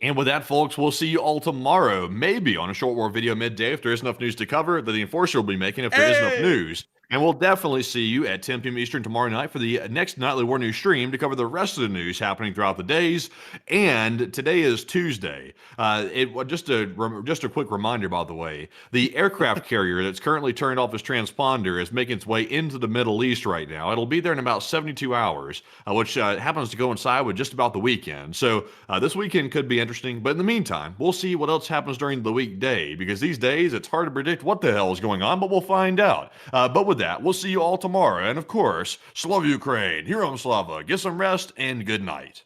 And with that, folks, we'll see you all tomorrow, maybe on a short war video midday if there is enough news to cover that the Enforcer will be making if there is enough news. And we'll definitely see you at 10 p.m. Eastern tomorrow night for the next Nightly War News stream to cover the rest of the news happening throughout the days. And today is Tuesday. Just a quick reminder, by the way, the aircraft carrier that's currently turned off its transponder is making its way into the Middle East right now. It'll be there in about 72 hours, which happens to coincide with just about the weekend. So this weekend could be interesting. But in the meantime, we'll see what else happens during the weekday, because these days it's hard to predict what the hell is going on, but we'll find out. But with that, we'll see you all tomorrow. And of course, Slava Ukraine, Herom Slava, get some rest, and good night.